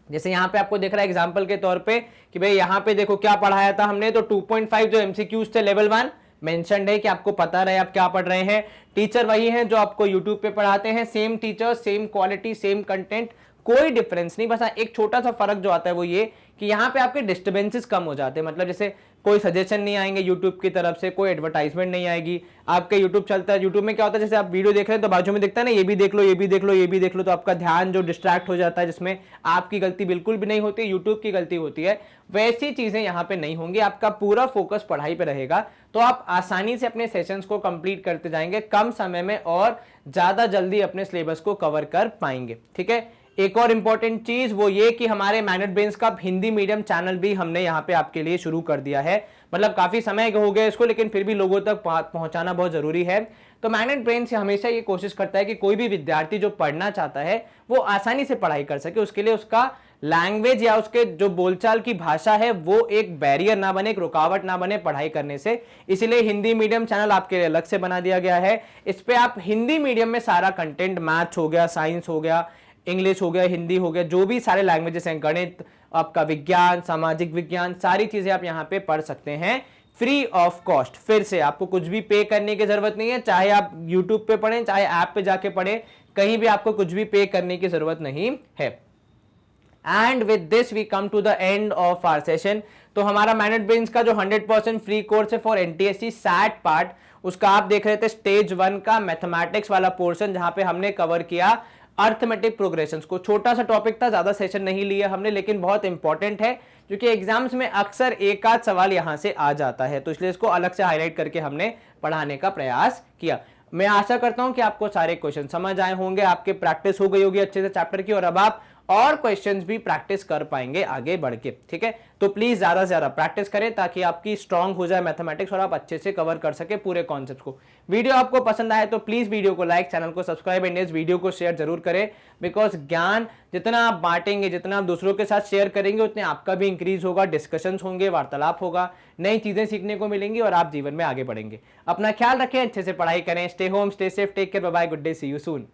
जैसे यहाँ पे आपको दिख रहा है एग्जांपल के तौर पे कि भाई यहाँ पे देखो क्या पढ़ाया था हमने, तो 2.5 जो एमसीक्यूज थे लेवल 1 मेंशन्ड है कि आपको पता रहे आप क्या पढ़ रहे हैं। टीचर वही हैं जो आपको यूट्यूब पे पढ़ाते हैं, same teacher, same quality, same content, कोई डिफरेंस नहीं। बस एक छोटा सा फर्क जो आता है वो ये कि यहाँ पे आपके डिस्टर्बेंसेस कम हो जाते हैं। मतलब जैसे कोई सजेशन नहीं आएंगे यूट्यूब की तरफ से, कोई एडवर्टाइजमेंट नहीं आएगी। आपके यूट्यूब चलता है, यूट्यूब में क्या होता है, जैसे आप वीडियो देख रहे हैं तो बाजू में दिखता है ना, ये भी देख लो, ये भी देख लो, ये भी देख लो, तो आपका ध्यान जो डिस्ट्रैक्ट हो जाता है, जिसमें आपकी गलती बिल्कुल भी नहीं होती, यूट्यूब की गलती होती है। वैसी चीजें यहाँ पे नहीं होंगी, आपका पूरा फोकस पढ़ाई पे रहेगा, तो आप आसानी से अपने सेशंस को कंप्लीट करते जाएंगे कम समय में और ज्यादा जल्दी अपने सिलेबस को कवर कर पाएंगे। ठीक है, एक और इंपॉर्टेंट चीज वो ये कि हमारे मैनेट ब्रेन्स का हिंदी मीडियम चैनल भी हमने यहाँ पे आपके लिए शुरू कर दिया है। मतलब काफी समय हो गया इसको, लेकिन फिर भी लोगों तक पहुंचाना बहुत जरूरी है। तो मैनेट ब्रेन्स हमेशा ये कोशिश करता है कि कोई भी विद्यार्थी जो पढ़ना चाहता है वो आसानी से पढ़ाई कर सके, उसके लिए उसका लैंग्वेज या उसके जो बोलचाल की भाषा है वो एक बैरियर ना बने, एक रुकावट ना बने पढ़ाई करने से। इसलिए हिंदी मीडियम चैनल आपके लिए अलग से बना दिया गया है। इस पे आप हिंदी मीडियम में सारा कंटेंट, मैथ्स हो गया, साइंस हो गया, इंग्लिश हो गया, हिंदी हो गया, जो भी सारे लैंग्वेजेस हैं, गणित, आपका विज्ञान, सामाजिक विज्ञान, सारी चीजें आप यहाँ पे पढ़ सकते हैं फ्री ऑफ कॉस्ट। फिर से आपको कुछ भी पे करने की जरूरत नहीं है, चाहे आप यूट्यूब पे पढ़ें, चाहे ऐप पे जाके पढ़ें, कहीं भी आपको कुछ भी पे करने की जरूरत नहीं है। And with this we come to the end of our session. तो हमारा मैनेट ब्रेन्स का जो 100% फ्री कोर्स है फॉर एनटीएससी सैट पार्ट, उसका आप देख रहे थे स्टेज 1 का मैथमेटिक्स वाला पोर्शन, जहां पे हमने कवर किया अर्थमेटिक प्रोग्रेशंस को। छोटा सा टॉपिक था, ज्यादा सेशन नहीं लिया हमने, लेकिन बहुत इंपॉर्टेंट है क्योंकि एग्जाम्स में अक्सर एक आध सवाल यहां से आ जाता है, तो इसलिए इसको अलग से हाईलाइट करके हमने पढ़ाने का प्रयास किया। मैं आशा करता हूं कि आपको सारे क्वेश्चन समझ आए होंगे, आपके प्रैक्टिस हो गई होगी अच्छे से चैप्टर की, और अब आप और क्वेश्चंस भी प्रैक्टिस कर पाएंगे आगे बढ़ के। ठीक है, तो प्लीज ज्यादा से ज्यादा प्रैक्टिस करें ताकि आपकी स्ट्रांग हो जाए मैथमेटिक्स और आप अच्छे से कवर कर सके पूरे कॉन्सेप्ट को। वीडियो आपको पसंद आए तो प्लीज वीडियो को लाइक, चैनल को सब्सक्राइब एंड इस वीडियो को शेयर जरूर करें, बिकॉज ज्ञान जितना आप बांटेंगे, जितना आप दूसरों के साथ शेयर करेंगे, उतने आपका भी इंक्रीज होगा, डिस्कशंस होंगे, वार्तालाप होगा, नई चीजें सीखने को मिलेंगी और आप जीवन में आगे बढ़ेंगे। अपना ख्याल रखें, अच्छे से पढ़ाई करें, stay home, stay safe, take care, bye bye, good day, see you soon.